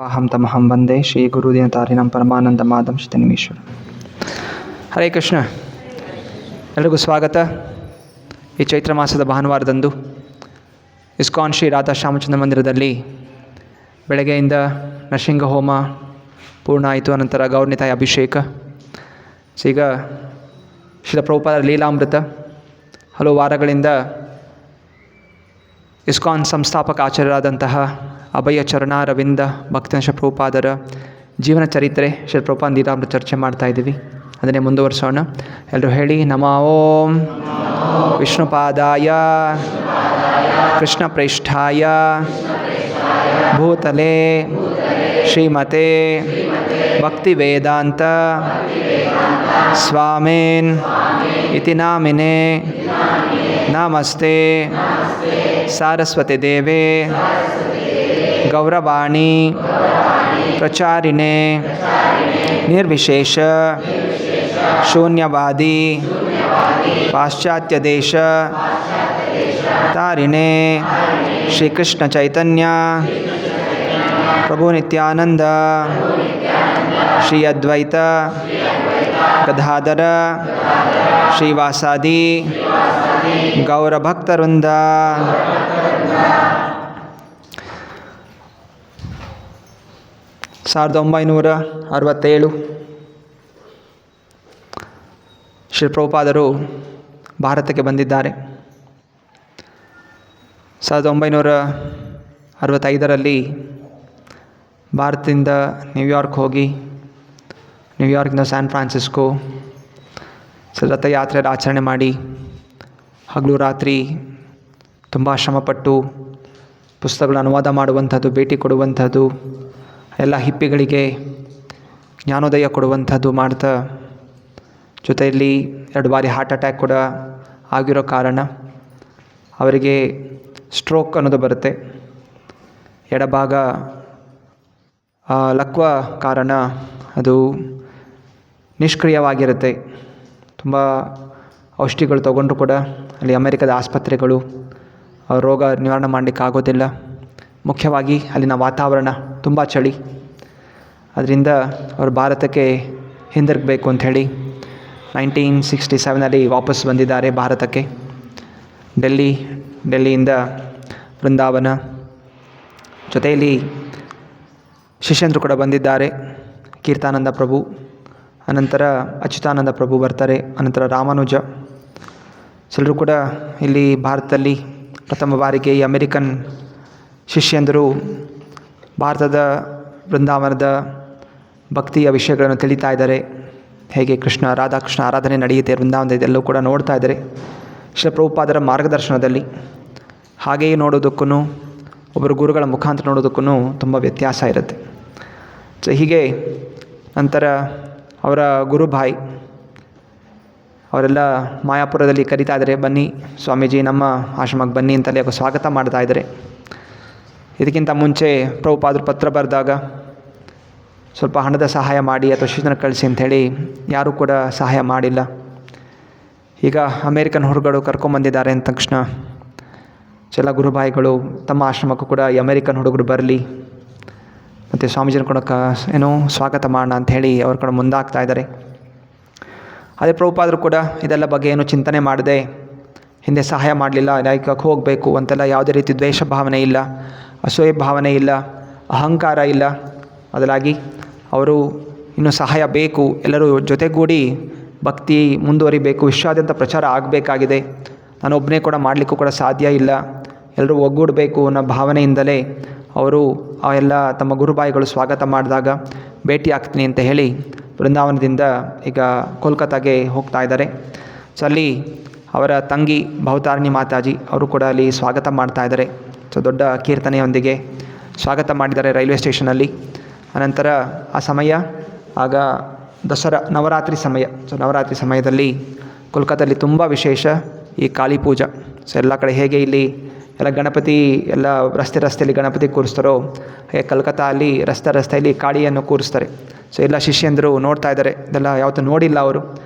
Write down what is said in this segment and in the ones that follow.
ಅಹಂ ತಮಹಂ ವಂದೇ ಶ್ರೀ ಗುರುದಿನತಾರಿಣಂ ಪರಮಾನಂದ ಮಾಧಂ ಶ್ರೀನಿಮೇಶ್ವರ. ಹರೇ ಕೃಷ್ಣ. ಎಲ್ರಿಗೂ ಸ್ವಾಗತ. ಈ ಚೈತ್ರ ಮಾಸದ ಭಾನುವಾರದಂದು ಇಸ್ಕಾನ್ ಶ್ರೀ ರಾಧಾ ಶ್ಯಾಮಚಂದ್ರ ಮಂದಿರದಲ್ಲಿ ಬೆಳಗ್ಗೆಯಿಂದ ನರಸಿಂಹ ಹೋಮ ಪೂರ್ಣ ಆಯಿತು. ಅನಂತರ ಗೌರ್ನಿತಾಯ ಅಭಿಷೇಕ. ಈಗ ಶ್ರೀಲ ಪ್ರಭುಪಾದರ ಲೀಲಾಮೃತ ಹಲವು ವಾರಗಳಿಂದ ಇಸ್ಕಾನ್ ಸಂಸ್ಥಾಪಕ ಆಚಾರ್ಯರಾದಂತಹ ಅಭಯ ಚರಣಾರವಿಂದ ಭಕ್ತಂಶ ಪ್ರಭುಪಾದರ ಜೀವನ ಚರಿತ್ರೆ ಶ್ರೀ ಪ್ರಭುಪಾದ ಲೀಲಾಮೃತ ಚರ್ಚೆ ಮಾಡ್ತಾ ಇದ್ದೀವಿ. ಅದನ್ನೇ ಮುಂದುವರಿಸೋಣ. ಎಲ್ಲರೂ ಹೇಳಿ: ನಮೋ ಓಂ ವಿಷ್ಣುಪಾದಾಯ ಕೃಷ್ಣ ಪ್ರೇಷ್ಠಾಯ ಭೂತಲೆ ಶ್ರೀಮತೆ ಭಕ್ತಿ ವೇದಾಂತ ಸ್ವಾಮಿನ್ ಇತಿ ನಾಮಿನೇ ನಮಸ್ತೆ ಸಾರಸ್ವತಿ ದೇವೇ ಗೌರವಾಣಿ ಪ್ರಚಾರಿಣೆ ನಿರ್ವಿಶೇಷ ಶೂನ್ಯವಾದಿ ಪಾಶ್ಚಾತ್ಯ ದೇಶ ತಾರಿಣೆ ಶ್ರೀಕೃಷ್ಣ ಚೈತನ್ಯ ಪ್ರಭು ನಿತ್ಯಾನಂದ ಶ್ರೀ ಅದ್ವೈತ ಗದಾಧರ ಶ್ರೀವಾಸಾದಿ ಗೌರಭಕ್ತವೃಂದ. ಸಾವಿರದ 1967 ಶ್ರೀ ಪ್ರಭುಪಾದರು ಭಾರತಕ್ಕೆ ಬಂದಿದ್ದಾರೆ. 1965 ಭಾರತದಿಂದ ನ್ಯೂಯಾರ್ಕ್ ಹೋಗಿ ನ್ಯೂಯಾರ್ಕಿಂದ ಸ್ಯಾನ್ ಫ್ರಾನ್ಸಿಸ್ಕೋ ರಥಯಾತ್ರೆಯಲ್ಲಿ ಆಚರಣೆ ಮಾಡಿ ಹಗಲು ರಾತ್ರಿ ತುಂಬ ಶ್ರಮಪಟ್ಟು ಪುಸ್ತಕಗಳ ಅನುವಾದ ಮಾಡುವಂಥದ್ದು, ಭೇಟಿ ಕೊಡುವಂಥದ್ದು, ಎಲ್ಲ ಹಿಪ್ಪಿಗಳಿಗೆ ಜ್ಞಾನೋದಯ ಕೊಡುವಂಥದ್ದು ಮಾಡ್ತಾ, ಜೊತೆಯಲ್ಲಿ 2 ಬಾರಿ ಹಾರ್ಟ್ ಅಟ್ಯಾಕ್ ಕೂಡ ಆಗಿರೋ ಕಾರಣ ಅವರಿಗೆ ಸ್ಟ್ರೋಕ್ ಅನ್ನೋದು ಬರುತ್ತೆ. ಎಡಭಾಗ ಲಕ್ವ ಕಾರಣ ಅದು ನಿಷ್ಕ್ರಿಯವಾಗಿರುತ್ತೆ. ತುಂಬ ಔಷಧಿಗಳು ತೊಗೊಂಡ್ರು ಕೂಡ ಅಲ್ಲಿ ಅಮೆರಿಕದ ಆಸ್ಪತ್ರೆಗಳು ರೋಗ ನಿವಾರಣೆ ಮಾಡಲಿಕ್ಕೆ ಆಗೋದಿಲ್ಲ. ಮುಖ್ಯವಾಗಿ ಅಲ್ಲಿನ ವಾತಾವರಣ ತುಂಬ ಚಳಿ. ಅದರಿಂದ ಅವರು ಭಾರತಕ್ಕೆ ಹಿಂದಿರುಗಬೇಕು ಅಂಥೇಳಿ 1967 ವಾಪಸ್ ಬಂದಿದ್ದಾರೆ ಭಾರತಕ್ಕೆ. ಡೆಲ್ಲಿಯಿಂದ ವೃಂದಾವನ, ಜೊತೆಯಲ್ಲಿ ಶಿಷ್ಯಂದರು ಕೂಡ ಬಂದಿದ್ದಾರೆ. ಕೀರ್ತಾನಂದ ಪ್ರಭು, ಅನಂತರ ಅಚ್ಯುತಾನಂದ ಪ್ರಭು ಬರ್ತಾರೆ, ಅನಂತರ ರಾಮಾನುಜ. ಎಲ್ಲರೂ ಕೂಡ ಇಲ್ಲಿ ಭಾರತದಲ್ಲಿ ಪ್ರಥಮ ಬಾರಿಗೆ ಈ ಅಮೆರಿಕನ್ ಶಿಷ್ಯಂದರು ಭಾರತದ ವೃಂದಾವನದ ಭಕ್ತಿಯ ವಿಷಯಗಳನ್ನು ತಿಳಿತಾ ಇದ್ದಾರೆ. ಹೇಗೆ ರಾಧಾಕೃಷ್ಣ ಆರಾಧನೆ ನಡೆಯುತ್ತೆ ವೃಂದಾವನದ, ಇದೆಲ್ಲವೂ ಕೂಡ ನೋಡ್ತಾ ಇದ್ದಾರೆ ಶ್ರೀ ಪ್ರಭುಪಾದರ ಮಾರ್ಗದರ್ಶನದಲ್ಲಿ. ಹಾಗೆಯೇ ನೋಡೋದಕ್ಕೂ ಒಬ್ಬರು ಗುರುಗಳ ಮುಖಾಂತರ ನೋಡೋದಕ್ಕೂ ತುಂಬ ವ್ಯತ್ಯಾಸ ಇರುತ್ತೆ. ಸೊ ಹೀಗೆ ನಂತರ ಅವರ ಗುರುಭಾಯಿ ಅವರೆಲ್ಲ ಮಾಯಾಪುರದಲ್ಲಿ ಕರೀತಾ ಇದ್ದಾರೆ, ಬನ್ನಿ ಸ್ವಾಮೀಜಿ ನಮ್ಮ ಆಶ್ರಮಕ್ಕೆ ಬನ್ನಿ ಅಂತಲೇ ಸ್ವಾಗತ ಮಾಡ್ತಾ ಇದ್ದಾರೆ. ಇದಕ್ಕಿಂತ ಮುಂಚೆ ಪ್ರಭುಪಾದರು ಪತ್ರ ಬರೆದಾಗ ಸ್ವಲ್ಪ ಹಣದ ಸಹಾಯ ಮಾಡಿ ಅಥವಾ ಶಿಕ್ಷಣ ಕಳಿಸಿ ಅಂಥೇಳಿ ಯಾರೂ ಕೂಡ ಸಹಾಯ ಮಾಡಿಲ್ಲ. ಈಗ ಅಮೇರಿಕನ್ ಹುಡುಗರು ಕರ್ಕೊಂಬಂದಿದ್ದಾರೆ ಅಂದ ತಕ್ಷಣ ಎಲ್ಲ ಗುರುಭಾಯಿಗಳು ತಮ್ಮ ಆಶ್ರಮಕ್ಕೂ ಕೂಡ ಈ ಅಮೇರಿಕನ್ ಹುಡುಗರು ಬರಲಿ ಮತ್ತು ಸ್ವಾಮೀಜಿನ ಕೂಡ ಸ್ವಾಗತ ಮಾಡೋಣ ಅಂಥೇಳಿ ಅವ್ರ ಕೂಡ ಮುಂದಾಗ್ತಾ ಇದ್ದಾರೆ. ಅದೇ ಪ್ರಭುಪಾದರು ಕೂಡ ಇದೆಲ್ಲ ಬಗ್ಗೆ ಏನು ಚಿಂತನೆ ಮಾಡದೆ, ಹಿಂದೆ ಸಹಾಯ ಮಾಡಲಿಲ್ಲ, ಲೈಕಕ್ಕೆ ಹೋಗಬೇಕು ಅಂತೆಲ್ಲ ಯಾವುದೇ ರೀತಿ ದ್ವೇಷ ಭಾವನೆ ಇಲ್ಲ, ಅಸೂಯೆ ಭಾವನೆ ಇಲ್ಲ, ಅಹಂಕಾರ ಇಲ್ಲ. ಬದಲಾಗಿ ಅವರು ಇನ್ನೂ ಸಹಾಯ ಬೇಕು, ಎಲ್ಲರೂ ಜೊತೆಗೂಡಿ ಭಕ್ತಿ ಮುಂದುವರಿಬೇಕು, ವಿಶ್ವಾದ್ಯಂತ ಪ್ರಚಾರ ಆಗಬೇಕಾಗಿದೆ, ನಾನು ಒಬ್ಬನೇ ಕೂಡ ಮಾಡಲಿಕ್ಕೂ ಕೂಡ ಸಾಧ್ಯ ಇಲ್ಲ, ಎಲ್ಲರೂ ಒಗ್ಗೂಡಬೇಕು ಅನ್ನೋ ಭಾವನೆಯಿಂದಲೇ ಅವರು ಎಲ್ಲ ತಮ್ಮ ಗುರುಬಾಯಿಗಳು ಸ್ವಾಗತ ಮಾಡಿದಾಗ ಭೇಟಿ ಆಗ್ತೀನಿ ಅಂತ ಹೇಳಿ ವೃಂದಾವನದಿಂದ ಈಗ ಕೋಲ್ಕತ್ತಾಗೆ ಹೋಗ್ತಾ ಇದ್ದಾರೆ. ಸೊ ಅಲ್ಲಿ ಅವರ ತಂಗಿ ಭವತಾರಿಣಿ ಮಾತಾಜಿ ಅವರು ಕೂಡ ಅಲ್ಲಿ ಸ್ವಾಗತ ಮಾಡ್ತಾ ಇದ್ದಾರೆ. ಸೊ ದೊಡ್ಡ ಕೀರ್ತನೆಯೊಂದಿಗೆ ಸ್ವಾಗತ ಮಾಡಿದ್ದಾರೆ ರೈಲ್ವೆ ಸ್ಟೇಷನಲ್ಲಿ. ಅನಂತರ ಆ ಸಮಯ ಆಗ ದಸರಾ ನವರಾತ್ರಿ ಸಮಯ. ಸೊ ನವರಾತ್ರಿ ಸಮಯದಲ್ಲಿ ಕೋಲ್ಕತ್ತಲ್ಲಿ ತುಂಬ ವಿಶೇಷ ಈ ಕಾಳಿ ಪೂಜಾ. ಸೊ ಎಲ್ಲ ಕಡೆ ಹೇಗೆ ಇಲ್ಲಿ ಎಲ್ಲ ಗಣಪತಿ ಎಲ್ಲ ರಸ್ತೆಯಲ್ಲಿ ಗಣಪತಿ ಕೂರಿಸ್ತಾರೋ, ಹಾಗೆ ಕಲ್ಕತ್ತಾ ಅಲ್ಲಿ ರಸ್ತೆಯಲ್ಲಿ ಕಾಳಿಯನ್ನು ಕೂರಿಸ್ತಾರೆ. ಸೊ ಎಲ್ಲ ಶಿಷ್ಯಂದರು ನೋಡ್ತಾ ಇದ್ದಾರೆ, ಇದೆಲ್ಲ ಯಾವತ್ತೂ ನೋಡಿಲ್ಲ ಅವರು.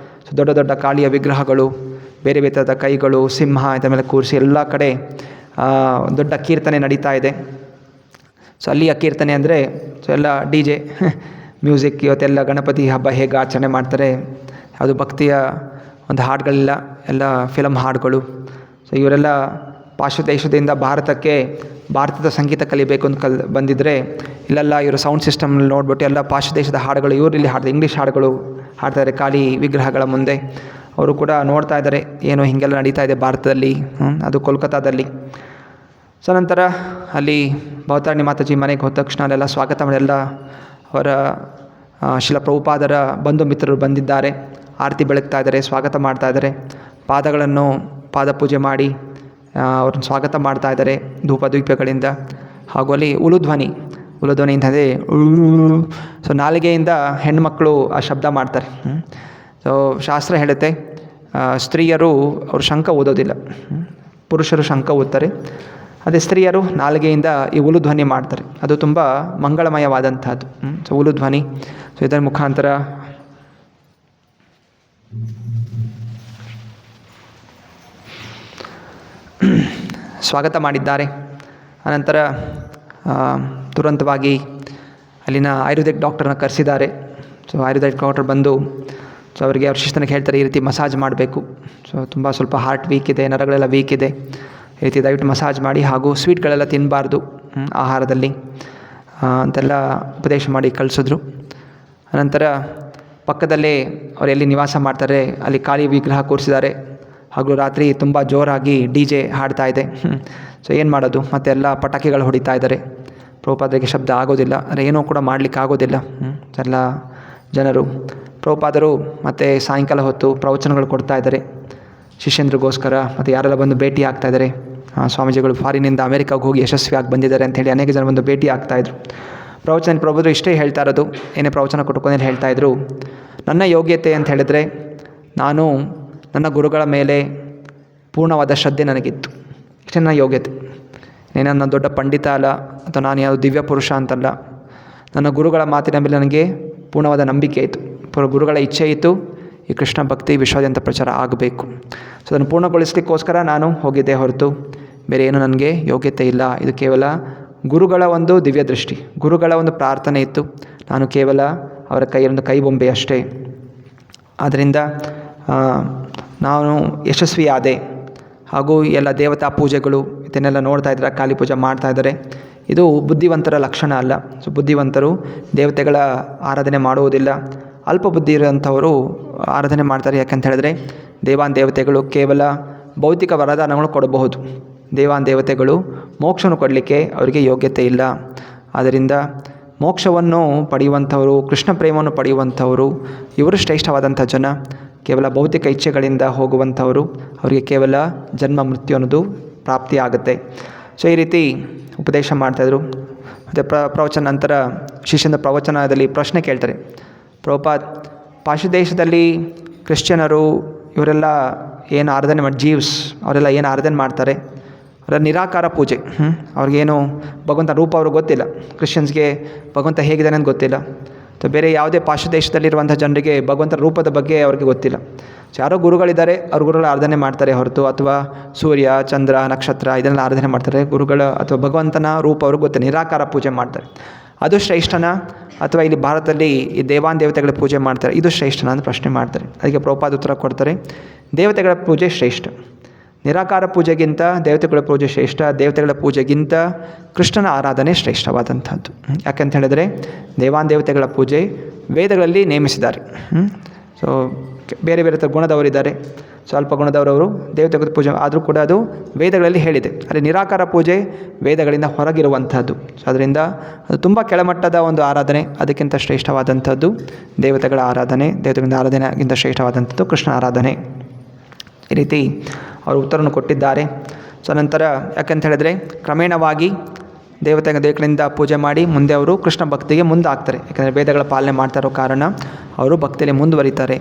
ಸೊ ದೊಡ್ಡ ದೊಡ್ಡ ಕಾಳಿಯ ವಿಗ್ರಹಗಳು, ಬೇರೆ ಬೇರೆ ಕೈಗಳು, ಸಿಂಹ ಇದರ ಮೇಲೆ ಕೂರಿಸಿ ಎಲ್ಲ ಕಡೆ ದೊಡ್ಡ ಕೀರ್ತನೆ ನಡೀತಾ ಇದೆ. ಸೊ ಅಲ್ಲಿಯ ಕೀರ್ತನೆ ಅಂದರೆ ಸೊ ಎಲ್ಲ ಡಿ ಜೆ ಮ್ಯೂಸಿಕ್. ಇವತ್ತೆಲ್ಲ ಗಣಪತಿ ಹಬ್ಬ ಹೇಗೆ ಆಚರಣೆ ಮಾಡ್ತಾರೆ, ಯಾವುದು ಭಕ್ತಿಯ ಒಂದು ಹಾಡುಗಳಿಲ್ಲ, ಎಲ್ಲ ಫಿಲಮ್ ಹಾಡುಗಳು. ಸೊ ಇವರೆಲ್ಲ ಪಾಶ್ಚಾತ್ಯ ದೇಶದಿಂದ ಭಾರತದ ಸಂಗೀತ ಕಲಿಬೇಕು ಅಂತ ಬಂದಿದ್ದರೆ, ಇಲ್ಲೆಲ್ಲ ಇವರು ಸೌಂಡ್ ಸಿಸ್ಟಮ್ನಲ್ಲಿ ನೋಡ್ಬಿಟ್ಟು ಎಲ್ಲ ಪಾಶ್ಚಾತ್ಯ ದೇಶದ ಹಾಡುಗಳು ಇವರು ಇಲ್ಲಿ ಹಾಡ್ತಾರೆ, ಇಂಗ್ಲೀಷ್ ಹಾಡುಗಳು ಹಾಡ್ತಾರೆ ಖಾಲಿ ವಿಗ್ರಹಗಳ ಮುಂದೆ. ಅವರು ಕೂಡ ನೋಡ್ತಾ ಇದ್ದಾರೆ ಏನೋ ಹೀಗೆಲ್ಲ ನಡೀತಾ ಇದೆ ಭಾರತದಲ್ಲಿ, ಅದು ಕೋಲ್ಕತ್ತಾದಲ್ಲಿ. ಸೊ ನಂತರ ಅಲ್ಲಿ ಭವತಾರಿಣಿ ಮಾತಾಜಿ ಮನೆಗೆ ಹೋದ ತಕ್ಷಣ ಅಲ್ಲೆಲ್ಲ ಸ್ವಾಗತ ಮಾಡಿ, ಎಲ್ಲ ಅವರ ಶಿಲ ಪ್ರಭುಪಾದರ ಬಂಧು ಮಿತ್ರರು ಬಂದಿದ್ದಾರೆ, ಆರತಿ ಬೆಳಗ್ತಾ ಇದ್ದಾರೆ, ಸ್ವಾಗತ ಮಾಡ್ತಾ ಇದ್ದಾರೆ, ಪಾದ ಪೂಜೆ ಮಾಡಿ ಅವ್ರನ್ನ ಸ್ವಾಗತ ಮಾಡ್ತಾ ಇದ್ದಾರೆ ಧೂಪ ದೀಪಗಳಿಂದ. ಹಾಗೂ ಅಲ್ಲಿ ಉಲುಧ್ವನಿ ಅಂತಂದರೆ ಸೊ ನಾಲಿಗೆಯಿಂದ ಹೆಣ್ಮಕ್ಳು ಆ ಶಬ್ದ ಮಾಡ್ತಾರೆ. ಸೊ ಶಾಸ್ತ್ರ ಹೇಳುತ್ತೆ ಸ್ತ್ರೀಯರು ಅವರು ಶಂಖ ಓದೋದಿಲ್ಲ, ಪುರುಷರು ಶಂಖ ಓದ್ತಾರೆ. ಅದೇ ಸ್ತ್ರೀಯರು ನಾಲಿಗೆಯಿಂದ ಈ ಉಲುಧ್ವನಿ ಮಾಡ್ತಾರೆ, ಅದು ತುಂಬ ಮಂಗಳಮಯವಾದಂಥದ್ದು. ಸೊ ಉಲುಧ್ವನಿ, ಸೊ ಇದರ ಮುಖಾಂತರ ಸ್ವಾಗತ ಮಾಡಿದ್ದಾರೆ. ಅನಂತರ ತುರಂತವಾಗಿ ಅಲ್ಲಿನ ಆಯುರ್ವೇದಿಕ್ ಡಾಕ್ಟರ್ನ ಕರೆಸಿದ್ದಾರೆ. ಸೊ ಆಯುರ್ವೇದಿಕ್ ಡಾಕ್ಟರ್ ಬಂದು ಸೊ ಅವರಿಗೆ ಅವ್ರ ಶಿಸ್ತನಿಗೆ ಹೇಳ್ತಾರೆ, ಈ ರೀತಿ ಮಸಾಜ್ ಮಾಡಬೇಕು, ಸೊ ಸ್ವಲ್ಪ ಹಾರ್ಟ್ ವೀಕ್ ಇದೆ, ನರಗಳೆಲ್ಲ ವೀಕ್ ಇದೆ, ಈ ರೀತಿ ದಯವಿಟ್ಟು ಮಸಾಜ್ ಮಾಡಿ, ಹಾಗೂ ಸ್ವೀಟ್ಗಳೆಲ್ಲ ತಿನ್ನಬಾರ್ದು ಆಹಾರದಲ್ಲಿ ಅಂತೆಲ್ಲ ಉಪದೇಶ ಮಾಡಿ ಕಳಿಸಿದ್ರು. ಅನಂತರ ಪಕ್ಕದಲ್ಲೇ ಅವರು ಎಲ್ಲಿ ನಿವಾಸ ಮಾಡ್ತಾರೆ ಅಲ್ಲಿ ಖಾಲಿ ವಿಗ್ರಹ ಕೂರಿಸಿದ್ದಾರೆ, ಹಾಗೂ ರಾತ್ರಿ ತುಂಬ ಜೋರಾಗಿ ಡಿ ಜೆ ಹಾಡ್ತಾ ಇದೆ. ಸೊ ಏನು ಮಾಡೋದು, ಮತ್ತೆ ಎಲ್ಲ ಪಟಾಕಿಗಳು ಹೊಡಿತಾ ಇದ್ದಾರೆ. ಪ್ರಭುಪಾದರಿಗೆ ಶಬ್ದ ಆಗೋದಿಲ್ಲ, ಅಂದರೆ ಏನೂ ಕೂಡ ಮಾಡಲಿಕ್ಕೆ ಆಗೋದಿಲ್ಲ. ಎಲ್ಲ ಜನರು ಪ್ರಭುಪಾದರು ಮತ್ತು ಸಾಯಂಕಾಲ ಹೊತ್ತು ಪ್ರವಚನಗಳು ಕೊಡ್ತಾ ಇದ್ದಾರೆ ಶಿಷ್ಯಂದ್ರಿಗೋಸ್ಕರ, ಮತ್ತು ಯಾರೆಲ್ಲ ಬಂದು ಭೇಟಿ ಆಗ್ತಾಯಿದ್ದಾರೆ. ಸ್ವಾಮೀಜಿಗಳು ಫಾರಿನಿಂದ ಅಮೆರಿಕಾಗೆ ಹೋಗಿ ಯಶಸ್ವಿಯಾಗಿ ಬಂದಿದ್ದಾರೆ ಅಂಥೇಳಿ ಅನೇಕ ಜನ ಬಂದು ಭೇಟಿ ಆಗ್ತಾಯಿದ್ರು. ಪ್ರಭುಪಾದರು ಇಷ್ಟೇ ಹೇಳ್ತಾ ಇರೋದು, ಏನೇ ಪ್ರವಚನ ಕೊಟ್ಕೊಂಡೇನು ಹೇಳ್ತಾಯಿದ್ರು, ನನ್ನ ಯೋಗ್ಯತೆ ಅಂತ ಹೇಳಿದ್ರೆ ನಾನು ನನ್ನ ಗುರುಗಳ ಮೇಲೆ ಪೂರ್ಣವಾದ ಶ್ರದ್ಧೆ ನನಗಿತ್ತು, ಇಷ್ಟೇ ನನ್ನ ಯೋಗ್ಯತೆ. ನನ್ನ ದೊಡ್ಡ ಪಂಡಿತ ಅಲ್ಲ, ಅಥವಾ ನಾನು ಯಾವುದು ದಿವ್ಯ ಪುರುಷ ಅಂತಲ್ಲ. ನನ್ನ ಗುರುಗಳ ಮಾತಿನ ಮೇಲೆ ನನಗೆ ಪೂರ್ಣವಾದ ನಂಬಿಕೆ ಇತ್ತು, ಗುರುಗಳ ಇಚ್ಛೆ ಇತ್ತು, ಈ ಕೃಷ್ಣ ಭಕ್ತಿ ವಿಶ್ವಾದ್ಯಂತ ಪ್ರಚಾರ ಆಗಬೇಕು. ಸೊ ಅದನ್ನು ಪೂರ್ಣಗೊಳಿಸಲಿಕ್ಕೋಸ್ಕರ ನಾನು ಹೋಗಿದ್ದೆ ಹೊರತು ಬೇರೆ ಏನು ನನಗೆ ಯೋಗ್ಯತೆ ಇಲ್ಲ. ಇದು ಕೇವಲ ಗುರುಗಳ ಒಂದು ದಿವ್ಯ ದೃಷ್ಟಿ, ಗುರುಗಳ ಒಂದು ಪ್ರಾರ್ಥನೆ ಇತ್ತು, ನಾನು ಕೇವಲ ಅವರ ಕೈಯೊಂದು ಕೈ ಬೊಂಬೆ ಅಷ್ಟೇ. ಆದ್ದರಿಂದ ನಾನು ಯಶಸ್ವಿಯಾದೆ. ಹಾಗೂ ಎಲ್ಲ ದೇವತಾ ಪೂಜೆಗಳು ಇದನ್ನೆಲ್ಲ ನೋಡ್ತಾ ಇದ್ದಾರೆ, ಕಾಳಿ ಪೂಜೆ ಮಾಡ್ತಾ ಇದ್ದಾರೆ. ಇದು ಬುದ್ಧಿವಂತರ ಲಕ್ಷಣ ಅಲ್ಲ. ಸೊ ಬುದ್ಧಿವಂತರು ದೇವತೆಗಳ ಆರಾಧನೆ ಮಾಡುವುದಿಲ್ಲ, ಅಲ್ಪ ಬುದ್ಧಿ ಇರೋಂಥವರು ಆರಾಧನೆ ಮಾಡ್ತಾರೆ. ಯಾಕಂತ ಹೇಳಿದ್ರೆ ದೇವಾನ್ ಕೇವಲ ಭೌತಿಕ ವರದಾನಗಳು ಕೊಡಬಹುದು, ದೇವತೆಗಳು ಮೋಕ್ಷವನ್ನು ಕೊಡಲಿಕ್ಕೆ ಅವರಿಗೆ ಯೋಗ್ಯತೆ ಇಲ್ಲ. ಆದ್ದರಿಂದ ಮೋಕ್ಷವನ್ನು ಪಡೆಯುವಂಥವರು, ಕೃಷ್ಣ ಪ್ರೇಮವನ್ನು ಪಡೆಯುವಂಥವರು ಇವರು ಶ್ರೇಷ್ಠವಾದಂಥ ಜನ. ಕೇವಲ ಭೌತಿಕ ಇಚ್ಛೆಗಳಿಂದ ಹೋಗುವಂಥವರು, ಅವರಿಗೆ ಕೇವಲ ಜನ್ಮ ಮೃತ್ಯು ಅನ್ನೋದು ಪ್ರಾಪ್ತಿಯಾಗುತ್ತೆ. ಸೊ ಈ ರೀತಿ ಉಪದೇಶ ಮಾಡ್ತಾಯಿದ್ರು. ಮತ್ತು ಪ್ರವಚನ ನಂತರ ಶಿಷ್ಯನ ಪ್ರವಚನದಲ್ಲಿ ಪ್ರಶ್ನೆ ಕೇಳ್ತಾರೆ, ಪ್ರಭುಪಾದ್, ಪಾಶ್ಚಾತ್ಯ ದೇಶದಲ್ಲಿ ಕ್ರಿಶ್ಚಿಯನರು ಇವರೆಲ್ಲ ಏನು ಆರಾಧನೆ ಜೀವ್ಸ್ ಅವರೆಲ್ಲ ಏನು ಆರಾಧನೆ ಮಾಡ್ತಾರೆ, ಅವರ ನಿರಾಕಾರ ಪೂಜೆ, ಅವ್ರಿಗೇನು ಭಗವಂತ ರೂಪ ಅವ್ರಿಗೆ ಗೊತ್ತಿಲ್ಲ. ಕ್ರಿಶ್ಚಿಯನ್ಸ್ಗೆ ಭಗವಂತ ಹೇಗಿದ್ದಾನೆ ಅಂತ ಗೊತ್ತಿಲ್ಲ. ಅಥವಾ ಬೇರೆ ಯಾವುದೇ ಪಾಶ್ಚಾತ್ಯ ದೇಶದಲ್ಲಿರುವಂಥ ಜನರಿಗೆ ಭಗವಂತ ರೂಪದ ಬಗ್ಗೆ ಅವ್ರಿಗೆ ಗೊತ್ತಿಲ್ಲ. ಸೊ ಯಾರೋ ಗುರುಗಳಿದ್ದಾರೆ, ಅವ್ರ ಗುರುಗಳ ಆರಾಧನೆ ಮಾಡ್ತಾರೆ ಹೊರತು, ಅಥವಾ ಸೂರ್ಯ, ಚಂದ್ರ, ನಕ್ಷತ್ರ ಇದನ್ನೆಲ್ಲ ಆರಾಧನೆ ಮಾಡ್ತಾರೆ. ಗುರುಗಳ ಅಥವಾ ಭಗವಂತನ ರೂಪ ಅವ್ರಿಗೆ ಗೊತ್ತಿಲ್ಲ, ನಿರಾಕಾರ ಪೂಜೆ ಮಾಡ್ತಾರೆ. ಅದು ಶ್ರೇಷ್ಠನ, ಅಥವಾ ಇಲ್ಲಿ ಭಾರತದಲ್ಲಿ ಈ ದೇವತೆಗಳ ಪೂಜೆ ಮಾಡ್ತಾರೆ, ಇದು ಶ್ರೇಷ್ಠನ ಅಂತ ಪ್ರಶ್ನೆ ಮಾಡ್ತಾರೆ. ಅದಕ್ಕೆ ಪ್ರಭುಪಾದ ಉತ್ತರ ಕೊಡ್ತಾರೆ, ದೇವತೆಗಳ ಪೂಜೆ ಶ್ರೇಷ್ಠ, ನಿರಾಕಾರ ಪೂಜೆಗಿಂತ ದೇವತೆಗಳ ಪೂಜೆ ಶ್ರೇಷ್ಠ, ದೇವತೆಗಳ ಪೂಜೆಗಿಂತ ಕೃಷ್ಣನ ಆರಾಧನೆ ಶ್ರೇಷ್ಠವಾದಂಥದ್ದು. ಯಾಕೆಂತ ಹೇಳಿದ್ರೆ ದೇವತೆಗಳ ಪೂಜೆ ವೇದಗಳಲ್ಲಿ ನೇಮಿಸಿದ್ದಾರೆ. ಸೊ ಬೇರೆ ಬೇರೆ ಗುಣದವರಿದ್ದಾರೆ, ಸ್ವಲ್ಪ ಗುಣದವರವರು ದೇವತೆಗಳ ಪೂಜೆ ಆದರೂ ಕೂಡ ಅದು ವೇದಗಳಲ್ಲಿ ಹೇಳಿದೆ. ಅಲ್ಲಿ ನಿರಾಕಾರ ಪೂಜೆ ವೇದಗಳಿಂದ ಹೊರಗಿರುವಂಥದ್ದು. ಸೊ ಅದರಿಂದ ಅದು ತುಂಬ ಕೆಳಮಟ್ಟದ ಒಂದು ಆರಾಧನೆ, ಅದಕ್ಕಿಂತ ಶ್ರೇಷ್ಠವಾದಂಥದ್ದು ದೇವತೆಗಳ ಆರಾಧನೆ, ದೇವತೆಗಳಿಂದ ಆರಾಧನೆಗಿಂತ ಶ್ರೇಷ್ಠವಾದಂಥದ್ದು ಕೃಷ್ಣ ಆರಾಧನೆ. ಈ ರೀತಿ ಅವರು ಉತ್ತರವನ್ನು ಕೊಟ್ಟಿದ್ದಾರೆ. ಸೊ ನಂತರ ಯಾಕಂತ ಹೇಳಿದ್ರೆ ಕ್ರಮೇಣವಾಗಿ ದೇವತೆಗಳಿಂದ ಪೂಜೆ ಮಾಡಿ ಮುಂದೆ ಅವರು ಕೃಷ್ಣ ಭಕ್ತಿಗೆ ಮುಂದಾಗ್ತಾರೆ. ಯಾಕಂದರೆ ವೇದಗಳ ಪಾಲನೆ ಮಾಡ್ತಾ ಇರೋ ಕಾರಣ ಅವರು ಭಕ್ತಿಯಲ್ಲಿ ಮುಂದುವರಿತಾರೆ.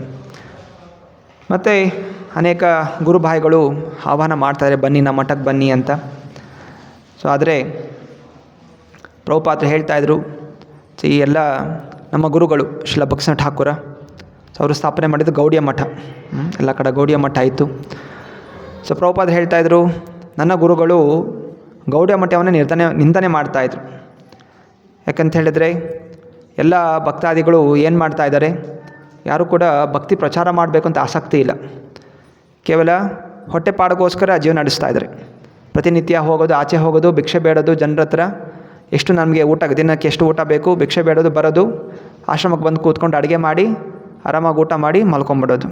ಮತ್ತು ಅನೇಕ ಗುರುಭಾಯಿಗಳು ಆಹ್ವಾನ ಮಾಡ್ತಾರೆ, ಬನ್ನಿ ನಮ್ಮ ಮಠಕ್ಕೆ ಬನ್ನಿ ಅಂತ. ಸೊ ಆದರೆ ಪ್ರಭುಪಾದರು ಹೇಳ್ತಾಯಿದ್ರು, ಈ ಎಲ್ಲ ನಮ್ಮ ಗುರುಗಳು ಶ್ರೀಲ ಭಕ್ತಿಸಿಂಹ ಠಾಕೂರ, ಸೊ ಅವರು ಸ್ಥಾಪನೆ ಮಾಡಿದ್ದು ಗೌಡಿಯ ಮಠ, ಎಲ್ಲ ಕಡೆ ಗೌಡಿಯ ಮಠ ಆಯಿತು. ಸೊ ಪ್ರಭುಪಾದರು ಹೇಳ್ತಾಯಿದ್ರು, ನನ್ನ ಗುರುಗಳು ಗೌಡಿಯ ಮಠವನ್ನು ನಿಂದನೆ ಮಾಡ್ತಾಯಿದ್ರು. ಯಾಕಂತ ಹೇಳಿದರೆ ಎಲ್ಲ ಭಕ್ತಾದಿಗಳು ಏನು ಮಾಡ್ತಾ ಇದ್ದಾರೆ, ಯಾರೂ ಕೂಡ ಭಕ್ತಿ ಪ್ರಚಾರ ಮಾಡಬೇಕು ಅಂತ ಆಸಕ್ತಿ ಇಲ್ಲ. ಕೇವಲ ಹೊಟ್ಟೆಪಾಡಿಗೋಸ್ಕರ ಜೀವನ ನಡೆಸ್ತಾ ಇದ್ದಾರೆ. ಪ್ರತಿನಿತ್ಯ ಹೋಗೋದು, ಆಚೆ ಹೋಗೋದು, ಭಿಕ್ಷೆ ಬೇಡೋದು, ಜನರ ಹತ್ರ ಎಷ್ಟು ನಮಗೆ ಊಟ, ದಿನಕ್ಕೆ ಎಷ್ಟು ಊಟ ಬೇಕು, ಭಿಕ್ಷೆ ಬೇಡೋದು, ಬರೋದು, ಆಶ್ರಮಕ್ಕೆ ಬಂದು ಕೂತ್ಕೊಂಡು ಅಡುಗೆ ಮಾಡಿ ಆರಾಮಾಗಿ ಊಟ ಮಾಡಿ ಮಲ್ಕೊಂಬಿಡೋದು.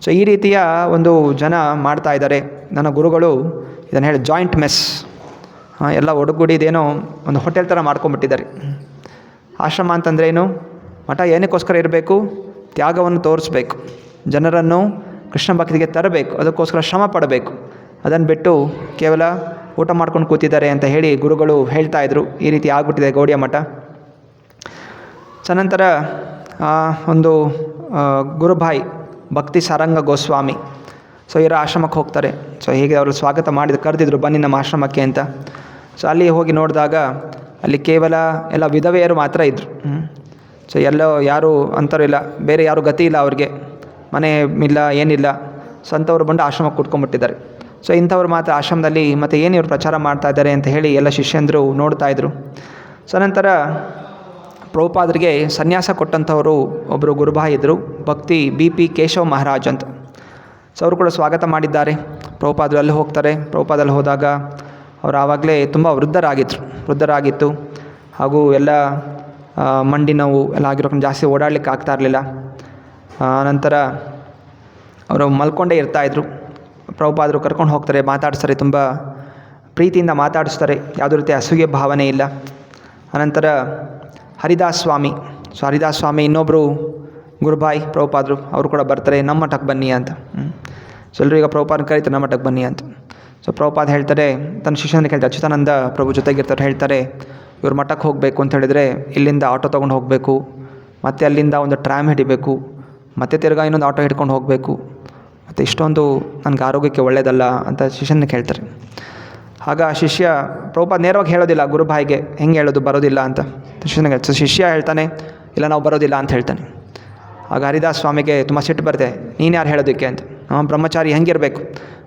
ಸೊ ಈ ರೀತಿಯ ಒಂದು ಜನ ಮಾಡ್ತಾ ಇದ್ದಾರೆ. ನನ್ನ ಗುರುಗಳು ಇದನ್ನು ಹೇಳಿ ಜಾಯಿಂಟ್ ಮೆಸ್, ಎಲ್ಲ ಒಡಗೂಡಿದೇನೋ ಒಂದು ಹೋಟೆಲ್ ಥರ ಮಾಡ್ಕೊಂಬಿಟ್ಟಿದ್ದಾರೆ. ಆಶ್ರಮ ಅಂತಂದರೆ ಏನು? ಮಠ ಏನಕ್ಕೋಸ್ಕರ ಇರಬೇಕು? ತ್ಯಾಗವನ್ನು ತೋರಿಸ್ಬೇಕು, ಜನರನ್ನು ಕೃಷ್ಣ ಭಕ್ತಿಗೆ ತರಬೇಕು, ಅದಕ್ಕೋಸ್ಕರ ಶ್ರಮ ಪಡಬೇಕು. ಅದನ್ನು ಬಿಟ್ಟು ಕೇವಲ ಊಟ ಮಾಡ್ಕೊಂಡು ಕೂತಿದ್ದಾರೆ ಅಂತ ಹೇಳಿ ಗುರುಗಳು ಹೇಳ್ತಾಯಿದ್ರು. ಈ ರೀತಿ ಆಗ್ಬಿಟ್ಟಿದೆ ಗೌಡಿಯ ಮಠ. ನಂತರ ಒಂದು ಗುರುಭಾಯಿ ಭಕ್ತಿ ಸಾರಂಗ ಗೋಸ್ವಾಮಿ, ಸೊ ಇವರ ಆಶ್ರಮಕ್ಕೆ ಹೋಗ್ತಾರೆ. ಸೊ ಹೀಗೆ ಅವರು ಸ್ವಾಗತ ಕರೆದಿದ್ರು, ಬನ್ನಿ ನಮ್ಮ ಆಶ್ರಮಕ್ಕೆ ಅಂತ. ಸೊ ಅಲ್ಲಿ ಹೋಗಿ ನೋಡಿದಾಗ ಅಲ್ಲಿ ಕೇವಲ ಎಲ್ಲ ವಿಧವೆಯರು ಮಾತ್ರ ಇದ್ದರು. ಸೊ ಎಲ್ಲೋ ಯಾರು ಅಂಥವ್ರು ಇಲ್ಲ, ಬೇರೆ ಯಾರು ಗತಿ ಇಲ್ಲ ಅವ್ರಿಗೆ, ಮನೆ ಇಲ್ಲ, ಏನಿಲ್ಲ. ಸೊ ಅಂಥವ್ರು ಬಂದು ಆಶ್ರಮಕ್ಕೆ ಕೂತ್ಕೊಂಡ್ಬಿಟ್ಟಿದ್ದಾರೆ. ಸೊ ಇಂಥವ್ರು ಮಾತ್ರ ಆಶ್ರಮದಲ್ಲಿ ಮತ್ತು ಏನು ಇವ್ರು ಪ್ರಚಾರ ಮಾಡ್ತಾ ಇದ್ದಾರೆ ಅಂತ ಹೇಳಿ ಎಲ್ಲ ಶಿಷ್ಯಂದರು ನೋಡ್ತಾಯಿದ್ರು. ಸೊ ನಂತರ ಪ್ರಭುಪಾದರಿಗೆ ಸನ್ಯಾಸ ಕೊಟ್ಟಂಥವರು ಒಬ್ಬರು ಗುರುಭಾಯಿ ಇದ್ದರು, ಭಕ್ತಿ BP ಕೇಶವ್ ಮಹಾರಾಜ್ ಅಂತ. ಸೊ ಅವರು ಕೂಡ ಸ್ವಾಗತ ಮಾಡಿದ್ದಾರೆ. ಪ್ರಭುಪಾದರು ಅಲ್ಲಿ ಹೋಗ್ತಾರೆ. ಪ್ರಭುಪಾದಲ್ಲಿ ಹೋದಾಗ ಅವರು ಆವಾಗಲೇ ತುಂಬ ವೃದ್ಧರಾಗಿತ್ತು, ಹಾಗೂ ಎಲ್ಲ ಮಂಡಿ ನೋವು ಎಲ್ಲ ಆಗಿರೋಕೊಂಡು ಜಾಸ್ತಿ ಓಡಾಡಲಿಕ್ಕೆ ಆಗ್ತಾ ಇರಲಿಲ್ಲ. ನಂತರ ಅವರು ಮಲ್ಕೊಂಡೇ ಇರ್ತಾಯಿದ್ರು. ಪ್ರಭುಪಾದರು ಕರ್ಕೊಂಡು ಹೋಗ್ತಾರೆ, ಮಾತಾಡಿಸ್ತಾರೆ, ತುಂಬ ಪ್ರೀತಿಯಿಂದ ಮಾತಾಡಿಸ್ತಾರೆ, ಯಾವುದೇ ರೀತಿ ಅಸೂಯೆ ಭಾವನೆ ಇಲ್ಲ. ಅನಂತರ ಹರಿದಾಸ್ ಸ್ವಾಮಿ, ಸೊ ಹರಿದಾಸ್ ಸ್ವಾಮಿ ಇನ್ನೊಬ್ಬರು ಗುರುಭಾಯಿ ಪ್ರಭುಪಾದರು, ಅವರು ಕೂಡ ಬರ್ತಾರೆ, ನಮ್ಮ ಮಠಕ್ಕೆ ಬನ್ನಿ ಅಂತ. ಸೊ ಎಲ್ಲರೂ ಈಗ ಪ್ರಭುಪಾದನ ಕರೀತಾರೆ, ನಮ್ಮ ಮಠಕ್ಕೆ ಬನ್ನಿ ಅಂತ. ಸೊ ಪ್ರಭುಪಾದ ಹೇಳ್ತಾರೆ, ತನ್ನ ಶಿಷ್ಯನಿಗೆ ಹೇಳ್ತಾರೆ, ಅಚ್ಯುತಾನಂದ ಪ್ರಭು ಜೊತೆಗಿರ್ತಾರೆ, ಹೇಳ್ತಾರೆ ಇವ್ರ ಮಠಕ್ಕೆ ಹೋಗಬೇಕು ಅಂತ ಹೇಳಿದರೆ ಇಲ್ಲಿಂದ ಆಟೋ ತೊಗೊಂಡು ಹೋಗಬೇಕು, ಮತ್ತು ಅಲ್ಲಿಂದ ಒಂದು ಟ್ರಾಮ್ ಹಿಡಿಬೇಕು, ಮತ್ತೆ ತಿರ್ಗಾ ಇನ್ನೊಂದು ಆಟೋ ಹಿಡ್ಕೊಂಡು ಹೋಗಬೇಕು, ಮತ್ತು ಇಷ್ಟೊಂದು ನನಗೆ ಆರೋಗ್ಯಕ್ಕೆ ಒಳ್ಳೆಯದಲ್ಲ ಅಂತ ಶಿಷ್ಯನಿಗೆ ಹೇಳ್ತಾರೆ. ಆಗ ಶಿಷ್ಯ, ಪ್ರಭುಪಾದ ನೇರವಾಗಿ ಹೇಳೋದಿಲ್ಲ ಗುರುಭಾಯಿಗೆ, ಹೆಂಗೆ ಹೇಳೋದು ಬರೋದಿಲ್ಲ ಅಂತ ಶಿಷ್ಯನಿಗೆ. ಸೊ ಶಿಷ್ಯ ಹೇಳ್ತಾನೆ, ಇಲ್ಲ ನಾವು ಬರೋದಿಲ್ಲ ಅಂತ ಹೇಳ್ತಾನೆ. ಆಗ ಹರಿದಾಸ್ ಸ್ವಾಮಿಗೆ ತುಂಬ ಸಿಟ್ಟು ಬರುತ್ತೆ, ನೀನು ಯಾರು ಹೇಳೋದಕ್ಕೆ ಅಂತ. ಬ್ರಹ್ಮಚಾರಿ ಹೆಂಗಿರಬೇಕು,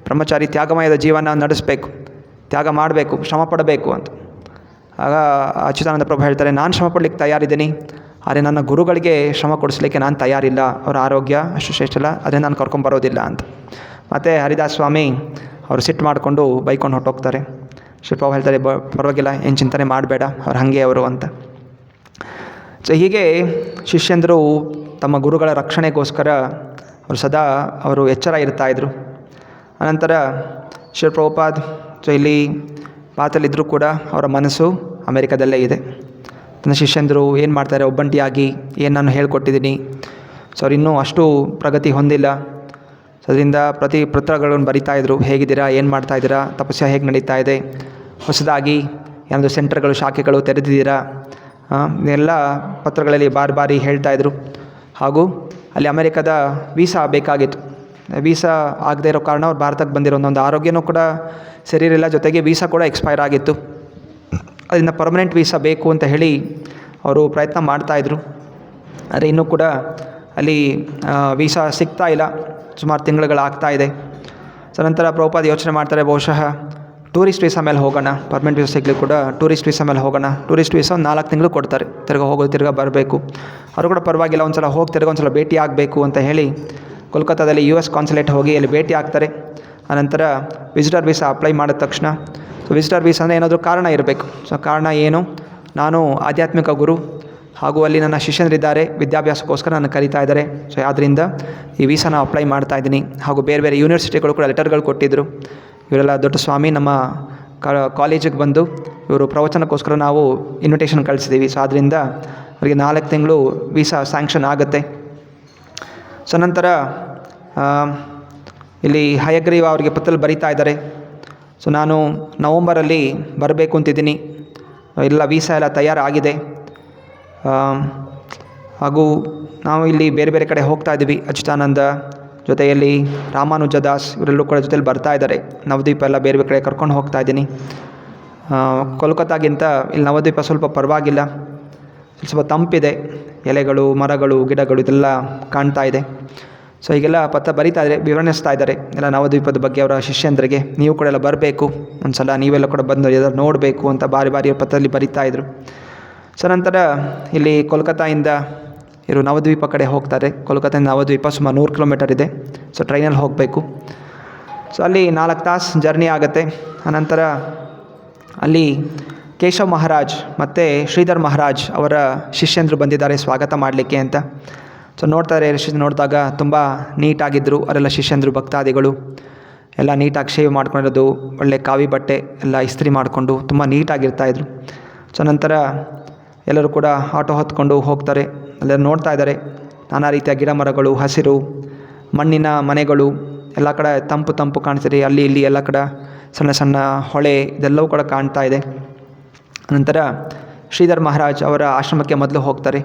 ಬ್ರಹ್ಮಚಾರಿ ತ್ಯಾಗಮಯದ ಜೀವನ ನಡೆಸಬೇಕು, ತ್ಯಾಗ ಮಾಡಬೇಕು, ಶ್ರಮ ಪಡಬೇಕು ಅಂತ. ಆಗ ಅಚ್ಯುತಾನಂದ ಪ್ರಭು ಹೇಳ್ತಾರೆ, ನಾನು ಶ್ರಮ ಪಡಲಿಕ್ಕೆ ತಯಾರಿದ್ದೀನಿ, ಆದರೆ ನನ್ನ ಗುರುಗಳಿಗೆ ಶ್ರಮ ಕೊಡಿಸ್ಲಿಕ್ಕೆ ನಾನು ತಯಾರಿಲ್ಲ, ಅವರ ಆರೋಗ್ಯ ಅಷ್ಟು ಶ್ರೇಷ್ಠ ಇಲ್ಲ, ಅದೇ ನಾನು ಕರ್ಕೊಂಬರೋದಿಲ್ಲ ಅಂತ. ಮತ್ತು ಹರಿದಾಸ್ ಸ್ವಾಮಿ ಅವರು ಸಿಟ್ಟು ಮಾಡಿಕೊಂಡು ಬೈಕೊಂಡು ಹೊಟ್ಟೋಗ್ತಾರೆ. ಶಿವಪ್ರಭು ಹೇಳ್ತಾರೆ, ಪರವಾಗಿಲ್ಲ, ಏನು ಚಿಂತನೆ ಮಾಡಬೇಡ, ಅವ್ರು ಹಾಗೆ ಅವರು ಅಂತ. ಸೊ ಹೀಗೆ ಶಿಷ್ಯಂದರು ತಮ್ಮ ಗುರುಗಳ ರಕ್ಷಣೆಗೋಸ್ಕರ ಅವರು ಸದಾ ಅವರು ಎಚ್ಚರ ಇರ್ತಾಯಿದ್ರು. ಅನಂತರ ಶಿವಪ್ರಭುಪಾದ್ ಸೊ ಇಲ್ಲಿ ಮಾತಲ್ಲಿದ್ದರೂ ಕೂಡ ಅವರ ಮನಸ್ಸು ಅಮೆರಿಕದಲ್ಲೇ ಇದೆ. ನನ್ನ ಶಿಷ್ಯಂದರು ಏನು ಮಾಡ್ತಾರೆ, ಒಬ್ಬಂಟಿಯಾಗಿ ಏನು ನಾನು ಹೇಳ್ಕೊಟ್ಟಿದ್ದೀನಿ, ಸೊ ಅವ್ರು ಇನ್ನೂ ಅಷ್ಟು ಪ್ರಗತಿ ಹೊಂದಿಲ್ಲ. ಸೊ ಅದರಿಂದ ಪ್ರತಿ ಪತ್ರಗಳನ್ನು ಬರಿತಾಯಿದ್ರು, ಹೇಗಿದ್ದೀರಾ, ಏನು ಮಾಡ್ತಾಯಿದ್ದೀರಾ, ತಪಸ್ಯ ಹೇಗೆ ನಡೀತಾ ಇದೆ, ಹೊಸದಾಗಿ ಏನಾದರೂ ಸೆಂಟರ್ಗಳು, ಶಾಖೆಗಳು ತೆರೆದಿದ್ದೀರಾ, ಎಲ್ಲ ಪತ್ರಗಳಲ್ಲಿ ಬಾರಿ ಹೇಳ್ತಾಯಿದ್ರು. ಹಾಗೂ ಅಲ್ಲಿ ಅಮೆರಿಕದ ವೀಸಾ ಬೇಕಾಗಿತ್ತು. ವೀಸಾ ಆಗದೇ ಇರೋ ಕಾರಣ ಅವ್ರು ಭಾರತಕ್ಕೆ ಬಂದಿರೋ ಒಂದು ಆರೋಗ್ಯನೂ ಕೂಡ ಸರಿ ಇರಲಿಲ್ಲ, ಜೊತೆಗೆ ವೀಸಾ ಕೂಡ ಎಕ್ಸ್ಪೈರ್ ಆಗಿತ್ತು. ಅದರಿಂದ ಪರ್ಮನೆಂಟ್ ವೀಸಾ ಬೇಕು ಅಂತ ಹೇಳಿ ಅವರು ಪ್ರಯತ್ನ ಮಾಡ್ತಾಯಿದ್ರು. ಆದರೆ ಇನ್ನೂ ಕೂಡ ಅಲ್ಲಿ ವೀಸಾ ಸಿಗ್ತಾ ಇಲ್ಲ, ಸುಮಾರು ತಿಂಗಳುಗಳಾಗ್ತಾಯಿದೆ. ಸೊ ನಂತರ ಪ್ರಭುಪಾದ ಯೋಚನೆ ಮಾಡ್ತಾರೆ, ಬಹುಶಃ ಟೂರಿಸ್ಟ್ ವೀಸಾ ಮೇಲೆ ಹೋಗೋಣ, ಪರ್ಮನೆಂಟ್ ವೀಸಾ ಸಿಗಲಿ ಕೂಡ ಟೂರಿಸ್ಟ್ ವೀಸಾ ಮೇಲೆ ಹೋಗೋಣ. ಟೂರಿಸ್ಟ್ ವೀಸಾ ಒಂದು 4 ತಿಂಗಳು ಕೊಡ್ತಾರೆ, ತಿರ್ಗಾ ಹೋಗೋದು, ತಿರ್ಗಾ ಬರಬೇಕು. ಅವರು ಕೂಡ ಪರವಾಗಿಲ್ಲ, ಒಂದು ಸಲ ಹೋಗಿ ತಿರ್ಗಾ ಒಂದು ಸಲ ಭೇಟಿ ಆಗಬೇಕು ಅಂತ ಹೇಳಿ ಕೋಲ್ಕತ್ತಾದಲ್ಲಿ US ಕಾನ್ಸುಲೇಟ್ ಹೋಗಿ ಅಲ್ಲಿ ಭೇಟಿ ಆಗ್ತಾರೆ. ಆನಂತರ ವಿಸಿಟರ್ ವೀಸಾ ಅಪ್ಲೈ ಮಾಡಿದ ತಕ್ಷಣ, ಸೊ ವಿಸಿಟರ್ ವೀಸಾ ಅಂದರೆ ಏನಾದರೂ ಕಾರಣ ಇರಬೇಕು. ಸೊ ಕಾರಣ ಏನು, ನಾನು ಆಧ್ಯಾತ್ಮಿಕ ಗುರು, ಹಾಗೂ ಅಲ್ಲಿ ನನ್ನ ಶಿಷ್ಯರಿದ್ದಾರೆ, ವಿದ್ಯಾಭ್ಯಾಸಕ್ಕೋಸ್ಕರ ನನ್ನ ಕರೀತಾ ಇದ್ದಾರೆ. ಸೊ ಆದ್ದರಿಂದ ಈ ವೀಸಾನ ಅಪ್ಲೈ ಮಾಡ್ತಾ ಇದ್ದೀನಿ. ಹಾಗೂ ಬೇರೆ ಯೂನಿವರ್ಸಿಟಿಗಳು ಕೂಡ ಲೆಟರ್ಗಳು ಕೊಟ್ಟಿದ್ದರು, ಇವರೆಲ್ಲ ದೊಡ್ಡ ಸ್ವಾಮಿ ನಮ್ಮ ಕಾಲೇಜಿಗೆ ಬಂದು ಇವರು ಪ್ರವಚನಕ್ಕೋಸ್ಕರ ನಾವು ಇನ್ವಿಟೇಷನ್ ಕಳಿಸಿದ್ದೀವಿ. ಸೊ ಆದ್ದರಿಂದ ಅವರಿಗೆ 4 ತಿಂಗಳು ವೀಸಾ ಸ್ಯಾಂಕ್ಷನ್ ಆಗುತ್ತೆ. ಸೊ ನಂತರ ಇಲ್ಲಿ ಹಯಗ್ರೀವ ಅವರಿಗೆ ಪತ್ರದಲ್ಲಿ ಬರೀತಾ ಇದ್ದಾರೆ, ಸೊ ನಾನು ನವಂಬರಲ್ಲಿ ಬರಬೇಕು ಅಂತಿದ್ದೀನಿ, ಎಲ್ಲ ವೀಸಾ ಎಲ್ಲ ತಯಾರಾಗಿದೆ, ಹಾಗೂ ನಾವು ಇಲ್ಲಿ ಬೇರೆ ಕಡೆ ಹೋಗ್ತಾ ಇದ್ದೀವಿ, ಅಚ್ಯುತಾನಂದ ಜೊತೆಯಲ್ಲಿ ರಾಮಾನುಜ ದಾಸ್ ಇವರೆಲ್ಲರೂ ಕೂಡ ಜೊತೆಲಿ ಬರ್ತಾ ಇದ್ದಾರೆ, ನವದ್ವೀಪ ಎಲ್ಲ ಬೇರೆ ಕಡೆ ಕರ್ಕೊಂಡು ಹೋಗ್ತಾ ಇದ್ದೀನಿ. ಕೋಲ್ಕತ್ತಾಗಿಂತ ಇಲ್ಲಿ ನವದ್ವೀಪ ಸ್ವಲ್ಪ ಪರವಾಗಿಲ್ಲ, ಸ್ವಲ್ಪ ತಂಪಿದೆ, ಎಲೆಗಳು, ಮರಗಳು, ಗಿಡಗಳು ಇದೆಲ್ಲ ಕಾಣ್ತಾ ಇದೆ. ಸೊ ಹೀಗೆಲ್ಲ ಪತ್ರ ಬರೀತಾ ಇದ್ದಾರೆ, ವಿವರಿಸ್ತಾ ಇದ್ದಾರೆ ಎಲ್ಲ ನವದ್ವೀಪದ ಬಗ್ಗೆ ಅವರ ಶಿಷ್ಯಂದ್ರಿಗೆ. ನೀವು ಕೂಡ ಎಲ್ಲ ಬರಬೇಕು, ಒಂದು ಸಲ ನೀವೆಲ್ಲ ಕೂಡ ಬಂದು ಎಲ್ಲರೂ ನೋಡಬೇಕು ಅಂತ ಬಾರಿ ಪತ್ರದಲ್ಲಿ ಬರೀತಾಯಿದ್ರು. ಸೊ ನಂತರ ಇಲ್ಲಿ ಕೋಲ್ಕತ್ತಾಯಿಂದ ಇವರು ನವದ್ವೀಪ ಕಡೆ ಹೋಗ್ತಾರೆ. ಕೋಲ್ಕತ್ತಾದಿಂದ ನವದ್ವೀಪ ಸುಮಾರು 100 ಕಿಲೋಮೀಟರ್ ಇದೆ. ಸೊ ಟ್ರೈನಲ್ಲಿ ಹೋಗಬೇಕು. ಸೊ ಅಲ್ಲಿ 4 ತಾಸು ಜರ್ನಿ ಆಗುತ್ತೆ. ಆನಂತರ ಅಲ್ಲಿ ಕೇಶವ್ ಮಹಾರಾಜ್ ಮತ್ತು ಶ್ರೀಧರ್ ಮಹಾರಾಜ್ ಅವರ ಶಿಷ್ಯಂದರು ಬಂದಿದ್ದಾರೆ ಸ್ವಾಗತ ಮಾಡಲಿಕ್ಕೆ ಅಂತ. ಸೊ ನೋಡಿದಾಗ ತುಂಬ ನೀಟಾಗಿದ್ದರು ಅವರೆಲ್ಲ ಶಿಷ್ಯಂದರು, ಭಕ್ತಾದಿಗಳು ಎಲ್ಲ ನೀಟಾಗಿ ಶೇವ್ ಮಾಡ್ಕೊಂಡಿರೋದು, ಒಳ್ಳೆ ಕಾವಿ ಬಟ್ಟೆ ಎಲ್ಲ ಇಸ್ತ್ರಿ ಮಾಡಿಕೊಂಡು ತುಂಬ ನೀಟಾಗಿರ್ತಾಯಿದ್ರು. ಸೊ ನಂತರ ಎಲ್ಲರೂ ಕೂಡ ಆಟೋ ಹೊತ್ಕೊಂಡು ಹೋಗ್ತಾರೆ. ಎಲ್ಲರೂ ನೋಡ್ತಾ ಇದ್ದಾರೆ ನಾನಾ ರೀತಿಯ ಗಿಡ ಮರಗಳು, ಹಸಿರು ಮಣ್ಣಿನ ಮನೆಗಳು, ಎಲ್ಲ ಕಡೆ ತಂಪು ಕಾಣ್ತಿದೆ. ಅಲ್ಲಿ ಇಲ್ಲಿ ಎಲ್ಲ ಕಡೆ ಸಣ್ಣ ಸಣ್ಣ ಹೊಳೆ ಇದೆಲ್ಲವೂ ಕೂಡ ಕಾಣ್ತಾ ಇದೆ. ನಂತರ ಶ್ರೀಧರ್ ಮಹಾರಾಜ್ ಅವರ ಆಶ್ರಮಕ್ಕೆ ಮೊದಲು ಹೋಗ್ತಾರೆ.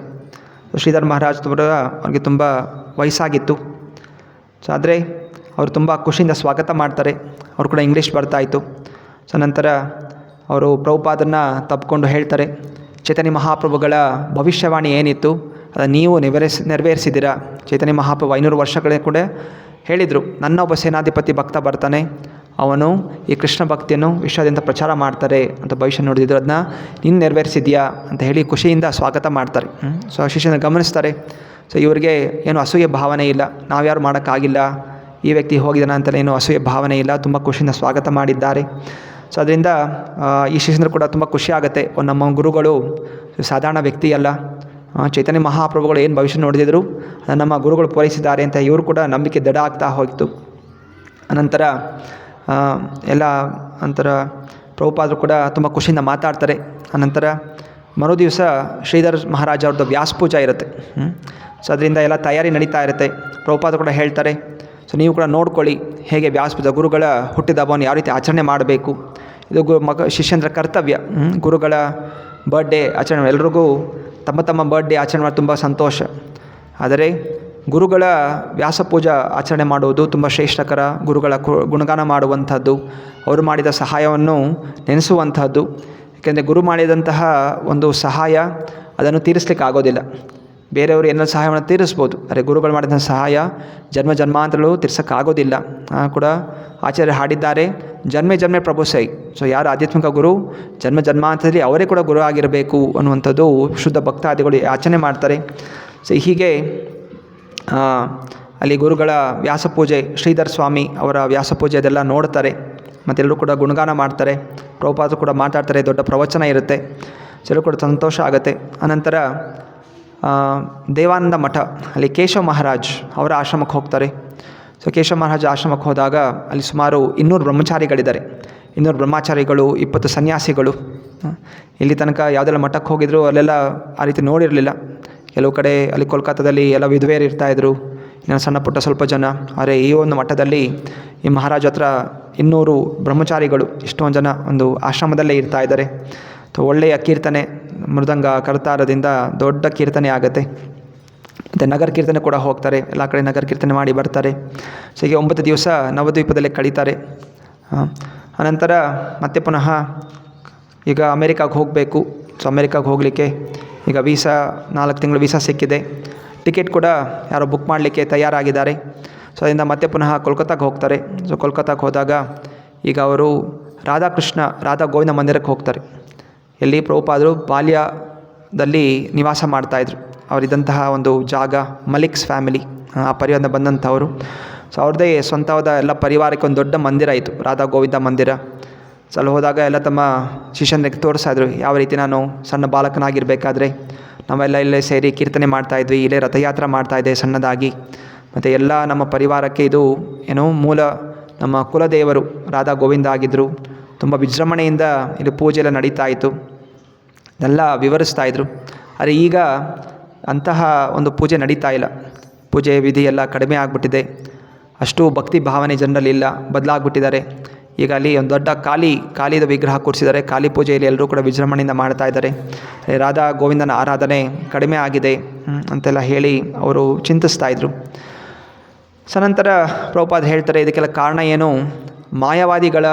ಶ್ರೀಧರ್ ಮಹಾರಾಜ್ ಅವ್ರಿಗೆ ತುಂಬ ವಯಸ್ಸಾಗಿತ್ತು. ಸೊ ಆದರೆ ಅವರು ತುಂಬ ಖುಷಿಯಿಂದ ಸ್ವಾಗತ ಮಾಡ್ತಾರೆ. ಅವರು ಕೂಡ ಇಂಗ್ಲೀಷ್ ಬರ್ತಾಯಿತ್ತು. ಸೊ ನಂತರ ಅವರು ಪ್ರಭುಪಾದರನ್ನ ತಪ್ಪಿಕೊಂಡು ಹೇಳ್ತಾರೆ, ಚೈತನ್ಯ ಮಹಾಪ್ರಭುಗಳ ಭವಿಷ್ಯವಾಣಿ ಏನಿತ್ತು ಅದನ್ನು ನೀವು ನೆರವೇರಿಸಿದ್ದೀರಾ. ಚೈತನ್ಯ ಮಹಾಪ್ರಭು 500 ವರ್ಷಗಳೇ ಕೂಡ ಹೇಳಿದರು, ನನ್ನ ಒಬ್ಬ ಸೇನಾಧಿಪತಿ ಭಕ್ತ ಬರ್ತಾನೆ, ಅವನು ಈ ಕೃಷ್ಣ ಭಕ್ತಿಯನ್ನು ವಿಶ್ವಾದ್ಯಂತ ಪ್ರಚಾರ ಮಾಡ್ತಾರೆ ಅಂತ ಭವಿಷ್ಯ ನೋಡಿದ್ರು, ಅದನ್ನ ನೀನು ನೆರವೇರಿಸಿದ್ಯಾ ಅಂತ ಹೇಳಿ ಖುಷಿಯಿಂದ ಸ್ವಾಗತ ಮಾಡ್ತಾರೆ. ಸೊ ಶಿಷ್ಯನ ಗಮನಿಸ್ತಾರೆ. ಸೊ ಇವರಿಗೆ ಏನು ಅಸೂಯೆ ಭಾವನೆ ಇಲ್ಲ, ನಾವ್ಯಾರು ಮಾಡೋಕ್ಕಾಗಿಲ್ಲ, ಈ ವ್ಯಕ್ತಿ ಹೋಗಿದ್ದಾನೆ ಅಂತಲೇ ಏನು ಅಸೂಯೆ ಭಾವನೆ ಇಲ್ಲ, ತುಂಬ ಖುಷಿಯಿಂದ ಸ್ವಾಗತ ಮಾಡಿದ್ದಾರೆ. ಸೊ ಅದರಿಂದ ಈ ಶಿಷ್ಯರು ಕೂಡ ತುಂಬ ಖುಷಿ ಆಗುತ್ತೆ. ನಮ್ಮ ಗುರುಗಳು ಸಾಧಾರಣ ವ್ಯಕ್ತಿ ಅಲ್ಲ, ಚೈತನ್ಯ ಮಹಾಪ್ರಭುಗಳು ಏನು ಭವಿಷ್ಯ ನೋಡಿದ್ರು ನಮ್ಮ ಗುರುಗಳು ಪೂರೈಸಿದ್ದಾರೆ ಅಂತ ಇವರು ಕೂಡ ನಂಬಿಕೆ ದೃಢ ಆಗ್ತಾ ಹೋಯಿತು. ಅನಂತರ ಪ್ರಭುಪಾದರು ಕೂಡ ತುಂಬ ಖುಷಿಯಿಂದ ಮಾತಾಡ್ತಾರೆ. ಅನಂತರ ಮರು ದಿವಸ ಶ್ರೀಧರ್ ಮಹಾರಾಜ್ ಅವ್ರದ್ದು ವ್ಯಾಸ ಪೂಜಾ ಇರುತ್ತೆ. ಸೊ ಅದರಿಂದ ಎಲ್ಲ ತಯಾರಿ ನಡೀತಾ ಇರುತ್ತೆ. ಪ್ರಭುಪಾದರು ಕೂಡ ಹೇಳ್ತಾರೆ, ಸೊ ನೀವು ಕೂಡ ನೋಡ್ಕೊಳ್ಳಿ ಹೇಗೆ ವ್ಯಾಸ ಪೂಜಾ ಗುರುಗಳ ಹುಟ್ಟಿದ ಹಬ್ಬವನ್ನು ಯಾವ ರೀತಿ ಆಚರಣೆ ಮಾಡಬೇಕು, ಇದು ಶಿಷ್ಯಂದ್ರ ಕರ್ತವ್ಯ. ಗುರುಗಳ ಬರ್ಡೇ ಆಚರಣೆ, ಎಲ್ರಿಗೂ ತಮ್ಮ ಬರ್ಡೇ ಆಚರಣೆ ಮಾಡಿ ತುಂಬ ಸಂತೋಷ. ಆದರೆ ಗುರುಗಳ ವ್ಯಾಸ ಪೂಜಾ ಆಚರಣೆ ಮಾಡುವುದು ತುಂಬ ಶ್ರೇಷ್ಠಕರ. ಗುರುಗಳ ಗುಣಗಾನ ಮಾಡುವಂಥದ್ದು, ಅವರು ಮಾಡಿದ ಸಹಾಯವನ್ನು ನೆನೆಸುವಂಥದ್ದು. ಏಕೆಂದರೆ ಗುರು ಮಾಡಿದಂತಹ ಒಂದು ಸಹಾಯ ಅದನ್ನು ತೀರಿಸ್ಲಿಕ್ಕೆ ಆಗೋದಿಲ್ಲ. ಬೇರೆಯವರು ಏನಾದರೂ ಸಹಾಯವನ್ನು ತೀರಿಸ್ಬೋದು, ಆದರೆ ಗುರುಗಳು ಮಾಡಿದ ಸಹಾಯ ಜನ್ಮಾಂತರಗಳು ತೀರ್ಸೋಕ್ಕಾಗೋದಿಲ್ಲ. ಕೂಡ ಆಚಾರ್ಯರು ಹಾಡಿದ್ದಾರೆ, ಜನ್ಮೆ ಪ್ರಭು ಸೈ. ಸೊ ಯಾರು ಆಧ್ಯಾತ್ಮಿಕ ಗುರು ಜನ್ಮಾಂತರದಲ್ಲಿ ಅವರೇ ಕೂಡ ಗುರು ಆಗಿರಬೇಕು ಅನ್ನುವಂಥದ್ದು ಶುದ್ಧ ಭಕ್ತಾದಿಗಳು ಆಚರಣೆ ಮಾಡ್ತಾರೆ. ಸೊ ಹೀಗೆ ಅಲ್ಲಿ ಗುರುಗಳ ವ್ಯಾಸಪೂಜೆ, ಶ್ರೀಧರ್ ಸ್ವಾಮಿ ಅವರ ವ್ಯಾಸಪೂಜೆ ಅದೆಲ್ಲ ನೋಡ್ತಾರೆ. ಮತ್ತೆಲ್ಲರೂ ಕೂಡ ಗುಣಗಾನ ಮಾಡ್ತಾರೆ. ಪ್ರಭುಪಾದರು ಕೂಡ ಮಾತಾಡ್ತಾರೆ, ದೊಡ್ಡ ಪ್ರವಚನ ಇರುತ್ತೆ. ಎಲ್ಲರೂ ಕೂಡ ಸಂತೋಷ ಆಗುತ್ತೆ. ಅನಂತರ ದೇವಾನಂದ ಮಠ, ಅಲ್ಲಿ ಕೇಶವ್ ಮಹಾರಾಜ್ ಅವರ ಆಶ್ರಮಕ್ಕೆ ಹೋಗ್ತಾರೆ. ಸೊ ಕೇಶವ ಮಹಾರಾಜ ಆಶ್ರಮಕ್ಕೆ ಹೋದಾಗ ಅಲ್ಲಿ ಸುಮಾರು 200 ಬ್ರಹ್ಮಚಾರಿಗಳಿದ್ದಾರೆ. 200 ಬ್ರಹ್ಮಚಾರಿಗಳು, 20 ಸನ್ಯಾಸಿಗಳು. ಇಲ್ಲಿ ತನಕ ಯಾವುದೆಲ್ಲ ಮಠಕ್ಕೆ ಹೋಗಿದ್ರು ಅಲ್ಲೆಲ್ಲ ಆ ರೀತಿ ನೋಡಿರಲಿಲ್ಲ. ಕೆಲವು ಕಡೆ ಅಲ್ಲಿ ಕೋಲ್ಕತ್ತಾದಲ್ಲಿ ಎಲ್ಲ ವಿಧವೆಯರು ಇರ್ತಾಯಿದ್ರು, ಇನ್ನು ಸಣ್ಣ ಪುಟ್ಟ ಸ್ವಲ್ಪ ಜನ. ಆದರೆ ಈ ಒಂದು ಮಠದಲ್ಲಿ ಈ ಮಹಾರಾಜ ಹತ್ರ 200 ಬ್ರಹ್ಮಚಾರಿಗಳು, ಇಷ್ಟೊಂದು ಜನ ಒಂದು ಆಶ್ರಮದಲ್ಲೇ ಇರ್ತಾಯಿದ್ದಾರೆ. ಒಳ್ಳೆಯ ಕೀರ್ತನೆ, ಮೃದಂಗ ಕರ್ತಾರದಿಂದ ದೊಡ್ಡ ಕೀರ್ತನೆ ಆಗುತ್ತೆ. ಮತ್ತು ನಗರ ಕೀರ್ತನೆ ಕೂಡ ಹೋಗ್ತಾರೆ, ಎಲ್ಲ ಕಡೆ ನಗರ ಕೀರ್ತನೆ ಮಾಡಿ ಬರ್ತಾರೆ. ಸೊ ಹೀಗೆ 9 ದಿವಸ ನವದ್ವೀಪದಲ್ಲೇ ಕಳೀತಾರೆ. ಅನಂತರ ಮತ್ತೆ ಪುನಃ ಈಗ ಅಮೇರಿಕಾಗೆ ಹೋಗಬೇಕು. ಸೊ ಅಮೇರಿಕಾಗೆ ಹೋಗಲಿಕ್ಕೆ ಈಗ ವೀಸಾ 4 ತಿಂಗಳು ವೀಸಾ ಸಿಕ್ಕಿದೆ. ಟಿಕೆಟ್ ಕೂಡ ಯಾರೋ ಬುಕ್ ಮಾಡಲಿಕ್ಕೆ ತಯಾರಾಗಿದ್ದಾರೆ. ಸೊ ಅದರಿಂದ ಮತ್ತೆ ಪುನಃ ಕೋಲ್ಕತ್ತಾಗೆ ಹೋಗ್ತಾರೆ. ಸೊ ಕೋಲ್ಕತ್ತಾಗೆ ಹೋದಾಗ ಈಗ ಅವರು ರಾಧಾ ಗೋವಿಂದ ಮಂದಿರಕ್ಕೆ ಹೋಗ್ತಾರೆ. ಎಲ್ಲಿ ಪ್ರಭುಪಾದರು ಬಾಲ್ಯದಲ್ಲಿ ನಿವಾಸ ಮಾಡ್ತಾಯಿದ್ರು. ಅವರಿದ್ದಂತಹ ಒಂದು ಜಾಗ ಮಲಿಕ್ಸ್ ಫ್ಯಾಮಿಲಿ, ಆ ಪರಿವಾರದಿಂದ ಬಂದಂಥವರು. ಸೊ ಅವ್ರದ್ದೇ ಸ್ವಂತವಾದ ಎಲ್ಲ ಪರಿವಾರಕ್ಕೆ ಒಂದು ದೊಡ್ಡ ಮಂದಿರ ಇತ್ತು, ರಾಧಾ ಗೋವಿಂದ ಮಂದಿರ. ಸೊ ಅಲ್ಲಿ ಹೋದಾಗ ಎಲ್ಲ ತಮ್ಮ ಶಿಷ್ಯನಿಗೆ ತೋರಿಸಿದ್ರು, ಯಾವ ರೀತಿ ನಾನು ಸಣ್ಣ ಬಾಲಕನಾಗಿರಬೇಕಾದ್ರೆ ನಾವೆಲ್ಲ ಇಲ್ಲೇ ಸೇರಿ ಕೀರ್ತನೆ ಮಾಡ್ತಾಯಿದ್ವಿ, ಇಲ್ಲೇ ರಥಯಾತ್ರೆ ಮಾಡ್ತಾಯಿದ್ದೆ ಸಣ್ಣದಾಗಿ. ಮತ್ತು ಎಲ್ಲ ನಮ್ಮ ಪರಿವಾರಕ್ಕೆ ಇದು ಮೂಲ ನಮ್ಮ ಕುಲದೇವರು ರಾಧಾ ಗೋವಿಂದ ಆಗಿದ್ದರು. ತುಂಬ ವಿಜೃಂಭಣೆಯಿಂದ ಇಲ್ಲಿ ಪೂಜೆ ಎಲ್ಲ ನಡೀತಾ ಇತ್ತು, ಎಲ್ಲ ವಿವರಿಸ್ತಾಯಿದ್ರು. ಆದರೆ ಈಗ ಅಂತಹ ಒಂದು ಪೂಜೆ ನಡೀತಾ ಇಲ್ಲ. ಪೂಜೆ ವಿಧಿ ಎಲ್ಲ ಕಡಿಮೆ ಆಗಿಬಿಟ್ಟಿದೆ. ಅಷ್ಟು ಭಕ್ತಿ ಭಾವನೆ ಜನರಲ್ಲಿಲ್ಲ, ಬದಲಾಗ್ಬಿಟ್ಟಿದ್ದಾರೆ. ಈಗ ಅಲ್ಲಿ ಒಂದು ದೊಡ್ಡ ಕಾಳಿದ ವಿಗ್ರಹ ಕೂರಿಸಿದ್ದಾರೆ. ಕಾಳಿ ಪೂಜೆಯಲ್ಲಿ ಎಲ್ಲರೂ ಕೂಡ ವಿಜೃಂಭಣೆಯಿಂದ ಮಾಡ್ತಾ ಇದ್ದಾರೆ. ರಾಧಾ ಗೋವಿಂದನ ಆರಾಧನೆ ಕಡಿಮೆ ಆಗಿದೆ ಅಂತೆಲ್ಲ ಹೇಳಿ ಅವರು ಚಿಂತಿಸ್ತಾಯಿದ್ರು. ಸನಂತರ ಪ್ರಭುಪಾದ ಹೇಳ್ತಾರೆ, ಇದಕ್ಕೆಲ್ಲ ಕಾರಣ ಏನು, ಮಾಯಾವಾದಿಗಳ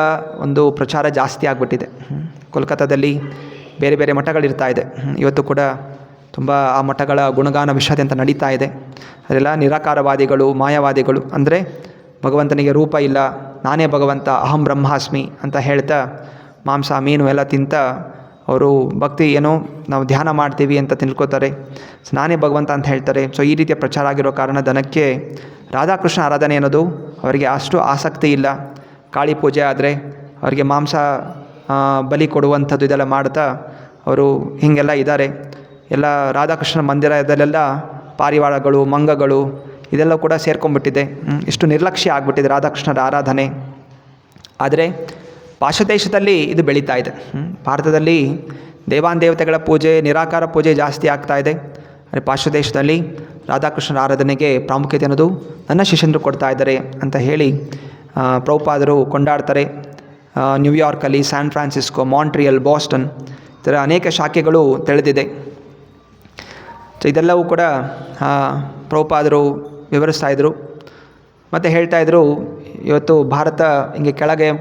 ಒಂದು ಪ್ರಚಾರ ಜಾಸ್ತಿ ಆಗಿಬಿಟ್ಟಿದೆ. ಕೋಲ್ಕತ್ತಾದಲ್ಲಿ ಬೇರೆ ಬೇರೆ ಮಠಗಳಿರ್ತಾ ಇದೆ. ಇವತ್ತು ಕೂಡ ತುಂಬ ಆ ಮಠಗಳ ಗುಣಗಾನ ವಿಶ್ವಾದ್ಯಂತ ನಡೀತಾ ಇದೆ. ಅದೆಲ್ಲ ನಿರಾಕಾರವಾದಿಗಳು, ಮಾಯಾವಾದಿಗಳು. ಅಂದರೆ ಭಗವಂತನಿಗೆ ರೂಪ ಇಲ್ಲ, ನಾನೇ ಭಗವಂತ, ಅಹಂ ಬ್ರಹ್ಮಾಸ್ಮಿ ಅಂತ ಹೇಳ್ತಾ ಮಾಂಸ ಮೀನು ಎಲ್ಲ ತಿಂತ ಅವರು ಭಕ್ತಿ ಏನೋ ನಾವು ಧ್ಯಾನ ಮಾಡ್ತೀವಿ ಅಂತ ತಿಳ್ಕೊತಾರೆ. ಸೊ ನಾನೇ ಭಗವಂತ ಅಂತ ಹೇಳ್ತಾರೆ. ಸೊ ಈ ರೀತಿಯ ಪ್ರಚಾರ ಆಗಿರೋ ಕಾರಣ ದನಕ್ಕೆ ರಾಧಾಕೃಷ್ಣ ಆರಾಧನೆ ಅನ್ನೋದು ಅವರಿಗೆ ಅಷ್ಟು ಆಸಕ್ತಿ ಇಲ್ಲ. ಕಾಳಿ ಪೂಜೆ ಆದರೆ ಅವರಿಗೆ ಮಾಂಸ ಬಲಿ ಕೊಡುವಂಥದ್ದು ಇದೆಲ್ಲ ಮಾಡ್ತಾ ಅವರು ಹೀಗೆಲ್ಲ ಇದ್ದಾರೆ. ಎಲ್ಲ ರಾಧಾಕೃಷ್ಣ ಮಂದಿರದಲ್ಲೆಲ್ಲ ಪಾರಿವಾಳಗಳು, ಮಂಗಗಳು ಇದೆಲ್ಲ ಕೂಡ ಸೇರ್ಕೊಂಡ್ಬಿಟ್ಟಿದೆ. ಇಷ್ಟು ನಿರ್ಲಕ್ಷ್ಯ ಆಗಿಬಿಟ್ಟಿದೆ ರಾಧಾಕೃಷ್ಣರ ಆರಾಧನೆ. ಆದರೆ ಪಾಶ್ಚಾತ್ಯ ಇದು ಬೆಳೀತಾ ಇದೆ. ಭಾರತದಲ್ಲಿ ದೇವಾನುದೇವತೆಗಳ ಪೂಜೆ, ನಿರಾಕಾರ ಪೂಜೆ ಜಾಸ್ತಿ ಆಗ್ತಾಯಿದೆ. ಆದರೆ ಪಾಶ್ಚಾತ್ಯ ರಾಧಾಕೃಷ್ಣರ ಆರಾಧನೆಗೆ ಪ್ರಾಮುಖ್ಯತೆ ಅನ್ನೋದು ನನ್ನ ಶಿಷ್ಯಂದರು ಕೊಡ್ತಾ ಇದ್ದಾರೆ ಅಂತ ಹೇಳಿ ಪ್ರಭುಪಾದರು ಕೊಂಡಾಡ್ತಾರೆ. ನ್ಯೂಯಾರ್ಕಲ್ಲಿ, ಸ್ಯಾನ್ ಫ್ರಾನ್ಸಿಸ್ಕೋ, ಮಾಂಟ್ರಿಯಲ್, ಬಾಸ್ಟನ್ ಈ ಥರ ಅನೇಕ ಶಾಖೆಗಳು ತಿಳಿದಿದೆ. ಸೊ ಇದೆಲ್ಲವೂ ಕೂಡ ಪ್ರಭುಪಾದರು ವಿವರಿಸ್ತಾಯಿದ್ರು ಮತ್ತು ಹೇಳ್ತಾಯಿದ್ರು, ಇವತ್ತು ಭಾರತ ಹಿಂಗೆ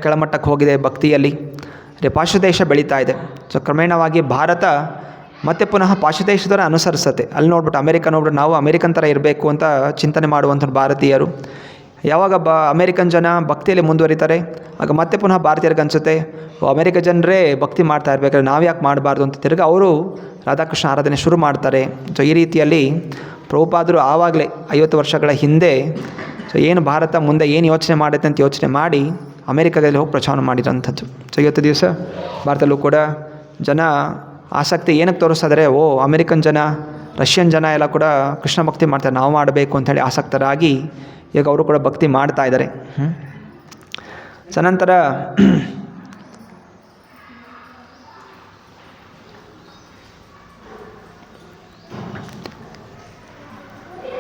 ಕೆಳಮಟ್ಟಕ್ಕೆ ಹೋಗಿದೆ ಭಕ್ತಿಯಲ್ಲಿ. ಅದೇ ಪಾಶ್ಚಾತ್ಯ ಬೆಳೀತಾ ಇದೆ. ಸೊ ಕ್ರಮೇಣವಾಗಿ ಭಾರತ ಮತ್ತೆ ಪುನಃ ಪಾಶ್ಚಾತ್ಯದವರ ಅನುಸರಿಸುತ್ತೆ. ಅಲ್ಲಿ ನೋಡ್ಬಿಟ್ಟು ಅಮೇರಿಕ ನೋಡ್ಬಿಟ್ಟು ನಾವು ಅಮೇರಿಕನ್ ಥರ ಇರಬೇಕು ಅಂತ ಚಿಂತನೆ ಮಾಡುವಂಥ ಭಾರತೀಯರು. ಯಾವಾಗ ಅಮೇರಿಕನ್ ಜನ ಭಕ್ತಿಯಲ್ಲಿ ಮುಂದುವರಿತಾರೆ, ಆಗ ಮತ್ತೆ ಪುನಃ ಭಾರತೀಯರಿಗೆ ಅನಿಸುತ್ತೆ, ಅಮೇರಿಕ ಜನರೇ ಭಕ್ತಿ ಮಾಡ್ತಾ ಇರಬೇಕಾದ್ರೆ ನಾವು ಯಾಕೆ ಮಾಡಬಾರ್ದು ಅಂತ ತಿರ್ಗಿ ಅವರು ರಾಧಾಕೃಷ್ಣ ಆರಾಧನೆ ಶುರು ಮಾಡ್ತಾರೆ. ಸೊ ಈ ರೀತಿಯಲ್ಲಿ ಪ್ರಭುಪಾದರು ಆವಾಗಲೇ 50 ವರ್ಷಗಳ ಹಿಂದೆ ಸೊ ಏನು ಭಾರತ ಮುಂದೆ ಏನು ಯೋಚನೆ ಮಾಡುತ್ತೆ ಅಂತ ಯೋಚನೆ ಮಾಡಿ ಅಮೇರಿಕಾದಲ್ಲಿ ಹೋಗಿ ಪ್ರಚಾರ ಮಾಡಿರೋಂಥದ್ದು. ಸೊ ಇವತ್ತು ದಿವಸ ಭಾರತದಲ್ಲೂ ಕೂಡ ಜನ ಆಸಕ್ತಿ ಏನಕ್ಕೆ ತೋರಿಸಿದ್ರೆ, ಅಮೇರಿಕನ್ ಜನ, ರಷ್ಯನ್ ಜನ ಎಲ್ಲ ಕೂಡ ಕೃಷ್ಣ ಭಕ್ತಿ ಮಾಡ್ತಾರೆ, ನಾವು ಮಾಡಬೇಕು ಅಂಥೇಳಿ ಆಸಕ್ತರಾಗಿ ಈಗ ಅವರು ಕೂಡ ಭಕ್ತಿ ಮಾಡ್ತಾ ಇದ್ದಾರೆ. ಸೊ ನಂತರ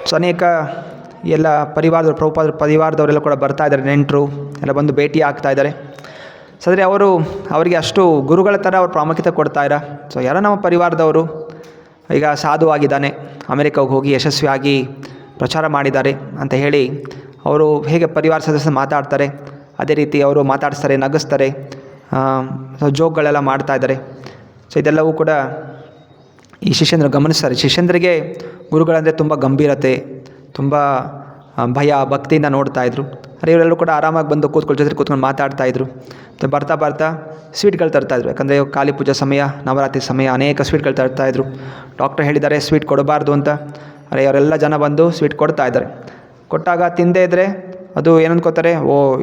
ಸೊ ಅನೇಕ ಎಲ್ಲ ಪ್ರಭುಪಾದ ಪರಿವಾರದವರೆಲ್ಲ ಕೂಡ ಬರ್ತಾ ಇದ್ದಾರೆ, ನೆಂಟರು ಎಲ್ಲ ಬಂದು ಭೇಟಿ ಆಗ್ತಾ ಇದ್ದಾರೆ. ಸೊ ಆದರೆ ಅವರಿಗೆ ಅಷ್ಟು ಗುರುಗಳ ಥರ ಅವ್ರು ಪ್ರಾಮುಖ್ಯತೆ ಕೊಡ್ತಾಯಿರ. ಸೊ ಯಾರೋ ನಮ್ಮ ಪರಿವಾರದವರು ಈಗ ಸಾಧುವಾಗಿದ್ದಾನೆ, ಅಮೇರಿಕಾಗೆ ಹೋಗಿ ಯಶಸ್ವಿಯಾಗಿ ಪ್ರಚಾರ ಮಾಡಿದ್ದಾರೆ ಅಂತ ಹೇಳಿ ಅವರು ಹೇಗೆ ಪರಿವಾರ ಸದಸ್ಯರು ಮಾತಾಡ್ತಾರೆ ಅದೇ ರೀತಿ ಅವರು ಮಾತಾಡಿಸ್ತಾರೆ, ನಗಿಸ್ತಾರೆ, ಜೋಕ್ಗಳೆಲ್ಲ ಮಾಡ್ತಾಯಿದ್ದಾರೆ. ಸೊ ಇದೆಲ್ಲವೂ ಕೂಡ ಈ ಶಿಷ್ಯಂದರು ಗಮನಿಸ್ತಾರೆ. ಶಿಷ್ಯಂದ್ರಿಗೆ ಗುರುಗಳಂದರೆ ತುಂಬ ಗಂಭೀರತೆ, ತುಂಬ ಭಯ, ಭಕ್ತಿಯಿಂದ ನೋಡ್ತಾಯಿದ್ರು. ಅರೆ ಇವರೆಲ್ಲರೂ ಕೂಡ ಆರಾಮಾಗಿ ಬಂದು ಕೂತ್ಕೊಂಡು ಮಾತಾಡ್ತಾಯಿದ್ರು. ಮತ್ತು ಬರ್ತಾ ಸ್ವೀಟ್ಗಳು ತರ್ತಾಯಿದ್ರು. ಯಾಕಂದರೆ ಕಾಳಿ ಪೂಜಾ ಸಮಯ, ನವರಾತ್ರಿ ಸಮಯ, ಅನೇಕ ಸ್ವೀಟ್ಗಳು ತರ್ತಾಯಿದ್ರು. ಡಾಕ್ಟರ್ ಹೇಳಿದ್ದಾರೆ ಸ್ವೀಟ್ ಕೊಡಬಾರ್ದು ಅಂತ. ಅರೆ ಅವರೆಲ್ಲ ಜನ ಬಂದು ಸ್ವೀಟ್ ಕೊಡ್ತಾಯಿದ್ದಾರೆ. ಕೊಟ್ಟಾಗ ತಿಂದೇ ಇದ್ದರೆ ಅದು ಏನಂದ್ಕೋತಾರೆ,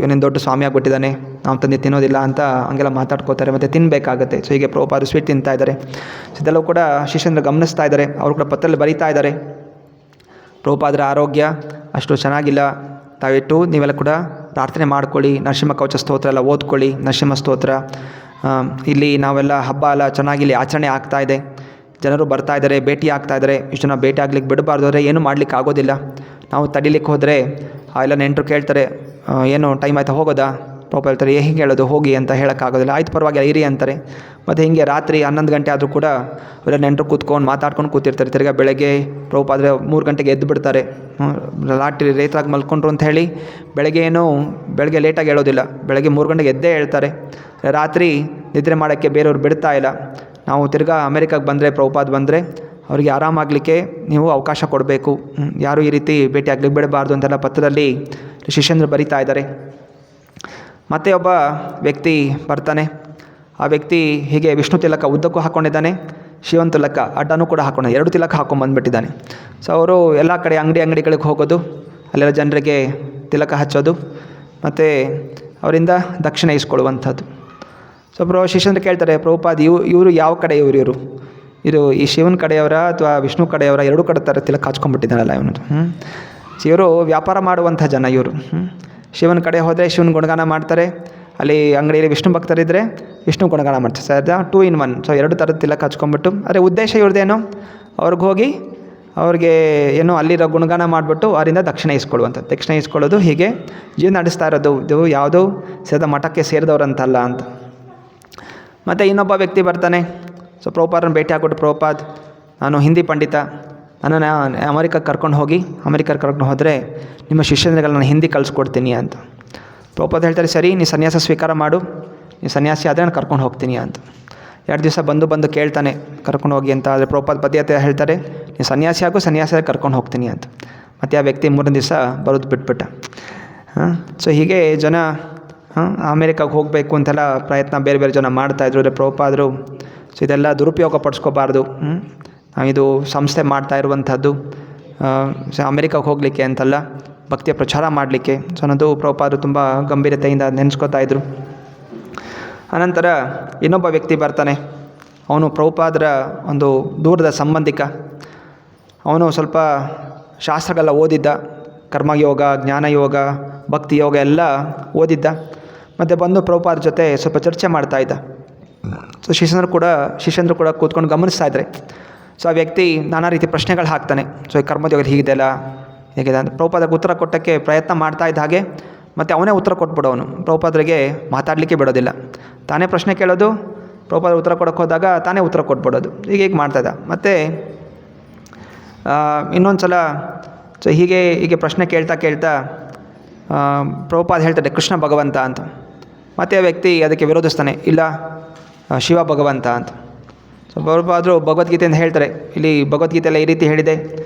ಇವನೇನು ದೊಡ್ಡ ಸ್ವಾಮಿ ಆಗಿಬಿಟ್ಟಿದ್ದಾನೆ, ನಾವು ತಂದು ತಿನ್ನೋದಿಲ್ಲ ಅಂತ ಹಂಗೆಲ್ಲ ಮಾತಾಡ್ಕೋತಾರೆ. ಮತ್ತು ತಿನ್ನಬೇಕಾಗತ್ತೆ. ಸೊ ಹೀಗೆ ಪ್ರಭುಪಾದರು ಸ್ವೀಟ್ ತಿಂತಾ ಇದ್ದಾರೆ. ಸೊ ಇದೆಲ್ಲವೂ ಕೂಡ ಶಿಷ್ಯಂದರು ಗಮನಿಸ್ತಾ ಇದ್ದಾರೆ. ಅವರು ಕೂಡ ಪತ್ರದಲ್ಲಿ ಬರೀತಾ ಇದ್ದಾರೆ, ಪ್ರಭುಪಾದರ ಆರೋಗ್ಯ ಅಷ್ಟು ಚೆನ್ನಾಗಿಲ್ಲ, ದಯವಿಟ್ಟು ನೀವೆಲ್ಲ ಕೂಡ ಪ್ರಾರ್ಥನೆ ಮಾಡ್ಕೊಳ್ಳಿ, ನರಸಿಂಹ ಕವಚ ಸ್ತೋತ್ರ ಎಲ್ಲ ಓದ್ಕೊಳ್ಳಿ, ನರಸಿಂಹ ಸ್ತೋತ್ರ. ಇಲ್ಲಿ ನಾವೆಲ್ಲ ಹಬ್ಬ ಎಲ್ಲ ಚೆನ್ನಾಗಿ ಇಲ್ಲಿ ಆಚರಣೆ ಆಗ್ತಾಯಿದೆ, ಜನರು ಬರ್ತಾ ಇದ್ದಾರೆ, ಭೇಟಿ ಆಗ್ತಾ ಇದ್ದಾರೆ. ಇಷ್ಟು ಜನ ಭೇಟಿ ಆಗ್ಲಿಕ್ಕೆ ಬಿಡಬಾರ್ದು ಅಂದರೆ ಏನೂ ಮಾಡಲಿಕ್ಕೆ ಆಗೋದಿಲ್ಲ. ನಾವು ತಡಿಲಿಕ್ಕೆ ಹೋದರೆ ಎಲ್ಲ ನೆಂಟರು ಕೇಳ್ತಾರೆ, ಏನು ಟೈಮ್ ಆಯ್ತಾ ಹೋಗೋದಾ? ಪ್ರಭುಪಾದ ಹೇಳ್ತಾರೆ, ಹಿಂಗೆ ಹೇಳೋದು, ಹೋಗಿ ಅಂತ ಹೇಳೋಕ್ಕಾಗೋದಿಲ್ಲ. ಆಯ್ತು ಪರವಾಗಿಲ್ಲ ಇರಿ ಅಂತಾರೆ. ಮತ್ತು ಹೀಗೆ ರಾತ್ರಿ 11 ಗಂಟೆ ಆದರೂ ಕೂಡ ಅವರೆಲ್ಲ ನೆಂಟರು ಕೂತ್ಕೊಂಡು ಮಾತಾಡ್ಕೊಂಡು ಕೂತಿರ್ತಾರೆ. ತಿರ್ಗಿ ಬೆಳಗ್ಗೆ ಪ್ರಭುಪಾದರೆ 3 ಗಂಟೆಗೆ ಎದ್ದು ಬಿಡ್ತಾರೆ. ಲಾಟ್ರಿ ರೇತಾಗಿ ಮಲ್ಕೊಂಡ್ರು ಅಂತ ಹೇಳಿ ಬೆಳಗ್ಗೆ ಲೇಟಾಗಿ ಹೇಳೋದಿಲ್ಲ, ಬೆಳಗ್ಗೆ 3 ಗಂಟೆಗೆ ಎದ್ದೇ ಹೇಳ್ತಾರೆ. ರಾತ್ರಿ ನಿದ್ರೆ ಮಾಡೋಕ್ಕೆ ಬೇರೆಯವ್ರು ಬಿಡ್ತಾ ಇಲ್ಲ. ನಾವು ತಿರ್ಗಾ ಅಮೇರಿಕಾಗೆ ಬಂದರೆ, ಪ್ರಭುಪಾದ ಬಂದರೆ ಅವರಿಗೆ ಆರಾಮಾಗಲಿಕ್ಕೆ ನೀವು ಅವಕಾಶ ಕೊಡಬೇಕು, ಯಾರೂ ಈ ರೀತಿ ಭೇಟಿ ಆಗ್ಲಿಕ್ಕೆ ಬಿಡಬಾರ್ದು ಅಂತೆಲ್ಲ ಪತ್ರದಲ್ಲಿ ಶಿಷ್ಯಂದರು ಬರಿತಾ ಇದ್ದಾರೆ. ಮತ್ತೆ ಒಬ್ಬ ವ್ಯಕ್ತಿ ಬರ್ತಾನೆ. ಆ ವ್ಯಕ್ತಿ ಹೀಗೆ ವಿಷ್ಣು ತಿಲಕ ಉದ್ದಕ್ಕೂ ಹಾಕ್ಕೊಂಡಿದ್ದಾನೆ, ಶಿವನ್ ತಿಲಕ ಅಡ್ಡನೂ ಕೂಡ ಹಾಕ್ಕೊಂಡಿದ್ದಾನೆ, 2 ತಿಲಕ ಹಾಕ್ಕೊಂಬಂದುಬಿಟ್ಟಿದ್ದಾನೆ. ಸೊ ಅವರು ಎಲ್ಲ ಕಡೆ ಅಂಗಡಿಗಳಿಗೆ ಹೋಗೋದು, ಅಲ್ಲೆಲ್ಲ ಜನರಿಗೆ ತಿಲಕ ಹಚ್ಚೋದು, ಮತ್ತು ಅವರಿಂದ ದಕ್ಷಿಣೆ ಇಸ್ಕೊಳ್ಳುವಂಥದ್ದು. ಸೊ ಶಿಷ್ಯಂದ್ರು ಕೇಳ್ತಾರೆ, ಪ್ರಭುಪಾದ ಇವರು ಯಾವ ಕಡೆ ಇದು ಈ ಶಿವನ ಕಡೆಯವರ ಅಥವಾ ವಿಷ್ಣು ಕಡೆಯವರ? 2 ಕಡೆ ಥರ ತಿಲಕ ಹಚ್ಕೊಂಡ್ಬಿಟ್ಟಿದ್ದಾನಲ್ಲ ಇವನು. ಇವರು ವ್ಯಾಪಾರ ಮಾಡುವಂಥ ಜನ ಇವರು. ಶಿವನ ಕಡೆ ಹೋದರೆ ಶಿವನ ಗುಣಗಾನ ಮಾಡ್ತಾರೆ, ಅಲ್ಲಿ ಅಂಗಡಿಯಲ್ಲಿ ವಿಷ್ಣು ಭಕ್ತರಿದ್ದರೆ ವಿಷ್ಣು ಗುಣಗಾನ ಮಾಡ್ತಾರೆ. Sir 2 in 1. ಸೊ 2 ಥರದ ತಿಲಕ ಹಚ್ಕೊಂಡ್ಬಿಟ್ಟು, ಆದರೆ ಉದ್ದೇಶ ಇವ್ರದ್ದೇನೋ ಅವ್ರಿಗೆ ಹೋಗಿ ಅವ್ರಿಗೆ ಏನೋ ಅಲ್ಲಿರೋ ಗುಣಗಾನ ಮಾಡಿಬಿಟ್ಟು ಅವರಿಂದ ದಕ್ಷಿಣೆ ಇಸ್ಕೊಳ್ಳುವಂಥದ್ದು. ದಕ್ಷಿಣೆ ಇಸ್ಕೊಳ್ಳೋದು, ಹೀಗೆ ಜೀವನ ನಡೆಸ್ತಾ ಇರೋದು. ಇದು ಯಾವುದೋ ಮಠಕ್ಕೆ ಸೇರಿದವ್ರಂತಲ್ಲ ಅಂತ. ಮತ್ತು ಇನ್ನೊಬ್ಬ ವ್ಯಕ್ತಿ ಬರ್ತಾನೆ. ಸೊ ಪ್ರಭುಪಾದರನ್ನು ಭೇಟಿ ಆಗಿಬಿಟ್ಟು, ಪ್ರಭುಪಾದ್ ನಾನು ಹಿಂದಿ ಪಂಡಿತ, ನನ್ನನ್ನು ಅಮೇರಿಕಕ್ಕೆ ಕರ್ಕೊಂಡು ಹೋದರೆ ನಿಮ್ಮ ಶಿಷ್ಯಂದ್ರಿಗೆಲ್ಲ ನಾನು ಹಿಂದಿ ಕಲಿಸ್ಕೊಡ್ತೀನಿ ಅಂತ. ಪ್ರಭುಪಾದ ಹೇಳ್ತಾರೆ, ಸರಿ ನೀನು ಸನ್ಯಾಸ ಸ್ವೀಕಾರ ಮಾಡು, ನೀನು ಸನ್ಯಾಸಿ ಆದರೆ ನಾನು ಕರ್ಕೊಂಡು ಹೋಗ್ತೀನಿ ಅಂತ. 2 ದಿವಸ ಬಂದು ಕೇಳ್ತಾನೆ ಕರ್ಕೊಂಡು ಹೋಗಿ ಅಂತ. ಆದರೆ ಪ್ರಭುಪಾದ ಪದ್ಯತೆ ಹೇಳ್ತಾರೆ, ನೀನು ಸನ್ಯಾಸಿ ಕರ್ಕೊಂಡು ಹೋಗ್ತೀನಿ ಅಂತ. ಮತ್ತು ಆ ವ್ಯಕ್ತಿ 3ನೇ ದಿವಸ ಬರೋದು ಬಿಟ್ಬಿಟ್ಟ. ಸೊ ಹೀಗೆ ಜನ ಅಮೇರಿಕಾಗೆ ಹೋಗಬೇಕು ಅಂತೆಲ್ಲ ಪ್ರಯತ್ನ ಬೇರೆ ಜನ ಮಾಡ್ತಾಯಿದ್ರು. ಆದರೆ ಪ್ರಭುಪಾದರು ಸೊ ಇದೆಲ್ಲ ದುರುಪಯೋಗ ಪಡಿಸ್ಕೋಬಾರ್ದು. ನಾವಿದು ಸಂಸ್ಥೆ ಮಾಡ್ತಾ ಇರುವಂಥದ್ದು ಅಮೆರಿಕಕ್ಕೆ ಹೋಗಲಿಕ್ಕೆ ಅಂತಲ್ಲ, ಭಕ್ತಿಯ ಪ್ರಚಾರ ಮಾಡಲಿಕ್ಕೆ. ಸೊ ಅನ್ನೋದು ಪ್ರಭುಪಾದರು ತುಂಬ ಗಂಭೀರತೆಯಿಂದ ನೆನೆಸ್ಕೋತಾ ಇದ್ದರು. ಅನಂತರ ಇನ್ನೊಬ್ಬ ವ್ಯಕ್ತಿ ಬರ್ತಾನೆ. ಅವನು ಪ್ರಭುಪಾದರ ಒಂದು ದೂರದ ಸಂಬಂಧಿಕ. ಅವನು ಸ್ವಲ್ಪ ಶಾಸ್ತ್ರಗಳೆಲ್ಲ ಓದಿದ್ದ, ಕರ್ಮಯೋಗ, ಜ್ಞಾನಯೋಗ, ಭಕ್ತಿ ಯೋಗ ಎಲ್ಲ ಓದಿದ್ದ. ಮತ್ತು ಬಂದು ಪ್ರಭುಪಾದರ ಜೊತೆ ಸ್ವಲ್ಪ ಚರ್ಚೆ ಮಾಡ್ತಾಯಿದ್ದ. ಸೊ ಶಿಷ್ಯಂದರು ಕೂಡ ಕೂತ್ಕೊಂಡು ಗಮನಿಸ್ತಾ ಇದ್ದಾರೆ. ಸೊ ಆ ವ್ಯಕ್ತಿ ನಾನಾ ರೀತಿ ಪ್ರಶ್ನೆಗಳು ಹಾಕ್ತಾನೆ. ಸೊ ಈ ಕರ್ಮಯೋಗ ಹೀಗಿದೆಯಲ್ಲ, ಹೇಗಿದೆ ಅಂತ ಪ್ರಭುಪಾದರಿಗೆ ಉತ್ತರ ಕೊಟ್ಟಕ್ಕೆ ಪ್ರಯತ್ನ ಮಾಡ್ತಾ ಇದ್ದ ಹಾಗೆ ಮತ್ತು ಅವನೇ ಉತ್ತರ ಕೊಟ್ಬಿಡೋನು. ಪ್ರಭುಪಾದರಿಗೆ ಮಾತಾಡಲಿಕ್ಕೆ ಬಿಡೋದಿಲ್ಲ. ತಾನೇ ಪ್ರಶ್ನೆ ಕೇಳೋದು, ಪ್ರಭುಪಾದರು ಉತ್ತರ ಕೊಡೋಕ್ಕೆ ಹೋದಾಗ ತಾನೇ ಉತ್ತರ ಕೊಟ್ಬಿಡೋದು. ಹೀಗೆ ಮಾಡ್ತಾಯಿದ್ದ. ಮತ್ತು ಇನ್ನೊಂದು ಸಲ ಸೊ ಹೀಗೆ ಪ್ರಶ್ನೆ ಕೇಳ್ತಾ ಪ್ರಭುಪಾದ ಹೇಳ್ತಾರೆ ಕೃಷ್ಣ ಭಗವಂತ ಅಂತ. ಮತ್ತು ಆ ವ್ಯಕ್ತಿ ಅದಕ್ಕೆ ವಿರೋಧಿಸ್ತಾನೆ, ಇಲ್ಲ ಶಿವ ಭಗವಂತ ಅಂತ. ಸೊ ಪ್ರಭುಪಾದರು ಭಗವದ್ಗೀತೆಯಿಂದ ಹೇಳ್ತಾರೆ, ಇಲ್ಲಿ ಭಗವದ್ಗೀತೆಯಲ್ಲ ಈ ರೀತಿ ಹೇಳಿದೆ,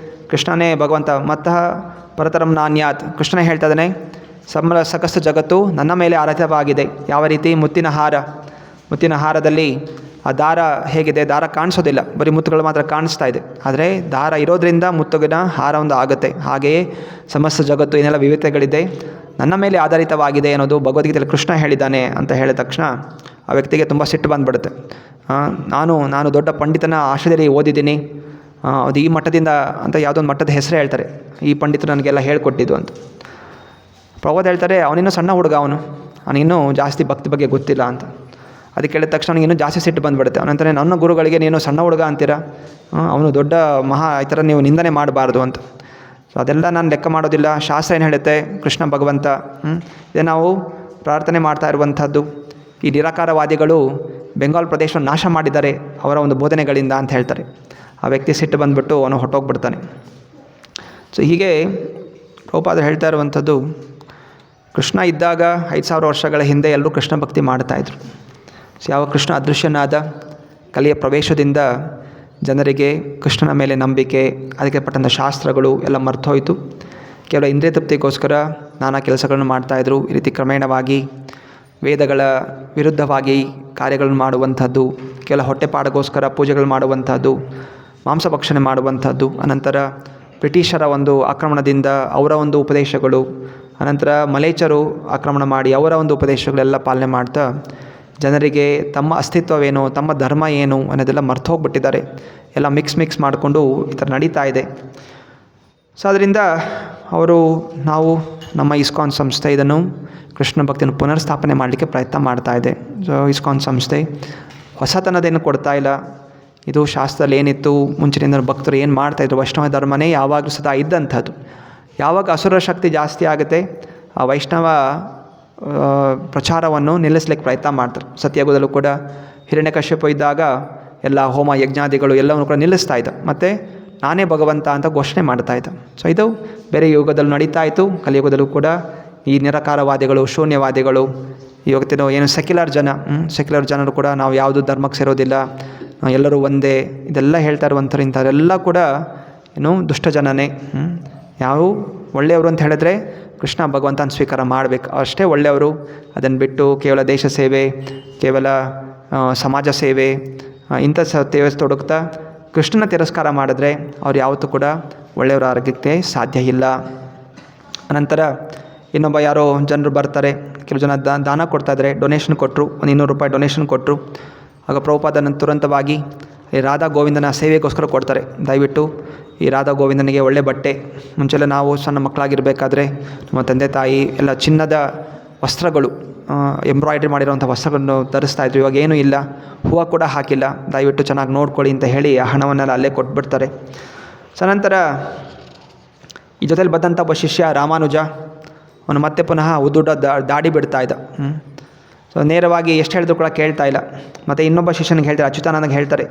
ಕೃಷ್ಣನೇ ಭಗವಂತ. ಮತ್ತಃ ಪರತರಂ ನಾನ್ಯಾತ್, ಕೃಷ್ಣನೇ ಹೇಳ್ತಾ ಇದ್ದಾನೆ, ಸಕಸ್ತು ಜಗತ್ತು ನನ್ನ ಮೇಲೆ ಆಧಾರಿತವಾಗಿದೆ. ಯಾವ ರೀತಿ ಮುತ್ತಿನ ಹಾರದಲ್ಲಿ ಆ ದಾರ ಹೇಗಿದೆ, ದಾರ ಕಾಣಿಸೋದಿಲ್ಲ, ಬರೀ ಮುತ್ತುಗಳು ಮಾತ್ರ ಕಾಣಿಸ್ತಾ ಇದೆ. ಆದರೆ ದಾರ ಇರೋದರಿಂದ ಮುತ್ತುಗಿನ ಹಾರ ಒಂದು ಆಗುತ್ತೆ. ಹಾಗೆಯೇ ಸಮಸ್ತ ಜಗತ್ತು ಏನೆಲ್ಲ ವಿವಿಧತೆಗಳಿದೆ ನನ್ನ ಮೇಲೆ ಆಧಾರಿತವಾಗಿದೆ ಅನ್ನೋದು ಭಗವದ್ಗೀತೆಯಲ್ಲಿ ಕೃಷ್ಣ ಹೇಳಿದ್ದಾನೆ ಅಂತ ಹೇಳಿದ ತಕ್ಷಣ ಆ ವ್ಯಕ್ತಿಗೆ ತುಂಬ ಸಿಟ್ಟು ಬಂದುಬಿಡುತ್ತೆ. ನಾನು ದೊಡ್ಡ ಪಂಡಿತನ ಆಶ್ರಯದಲ್ಲಿ ಓದಿದ್ದೀನಿ, ಅದು ಈ ಮಟ್ಟದಿಂದ ಅಂತ ಯಾವುದೊಂದು ಮಟ್ಟದ ಹೆಸರು ಹೇಳ್ತಾರೆ, ಈ ಪಂಡಿತರು ನನಗೆಲ್ಲ ಹೇಳ್ಕೊಟ್ಟಿದ್ದು ಅಂತ. ಪ್ರಭುಪಾದ ಹೇಳ್ತಾರೆ, ಅವನಿನ್ನೂ ಸಣ್ಣ ಹುಡುಗ, ಅವನಿನ್ನೂ ಜಾಸ್ತಿ ಭಕ್ತಿ ಬಗ್ಗೆ ಗೊತ್ತಿಲ್ಲ ಅಂತ. ಅದಕ್ಕೆ ಹೇಳಿದ ತಕ್ಷಣ ಅವನಿಗೆ ಇನ್ನೂ ಜಾಸ್ತಿ ಸಿಟ್ಟು ಬಂದುಬಿಡುತ್ತೆ. ಅವನಂತಾನೆ, ನನ್ನ ಗುರುಗಳಿಗೆ ನೀನು ಸಣ್ಣ ಹುಡುಗ ಅಂತೀರಾ, ಅವನು ದೊಡ್ಡ ಈ ಥರ ನೀವು ನಿಂದನೆ ಮಾಡಬಾರ್ದು ಅಂತ. ಸೊ ಅದೆಲ್ಲ ನಾನು ಲೆಕ್ಕ ಮಾಡೋದಿಲ್ಲ. ಶಾಸ್ತ್ರ ಏನು ಹೇಳುತ್ತೆ, ಕೃಷ್ಣ ಭಗವಂತ. ಇದೇ ನಾವು ಪ್ರಾರ್ಥನೆ ಮಾಡ್ತಾ ಇರುವಂಥದ್ದು. ಈ ನಿರಾಕಾರವಾದಿಗಳು ಬೆಂಗಾಲ್ ಪ್ರದೇಶವನ್ನು ನಾಶ ಮಾಡಿದ್ದಾರೆ ಅವರ ಒಂದು ಬೋಧನೆಗಳಿಂದ ಅಂತ ಹೇಳ್ತಾರೆ. ಆ ವ್ಯಕ್ತಿ ಸಿಟ್ಟು ಬಂದುಬಿಟ್ಟು ಅವನು ಹೊರಟೋಗ್ಬಿಡ್ತಾನೆ. ಸೊ ಹೀಗೆ ಪ್ರಭುಪಾದರು ಹೇಳ್ತಾ ಇರುವಂಥದ್ದು, ಕೃಷ್ಣ ಇದ್ದಾಗ 5000 ವರ್ಷಗಳ ಹಿಂದೆ ಎಲ್ಲರೂ ಕೃಷ್ಣ ಭಕ್ತಿ ಮಾಡ್ತಾಯಿದ್ರು. ಸೊ ಯಾವ ಕೃಷ್ಣ ಅದೃಶ್ಯನಾದ ಕಲಿಯ ಪ್ರವೇಶದಿಂದ ಜನರಿಗೆ ಕೃಷ್ಣನ ಮೇಲೆ ನಂಬಿಕೆ, ಅದಕ್ಕೆ ಪಟ್ಟಂಥ ಶಾಸ್ತ್ರಗಳು ಎಲ್ಲ ಮರ್ತೋಯ್ತು. ಕೇವಲ ಇಂದ್ರಿಯ ತೃಪ್ತಿಗೋಸ್ಕರ ನಾನಾ ಕೆಲಸಗಳನ್ನು ಮಾಡ್ತಾಯಿದ್ರು. ಈ ರೀತಿ ಕ್ರಮೇಣವಾಗಿ ವೇದಗಳ ವಿರುದ್ಧವಾಗಿ ಕಾರ್ಯಗಳನ್ನು ಮಾಡುವಂಥದ್ದು, ಕೇವಲ ಹೊಟ್ಟೆಪಾಡಿಗೋಸ್ಕರ ಪೂಜೆಗಳು ಮಾಡುವಂಥದ್ದು, ಮಾಂಸಭಕ್ಷಣೆ ಮಾಡುವಂಥದ್ದು. ಅನಂತರ ಬ್ರಿಟಿಷರ ಒಂದು ಆಕ್ರಮಣದಿಂದ ಅವರ ಒಂದು ಉಪದೇಶಗಳು, ಅನಂತರ ಮಲೇಚರು ಆಕ್ರಮಣ ಮಾಡಿ ಅವರ ಒಂದು ಉಪದೇಶಗಳೆಲ್ಲ ಪಾಲನೆ ಮಾಡ್ತಾ ಜನರಿಗೆ ತಮ್ಮ ಅಸ್ತಿತ್ವವೇನು, ತಮ್ಮ ಧರ್ಮ ಏನು ಅನ್ನೋದೆಲ್ಲ ಮರ್ತು ಹೋಗ್ಬಿಟ್ಟಿದ್ದಾರೆ. ಎಲ್ಲ ಮಿಕ್ಸ್ ಮಾಡಿಕೊಂಡು ಈ ಥರ ನಡೀತಾ ಇದೆ. ಸೊ ಅದರಿಂದ ನಾವು ನಮ್ಮ ಇಸ್ಕಾನ್ ಸಂಸ್ಥೆ ಇದನ್ನು ಕೃಷ್ಣ ಭಕ್ತಿಯನ್ನು ಪುನರ್ಸ್ಥಾಪನೆ ಮಾಡಲಿಕ್ಕೆ ಪ್ರಯತ್ನ ಮಾಡ್ತಾ ಇದೆ. ಸೊ ಇಸ್ಕಾನ್ ಸಂಸ್ಥೆ ಹೊಸತನದೇನು ಕೊಡ್ತಾ ಇಲ್ಲ. ಇದು ಶಾಸ್ತ್ರದಲ್ಲಿ ಏನಿತ್ತು ಮುಂಚಿನಿಂದ ಭಕ್ತರು ಏನು ಮಾಡ್ತಾಯಿದ್ರು, ವೈಷ್ಣವ ಧರ್ಮನೇ ಯಾವಾಗಲೂ ಸದಾ ಇದ್ದಂಥದ್ದು. ಯಾವಾಗ ಅಸುರ ಶಕ್ತಿ ಜಾಸ್ತಿ ಆಗುತ್ತೆ, ಆ ವೈಷ್ಣವ ಪ್ರಚಾರವನ್ನು ನಿಲ್ಲಿಸ್ಲಿಕ್ಕೆ ಪ್ರಯತ್ನ ಮಾಡ್ತಾರೆ. ಸತ್ಯಯುಗದಲ್ಲೂ ಕೂಡ ಹಿರಣ್ಯಕಶ್ಯಪ ಇದ್ದಾಗ ಎಲ್ಲ ಹೋಮ ಯಜ್ಞಾದಿಗಳು ಎಲ್ಲವನ್ನು ಕೂಡ ನಿಲ್ಲಿಸ್ತಾ ಇದ್ದ. ಮತ್ತು ನಾನೇ ಭಗವಂತ ಅಂತ ಘೋಷಣೆ ಮಾಡ್ತಾಯಿದ್ದ. ಸೊ ಇದು ಬೇರೆ ಯುಗದಲ್ಲೂ ನಡೀತಾ ಇತ್ತು. ಕಲಿಯುಗದಲ್ಲೂ ಕೂಡ ಈ ನಿರಾಕಾರವಾದಿಗಳು, ಶೂನ್ಯವಾದಿಗಳು, ಇವತ್ತಿನ ಏನು ಸೆಕ್ಯುಲರ್ ಜನರು ಕೂಡ ನಾವು ಯಾವುದು ಧರ್ಮಕ್ಕೆ ಸೇರೋದಿಲ್ಲ, ಎಲ್ಲರೂ ಒಂದೇ, ಇದೆಲ್ಲ ಹೇಳ್ತಾ ಇರುವಂಥವ್ರು ಇಂಥವರೆಲ್ಲ ಕೂಡ ಏನು ದುಷ್ಟ ಜನನೇ. ಯಾವ ಒಳ್ಳೆಯವರು ಅಂತ ಹೇಳಿದ್ರೆ ಕೃಷ್ಣ ಭಗವಂತನ ಸ್ವೀಕಾರ ಮಾಡಬೇಕು, ಅಷ್ಟೇ ಒಳ್ಳೆಯವರು. ಅದನ್ನು ಬಿಟ್ಟು ಕೇವಲ ದೇಶ ಸೇವೆ, ಕೇವಲ ಸಮಾಜ ಸೇವೆ, ಇಂಥ ಸೇವೆ ತೊಡಗ್ತಾ ಕೃಷ್ಣನ ತಿರಸ್ಕಾರ ಮಾಡಿದ್ರೆ ಅವ್ರು ಯಾವತ್ತೂ ಕೂಡ ಒಳ್ಳೆಯವರ ಆರೋಗ್ಯಕ್ಕೆ ಸಾಧ್ಯ ಇಲ್ಲ. ಅನಂತರ ಇನ್ನೊಬ್ಬ ಯಾರೋ ಜನರು ಬರ್ತಾರೆ, ಕೆಲವು ಜನ ದಾನ ಕೊಡ್ತಾಯಿದ್ದಾರೆ, ಡೊನೇಷನ್ ಕೊಟ್ಟರು, ಒಂದು 200 ರೂಪಾಯಿ ಡೊನೇಷನ್ ಕೊಟ್ಟರು. ಆಗ ಪ್ರಭುಪಾದನ ತುರಂತವಾಗಿ ಈ ರಾಧಾ ಗೋವಿಂದನ ಸೇವೆಗೋಸ್ಕರ ಕೊಡ್ತಾರೆ. ದಯವಿಟ್ಟು ಈ ರಾಧಾ ಗೋವಿಂದನಿಗೆ ಒಳ್ಳೆ ಬಟ್ಟೆ, ಮುಂಚೆಲ್ಲ ನಾವು ಸಣ್ಣ ಮಕ್ಕಳಾಗಿರಬೇಕಾದ್ರೆ ನಮ್ಮ ತಂದೆ ತಾಯಿ ಎಲ್ಲ ಚಿನ್ನದ ವಸ್ತ್ರಗಳು, ಎಂಬ್ರಾಯ್ಡ್ರಿ ಮಾಡಿರೋವಂಥ ವಸ್ತ್ರಗಳನ್ನು ಧರಿಸ್ತಾಯಿದ್ರು. ಇವಾಗ ಏನೂ ಇಲ್ಲ, ಹೂವು ಕೂಡ ಹಾಕಿಲ್ಲ, ದಯವಿಟ್ಟು ಚೆನ್ನಾಗಿ ನೋಡ್ಕೊಳ್ಳಿ ಅಂತ ಹೇಳಿ ಆ ಹಣವನ್ನೆಲ್ಲ ಅಲ್ಲೇ ಕೊಟ್ಬಿಡ್ತಾರೆ. ಸೊ ನಂತರ ಈ ಜೊತೆಲಿ ಬಂದಂಥ ಒಬ್ಬ ಶಿಷ್ಯ ರಾಮಾನುಜ, ಅವನು ಮತ್ತೆ ಪುನಃ ಉದ್ದುಡ ದಾಡಿ ಬಿಡ್ತಾ ಇದ್ದ. ಸೊ ನೇರವಾಗಿ ಎಷ್ಟು ಹೇಳಿದ್ರು ಕೂಡ ಕೇಳ್ತಾ ಇಲ್ಲ. ಮತ್ತು ಇನ್ನೊಬ್ಬ ಶಿಷ್ಯನಿಗೆ ಹೇಳ್ತಾರೆ, ಅಚ್ಯುತಾನಂದಗೆ ಹೇಳ್ತಾರೆ,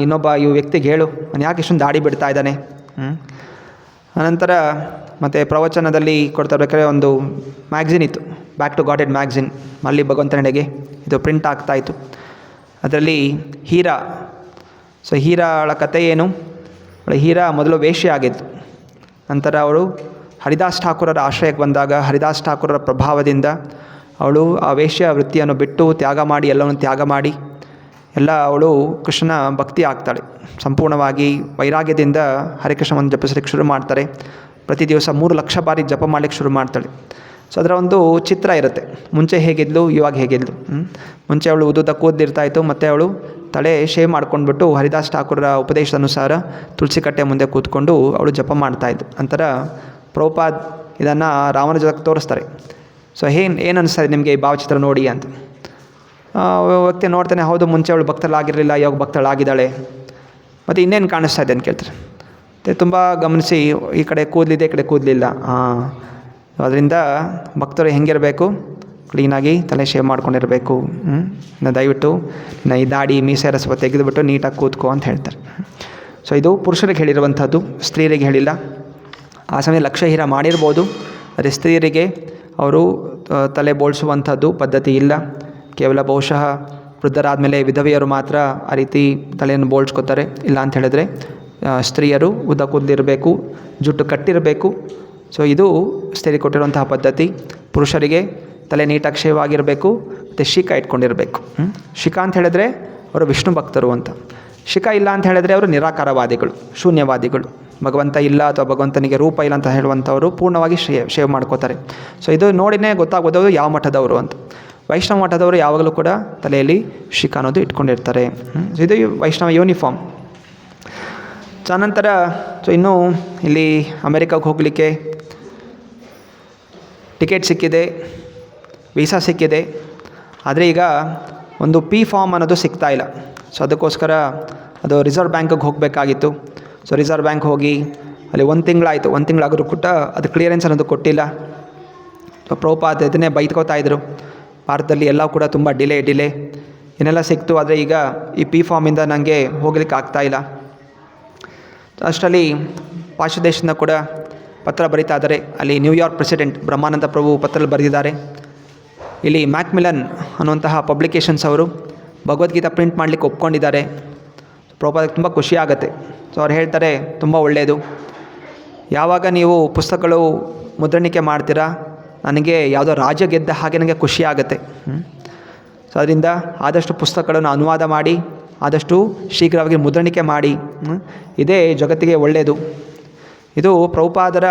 ಇನ್ನೊಬ್ಬ ಈ ವ್ಯಕ್ತಿಗೆ ಹೇಳು, ಅವನು ಯಾಕೆ ಇಷ್ಟೊಂದು ದಾಡಿ ಬಿಡ್ತಾ ಇದ್ದಾನೆ. ಅನಂತರ ಮತ್ತು ಪ್ರವಚನದಲ್ಲಿ ಕೊಡ್ತಾ ಬೇಕಾದ್ರೆ ಒಂದು ಮ್ಯಾಗ್ಝಿನ್ ಇತ್ತು, ಬ್ಯಾಕ್ ಟು ಗಾಡೆಡ್ ಮ್ಯಾಗ್ಝಿನ್, ಮಲ್ಲಿ ಭಗವಂತನೆಡೆಗೆ ಇದು ಪ್ರಿಂಟ್ ಆಗ್ತಾಯಿತ್ತು. ಅದರಲ್ಲಿ ಹೀರಾ, ಸೊ ಹೀರಾಳ ಕಥೆ ಏನು, ಹೀರಾ ಮೊದಲು ವೇಶ್ಯೆ ಆಗಿತ್ತು. ನಂತರ ಅವಳು ಹರಿದಾಸ್ ಠಾಕೂರರ ಆಶ್ರಯಕ್ಕೆ ಬಂದಾಗ ಹರಿದಾಸ್ ಠಾಕೂರರ ಪ್ರಭಾವದಿಂದ ಅವಳು ಆ ವೇಶ್ಯ ವೃತ್ತಿಯನ್ನು ಬಿಟ್ಟು ತ್ಯಾಗ ಮಾಡಿ, ಎಲ್ಲವನ್ನು ತ್ಯಾಗ ಮಾಡಿ ಎಲ್ಲ ಅವಳು ಕೃಷ್ಣನ ಭಕ್ತಿ ಆಗ್ತಾಳೆ. ಸಂಪೂರ್ಣವಾಗಿ ವೈರಾಗ್ಯದಿಂದ ಹರಿಕೃಷ್ಣವನ್ನು ಜಪಿಸಲಿಕ್ಕೆ ಶುರು ಮಾಡ್ತಾರೆ. ಪ್ರತಿ ದಿವಸ 3 ಲಕ್ಷ ಬಾರಿ ಜಪ ಮಾಡಲಿಕ್ಕೆ ಶುರು ಮಾಡ್ತಾಳೆ. ಸೊ ಅದರ ಒಂದು ಚಿತ್ರ ಇರುತ್ತೆ. ಮುಂಚೆ ಹೇಗಿದ್ಲು, ಇವಾಗ ಹೇಗಿದ್ಲು. ಮುಂಚೆ ಅವಳು ಉದ್ದುದ್ದ ಕೂದಲಿರ್ತಾಯಿತ್ತು, ಮತ್ತು ಅವಳು ತಲೆ ಶೇವ್ ಮಾಡ್ಕೊಂಡ್ಬಿಟ್ಟು ಹರಿದಾಸ್ ಠಾಕೂರರ ಉಪದೇಶದ ಅನುಸಾರ ತುಳಸಿ ಕಟ್ಟೆ ಮುಂದೆ ಕೂತ್ಕೊಂಡು ಅವಳು ಜಪ ಮಾಡ್ತಾಯಿದ್ದು. ಅಂತರ ಪ್ರಭುಪಾದ್ ಇದನ್ನು ರಾಮಾನುಜಕ್ಕೆ ತೋರಿಸ್ತಾರೆ. ಸೊ ಏನು ಅನಿಸ್ತಾರೆ ನಿಮಗೆ ಈ ಭಾವಚಿತ್ರ ನೋಡಿ ಅಂತ. ವ್ಯಕ್ತಿ ನೋಡ್ತಾನೆ, ಹೌದು ಮುಂಚೆ ಅವಳು ಭಕ್ತಳಾಗಿರಲಿಲ್ಲ, ಇವಾಗ ಭಕ್ತಳಾಗಿದ್ದಾಳೆ, ಮತ್ತು ಇನ್ನೇನು ಕಾಣಿಸ್ತಾ ಇದೆ ಅಂತ ಕೇಳ್ತಾರೆ. ಮತ್ತು ತುಂಬ ಗಮನಿಸಿ, ಈ ಕಡೆ ಕೂದಲಿದೆ, ಈ ಕಡೆ ಕೂದಲಿಲ್ಲ. ಅದರಿಂದ ಭಕ್ತರು ಹೆಂಗಿರಬೇಕು, ಕ್ಲೀನಾಗಿ ತಲೆ ಶೇವ್ ಮಾಡ್ಕೊಂಡಿರಬೇಕು. ದಯವಿಟ್ಟು ಈ ದಾಡಿ ಮೀಸೆ ರಸವ ತೆಗೆದುಬಿಟ್ಟು ನೀಟಾಗಿ ಕೂತ್ಕೋ ಅಂತ ಹೇಳ್ತಾರೆ. ಸೊ ಇದು ಪುರುಷರಿಗೆ ಹೇಳಿರುವಂಥದ್ದು, ಸ್ತ್ರೀಯರಿಗೆ ಹೇಳಿಲ್ಲ. ಆ ಸಮಯ ಲಕ್ಷಹೀರ ಮಾಡಿರ್ಬೋದು, ಆದರೆ ಸ್ತ್ರೀಯರಿಗೆ ಅವರು ತಲೆ ಬೋಳಿಸುವಂಥದ್ದು ಪದ್ಧತಿ ಇಲ್ಲ. ಕೇವಲ ಬಹುಶಃ ವೃದ್ಧರಾದಮೇಲೆ ವಿಧವೆಯರು ಮಾತ್ರ ಆ ರೀತಿ ತಲೆಯನ್ನು ಬೋಳ್ಸ್ಕೊತಾರೆ. ಇಲ್ಲ ಅಂತ ಹೇಳಿದ್ರೆ ಸ್ತ್ರೀಯರು ಉದ್ದ ಕೂದಲಿರಬೇಕು, ಜುಟ್ಟು ಕಟ್ಟಿರಬೇಕು. ಸೊ ಇದು ಸ್ತ್ರೀಯರಿಗೆ ಕೊಟ್ಟಿರುವಂತಹ ಪದ್ಧತಿ. ಪುರುಷರಿಗೆ ತಲೆ ನೀಟಾಗಿ ಶೇವ್ ಆಗಿರಬೇಕು, ಮತ್ತು ಶಿಖ ಇಟ್ಕೊಂಡಿರಬೇಕು. ಶಿಖ ಅಂತ ಹೇಳಿದ್ರೆ ಅವರು ವಿಷ್ಣು ಭಕ್ತರು ಅಂತ. ಶಿಖ ಇಲ್ಲ ಅಂತ ಹೇಳಿದ್ರೆ ಅವರು ನಿರಾಕಾರವಾದಿಗಳು, ಶೂನ್ಯವಾದಿಗಳು. ಭಗವಂತ ಇಲ್ಲ ಅಥವಾ ಭಗವಂತನಿಗೆ ರೂಪ ಇಲ್ಲ ಅಂತ ಹೇಳುವಂಥವರು ಪೂರ್ಣವಾಗಿ ಶೇವ್ ಮಾಡ್ಕೋತಾರೆ. ಸೊ ಇದು ನೋಡಿನೇ ಗೊತ್ತಾಗೋದು ಯಾವ ಮಠದವರು ಅಂತ. ವೈಷ್ಣವ ಮಠದವರು ಯಾವಾಗಲೂ ಕೂಡ ತಲೆಯಲ್ಲಿ ಶಿಖ ಅನ್ನೋದು ಇಟ್ಕೊಂಡಿರ್ತಾರೆ. ಇದು ವೈಷ್ಣವ ಯೂನಿಫಾರ್ಮ್. ಸೊ ಅನಂತರ ಇನ್ನೂ ಇಲ್ಲಿ ಅಮೆರಿಕಾಗೆ ಹೋಗಲಿಕ್ಕೆ ಟಿಕೆಟ್ ಸಿಕ್ಕಿದೆ, ವೀಸಾ ಸಿಕ್ಕಿದೆ. ಆದರೆ ಈಗ ಒಂದು ಪಿ ಫಾರ್ಮ್ ಅನ್ನೋದು ಸಿಗ್ತಾ ಇಲ್ಲ. ಸೊ ಅದಕ್ಕೋಸ್ಕರ ಅದು ರಿಸರ್ವ್ ಬ್ಯಾಂಕಿಗೆ ಹೋಗಬೇಕಾಗಿತ್ತು. ಸೊ ರಿಸರ್ವ್ ಬ್ಯಾಂಕ್ ಹೋಗಿ ಅಲ್ಲಿ 1 ತಿಂಗಳಾಯಿತು. 1 ತಿಂಗಳಾದರೂ ಕೂಡ ಅದು ಕ್ಲಿಯರೆನ್ಸ್ ಅನ್ನೋದು ಕೊಟ್ಟಿಲ್ಲ. ಸೊ ಪ್ರಭುಪಾದ್ ಇದನ್ನೇ ಬೈದ್ಕೋತಾಯಿದ್ರು, ಭಾರತದಲ್ಲಿ ಎಲ್ಲ ಕೂಡ ತುಂಬ ಡಿಲೇ ಏನೆಲ್ಲ ಸಿಕ್ತು, ಆದರೆ ಈಗ ಈ ಪಿ ಫಾರ್ಮಿಂದ ನನಗೆ ಹೋಗ್ಲಿಕ್ಕೆ ಆಗ್ತಾಯಿಲ್ಲ. ಅಷ್ಟರಲ್ಲಿ ಪಾಶ್ಚಾತ್ಯ ದೇಶದಿಂದ ಕೂಡ ಪತ್ರ ಬರೀತಾ ಇದ್ದಾರೆ. ಅಲ್ಲಿ ನ್ಯೂಯಾರ್ಕ್ ಪ್ರೆಸಿಡೆಂಟ್ ಬ್ರಹ್ಮಾನಂದ ಪ್ರಭು ಪತ್ರದಲ್ಲಿ ಬರೆದಿದ್ದಾರೆ. ಇಲ್ಲಿ ಮ್ಯಾಕ್ಮಿಲನ್ ಅನ್ನುವಂತಹ ಪಬ್ಲಿಕೇಶನ್ಸ್ ಅವರು ಭಗವದ್ಗೀತಾ ಪ್ರಿಂಟ್ ಮಾಡಲಿಕ್ಕೆ ಒಪ್ಕೊಂಡಿದ್ದಾರೆ. ಪ್ರಭುಪಾದಕ್ಕೆ ತುಂಬ ಖುಷಿ ಆಗುತ್ತೆ. ಸೊ ಅವ್ರು ಹೇಳ್ತಾರೆ, ತುಂಬ ಒಳ್ಳೆಯದು, ಯಾವಾಗ ನೀವು ಪುಸ್ತಕಗಳು ಮುದ್ರಣಿಕೆ ಮಾಡ್ತೀರಾ, ನನಗೆ ಯಾವುದೋ ರಾಜ್ಯ ಗೆದ್ದ ಹಾಗೆ ನನಗೆ ಖುಷಿ ಆಗುತ್ತೆ. ಸೊ ಅದರಿಂದ ಆದಷ್ಟು ಪುಸ್ತಕಗಳನ್ನು ಅನುವಾದ ಮಾಡಿ ಆದಷ್ಟು ಶೀಘ್ರವಾಗಿ ಮುದ್ರಣಿಕೆ ಮಾಡಿ, ಇದೇ ಜಗತ್ತಿಗೆ ಒಳ್ಳೆಯದು. ಇದು ಪ್ರಭುಪಾದರ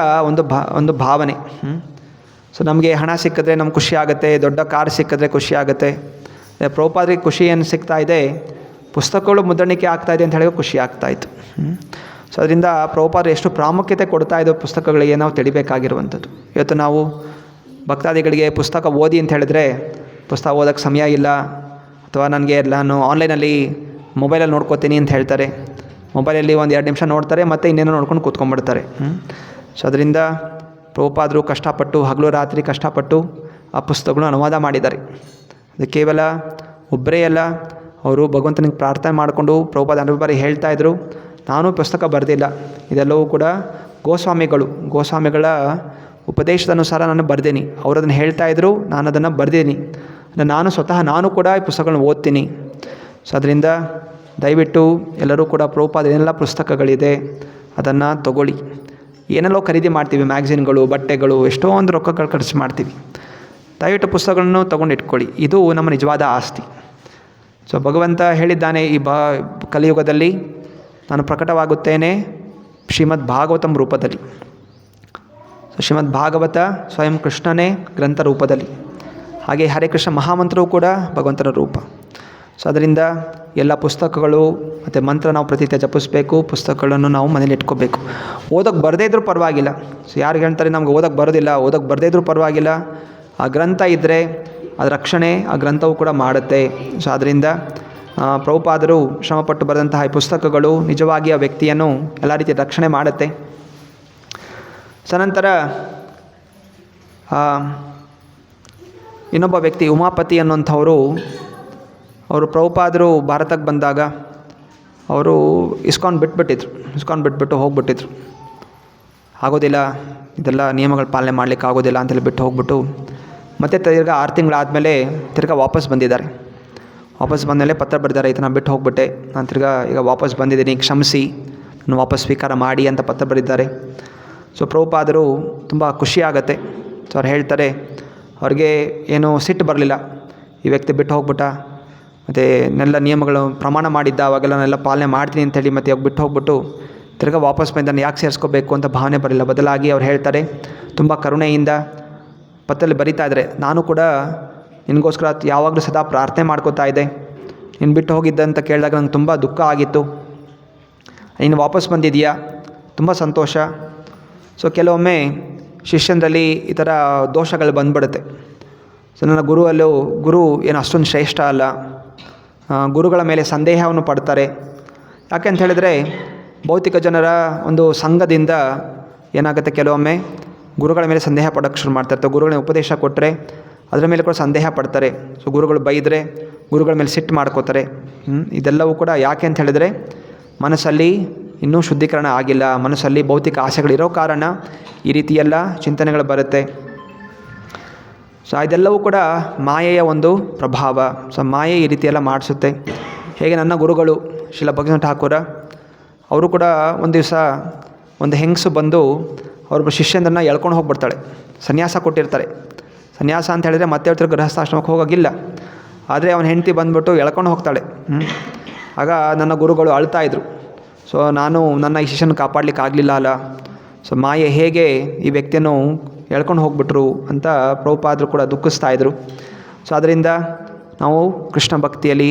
ಒಂದು ಭಾವನೆ. ಸೊ ನಮಗೆ ಹಣ ಸಿಕ್ಕಿದ್ರೆ ನಮ್ಗೆ ಖುಷಿ ಆಗುತ್ತೆ, ದೊಡ್ಡ ಕಾರ್ ಸಿಕ್ಕಿದ್ರೆ ಖುಷಿ ಆಗುತ್ತೆ. ಪ್ರಭುಪಾದರಿಗೆ ಖುಷಿ ಏನು ಸಿಗ್ತಾ ಇದೆ, ಪುಸ್ತಕಗಳು ಮುದ್ರಣಿಕೆ ಆಗ್ತಾಯಿದೆ ಅಂತ ಹೇಳಿ ಖುಷಿ ಆಗ್ತಾಯಿತ್ತು. ಸೊ ಅದರಿಂದ ಪ್ರಭುಪಾದರು ಎಷ್ಟು ಪ್ರಾಮುಖ್ಯತೆ ಕೊಡ್ತಾ ಇದ್ದೋ ಪುಸ್ತಕಗಳಿಗೆ ನಾವು ತಿಳಿಬೇಕಾಗಿರುವಂಥದ್ದು. ಇವತ್ತು ನಾವು ಭಕ್ತಾದಿಗಳಿಗೆ ಪುಸ್ತಕ ಓದಿ ಅಂತ ಹೇಳಿದ್ರೆ ಪುಸ್ತಕ ಓದೋಕ್ಕೆ ಸಮಯ ಇಲ್ಲ, ಅಥವಾ ನನಗೆ ನಾನು ಆನ್ಲೈನಲ್ಲಿ ಮೊಬೈಲಲ್ಲಿ ನೋಡ್ಕೋತೀನಿ ಅಂತ ಹೇಳ್ತಾರೆ. ಮೊಬೈಲಲ್ಲಿ 1-2 ನಿಮಿಷ ನೋಡ್ತಾರೆ, ಮತ್ತು ಇನ್ನೇನೋ ನೋಡ್ಕೊಂಡು ಕೂತ್ಕೊಂಡ್ಬಿಡ್ತಾರೆ. ಸೊ ಅದರಿಂದ ಪ್ರಭುಪಾದರು ಕಷ್ಟಪಟ್ಟು ಹಗಲು ರಾತ್ರಿ ಕಷ್ಟಪಟ್ಟು ಆ ಪುಸ್ತಕಗಳು ಅನುವಾದ ಮಾಡಿದ್ದಾರೆ. ಅದು ಕೇವಲ ಒಬ್ಬರೇ ಅಲ್ಲ, ಅವರು ಭಗವಂತನಿಗೆ ಪ್ರಾರ್ಥನೆ ಮಾಡಿಕೊಂಡು ಪ್ರಭುಪಾದ ಅನುಭವ ಹೇಳ್ತಾಯಿದ್ರು, ನಾನು ಪುಸ್ತಕ ಬರೆದಿಲ್ಲ, ಇದೆಲ್ಲವೂ ಕೂಡ ಗೋಸ್ವಾಮಿಗಳ ಉಪದೇಶದ ಅನುಸಾರ ನಾನು ಬರ್ದೀನಿ. ಅವರು ಅದನ್ನು ಹೇಳ್ತಾಯಿದ್ರು, ನಾನು ಅದನ್ನು ಬರ್ದೀನಿ. ನಾನು ಕೂಡ ಈ ಪುಸ್ತಕಗಳನ್ನ ಓದ್ತೀನಿ. ಸೊ ಅದರಿಂದ ದಯವಿಟ್ಟು ಎಲ್ಲರೂ ಕೂಡ ಪ್ರಭುಪಾದ ಏನೆಲ್ಲ ಪುಸ್ತಕಗಳಿದೆ ಅದನ್ನು ತಗೊಳ್ಳಿ. ಏನೆಲ್ಲೋ ಖರೀದಿ ಮಾಡ್ತೀವಿ, ಮ್ಯಾಗ್ಝಿನ್ಗಳು, ಬಟ್ಟೆಗಳು, ಎಷ್ಟೊಂದು ರೊಕ್ಕಗಳು ಖರ್ಚು ಮಾಡ್ತೀವಿ. ದಯವಿಟ್ಟು ಪುಸ್ತಕಗಳನ್ನು ತೊಗೊಂಡು ಇಟ್ಕೊಳ್ಳಿ, ಇದು ನಮ್ಮ ನಿಜವಾದ ಆಸ್ತಿ. ಸೊ ಭಗವಂತ ಹೇಳಿದ್ದಾನೆ, ಈ ಕಲಿಯುಗದಲ್ಲಿ ನಾನು ಪ್ರಕಟವಾಗುತ್ತೇನೆ ಶ್ರೀಮದ್ ಭಾಗವತಂ ರೂಪದಲ್ಲಿ. ಸೊ ಶ್ರೀಮದ್ ಭಾಗವತ ಸ್ವಯಂ ಕೃಷ್ಣನೇ ಗ್ರಂಥ ರೂಪದಲ್ಲಿ, ಹಾಗೆ ಹರೇ ಕೃಷ್ಣ ಮಹಾಮಂತ್ರವೂ ಕೂಡ ಭಗವಂತನ ರೂಪ. ಸೊ ಅದರಿಂದ ಎಲ್ಲ ಪುಸ್ತಕಗಳು ಮತ್ತು ಮಂತ್ರ ನಾವು ಪ್ರತಿನಿತ್ಯ ಜಪಿಸಬೇಕು. ಪುಸ್ತಕಗಳನ್ನು ನಾವು ಮನೇಲಿ ಇಟ್ಕೋಬೇಕು. ಓದೋಕ್ಕೆ ಬರದೇ ಇದ್ರೂ ಪರವಾಗಿಲ್ಲ. ಸೊ ಯಾರು ಹೇಳ್ತಾರೆ ನಮ್ಗೆ ಓದೋಕ್ಕೆ ಬರೋದಿಲ್ಲ, ಓದೋಕ್ಕೆ ಬರದೇ ಇದ್ರೂ ಪರವಾಗಿಲ್ಲ, ಆ ಗ್ರಂಥ ಇದ್ದರೆ ಅದರ ರಕ್ಷಣೆ ಆ ಗ್ರಂಥವು ಕೂಡ ಮಾಡುತ್ತೆ. ಸೊ ಅದರಿಂದ ಪ್ರಭುಪಾದರು ಶ್ರಮಪಟ್ಟು ಬರೆದಂತಹ ಈ ಪುಸ್ತಕಗಳು ನಿಜವಾಗಿ ಆ ವ್ಯಕ್ತಿಯನ್ನು ಎಲ್ಲ ರೀತಿಯ ರಕ್ಷಣೆ ಮಾಡುತ್ತೆ. ಸೊ ನಂತರ ಇನ್ನೊಬ್ಬ ವ್ಯಕ್ತಿ ಉಮಾಪತಿ ಅನ್ನುವಂಥವರು, ಅವರು ಪ್ರಭುಪಾದರು ಭಾರತಕ್ಕೆ ಬಂದಾಗ ಅವರು ಇಸ್ಕಾನ್ ಬಿಟ್ಬಿಟ್ಟು ಹೋಗ್ಬಿಟ್ಟಿದ್ರು. ಆಗೋದಿಲ್ಲ, ಇದೆಲ್ಲ ನಿಯಮಗಳು ಪಾಲನೆ ಮಾಡಲಿಕ್ಕೆ ಆಗೋದಿಲ್ಲ ಅಂತೇಳಿ ಬಿಟ್ಟು ಹೋಗ್ಬಿಟ್ಟು ಮತ್ತೆ ತಿರ್ಗಾ 6 ತಿಂಗಳಾದಮೇಲೆ ತಿರ್ಗಾ ವಾಪಸ್ ಬಂದಿದ್ದಾರೆ. ವಾಪಸ್ ಬಂದಮೇಲೆ ಪತ್ರ ಬರೆದಿದ್ದಾರೆ, ಇದನ್ನು ಬಿಟ್ಟು ಹೋಗ್ಬಿಟ್ಟೆ, ನಾನು ತಿರ್ಗಾ ಈಗ ವಾಪಸ್ ಬಂದಿದ್ದೀನಿ, ಕ್ಷಮಿಸಿ, ನಾನು ವಾಪಸ್ ಸ್ವೀಕಾರ ಮಾಡಿ ಅಂತ ಪತ್ರ ಬರೆದಿದ್ದಾರೆ. ಸೊ ಪ್ರಭುಪಾದರು ತುಂಬ ಖುಷಿಯಾಗತ್ತೆ. ಸೊ ಅವ್ರು ಹೇಳ್ತಾರೆ, ಅವ್ರಿಗೆ ಏನೂ ಸಿಟ್ಟು ಬರಲಿಲ್ಲ, ಈ ವ್ಯಕ್ತಿ ಬಿಟ್ಟು ಹೋಗ್ಬಿಟ್ಟ, ಮತ್ತು ನೆಲ್ಲ ನಿಯಮಗಳು ಪ್ರಮಾಣ ಮಾಡಿದ್ದ ಅವಾಗೆಲ್ಲ ನಾನೆಲ್ಲ ಪಾಲನೆ ಮಾಡ್ತೀನಿ ಅಂತೇಳಿ ಮತ್ತೆ ಇವಾಗ ಬಿಟ್ಟು ಹೋಗ್ಬಿಟ್ಟು ತಿರ್ಗಾ ವಾಪಸ್ ಬಂದು ನಾನು ಯಾಕೆ ಸೇರಿಸ್ಕೋಬೇಕು ಅಂತ ಭಾವನೆ ಬರಲಿಲ್ಲ. ಬದಲಾಗಿ ಅವ್ರು ಹೇಳ್ತಾರೆ, ತುಂಬ ಕರುಣೆಯಿಂದ ಪತ್ರದಲ್ಲಿ ಬರಿತಾ ಇದ್ದಾರೆ, ನಾನು ಕೂಡ ನಿನಗೋಸ್ಕರ ಯಾವಾಗಲೂ ಸದಾ ಪ್ರಾರ್ಥನೆ ಮಾಡ್ಕೋತಾ ಇದ್ದೆ. ನೀನು ಬಿಟ್ಟು ಹೋಗಿದ್ದ ಅಂತ ಕೇಳಿದಾಗ ನಂಗೆ ತುಂಬ ದುಃಖ ಆಗಿತ್ತು. ನೀನು ವಾಪಸ್ ಬಂದಿದೆಯಾ, ತುಂಬ ಸಂತೋಷ. ಸೊ ಕೆಲವೊಮ್ಮೆ ಶಿಷ್ಯನಲ್ಲಿ ಈ ಥರ ದೋಷಗಳು ಬಂದ್ಬಿಡುತ್ತೆ. ಸೊ ನನ್ನ ಗುರು ಏನು ಅಷ್ಟೊಂದು ಶ್ರೇಷ್ಠ ಅಲ್ಲ, ಗುರುಗಳ ಮೇಲೆ ಸಂದೇಹವನ್ನು ಪಡ್ತಾರೆ. ಯಾಕೆ ಅಂತ ಹೇಳಿದ್ರೆ ಭೌತಿಕ ಜನರ ಒಂದು ಸಂಘದಿಂದ ಏನಾಗುತ್ತೆ, ಕೆಲವೊಮ್ಮೆ ಗುರುಗಳ ಮೇಲೆ ಸಂದೇಹ ಪಡೋಕ್ಕೆ ಶುರು ಮಾಡ್ತಾರೆ. ಗುರುಗಳನ್ನ ಉಪದೇಶ ಕೊಟ್ಟರೆ ಅದರ ಮೇಲೆ ಕೂಡ ಸಂದೇಹ ಪಡ್ತಾರೆ. ಸೊ ಗುರುಗಳು ಬೈದರೆ ಗುರುಗಳ ಮೇಲೆ ಸಿಟ್ಟು ಮಾಡ್ಕೋತಾರೆ. ಇದೆಲ್ಲವೂ ಕೂಡ ಯಾಕೆ ಅಂತ ಹೇಳಿದರೆ ಮನಸ್ಸಲ್ಲಿ ಇನ್ನೂ ಶುದ್ಧೀಕರಣ ಆಗಿಲ್ಲ, ಮನಸ್ಸಲ್ಲಿ ಭೌತಿಕ ಆಸೆಗಳಿರೋ ಕಾರಣ ಈ ರೀತಿಯೆಲ್ಲ ಚಿಂತನೆಗಳು ಬರುತ್ತೆ. ಸೊ ಇದೆಲ್ಲವೂ ಕೂಡ ಮಾಯೆಯ ಒಂದು ಪ್ರಭಾವ. ಸೊ ಮಾಯೆ ಈ ರೀತಿಯೆಲ್ಲ ಮಾಡಿಸುತ್ತೆ. ಹೇಗೆ ನನ್ನ ಗುರುಗಳು ಶ್ರೀಲ ಭಕ್ತಿವೇದಾಂತ ಠಾಕೂರ ಅವರು ಕೂಡ ಒಂದು ದಿವಸ ಒಂದು ಹೆಂಗಸು ಬಂದು ಅವ್ರೊಬ್ಬ ಶಿಷ್ಯಂದ್ರನ್ನ ಎಳ್ಕೊಂಡು ಹೋಗ್ಬಿಡ್ತಾಳೆ. ಸನ್ಯಾಸ ಕೊಟ್ಟಿರ್ತಾರೆ. ಸನ್ಯಾಸ ಅಂತ ಹೇಳಿದರೆ ಮತ್ತೆ ಹೇಳ್ತಾರೆ ಗೃಹಸ್ಥಾಶ್ರಮಕ್ಕೆ ಹೋಗೋಗಿಲ್ಲ. ಆದರೆ ಅವನ ಹೆಂಡತಿ ಬಂದುಬಿಟ್ಟು ಎಳ್ಕೊಂಡು ಹೋಗ್ತಾಳೆ. ಆಗ ನನ್ನ ಗುರುಗಳು ಅಳ್ತಾಯಿದ್ರು. ಸೊ ನಾನು ನನ್ನ ಈ ಶಿಷ್ಯನ ಕಾಪಾಡಲಿಕ್ಕೆ ಆಗಲಿಲ್ಲ ಅಲ್ಲ, ಸೊ ಮಾಯೆ ಹೇಗೆ ಈ ವ್ಯಕ್ತಿಯನ್ನು ಎಳ್ಕೊಂಡು ಹೋಗ್ಬಿಟ್ರು ಅಂತ ಪ್ರಭುಪಾದರು ಕೂಡ ದುಃಖಿಸ್ತಾಯಿದ್ರು. ಸೊ ಅದರಿಂದ ನಾವು ಕೃಷ್ಣ ಭಕ್ತಿಯಲ್ಲಿ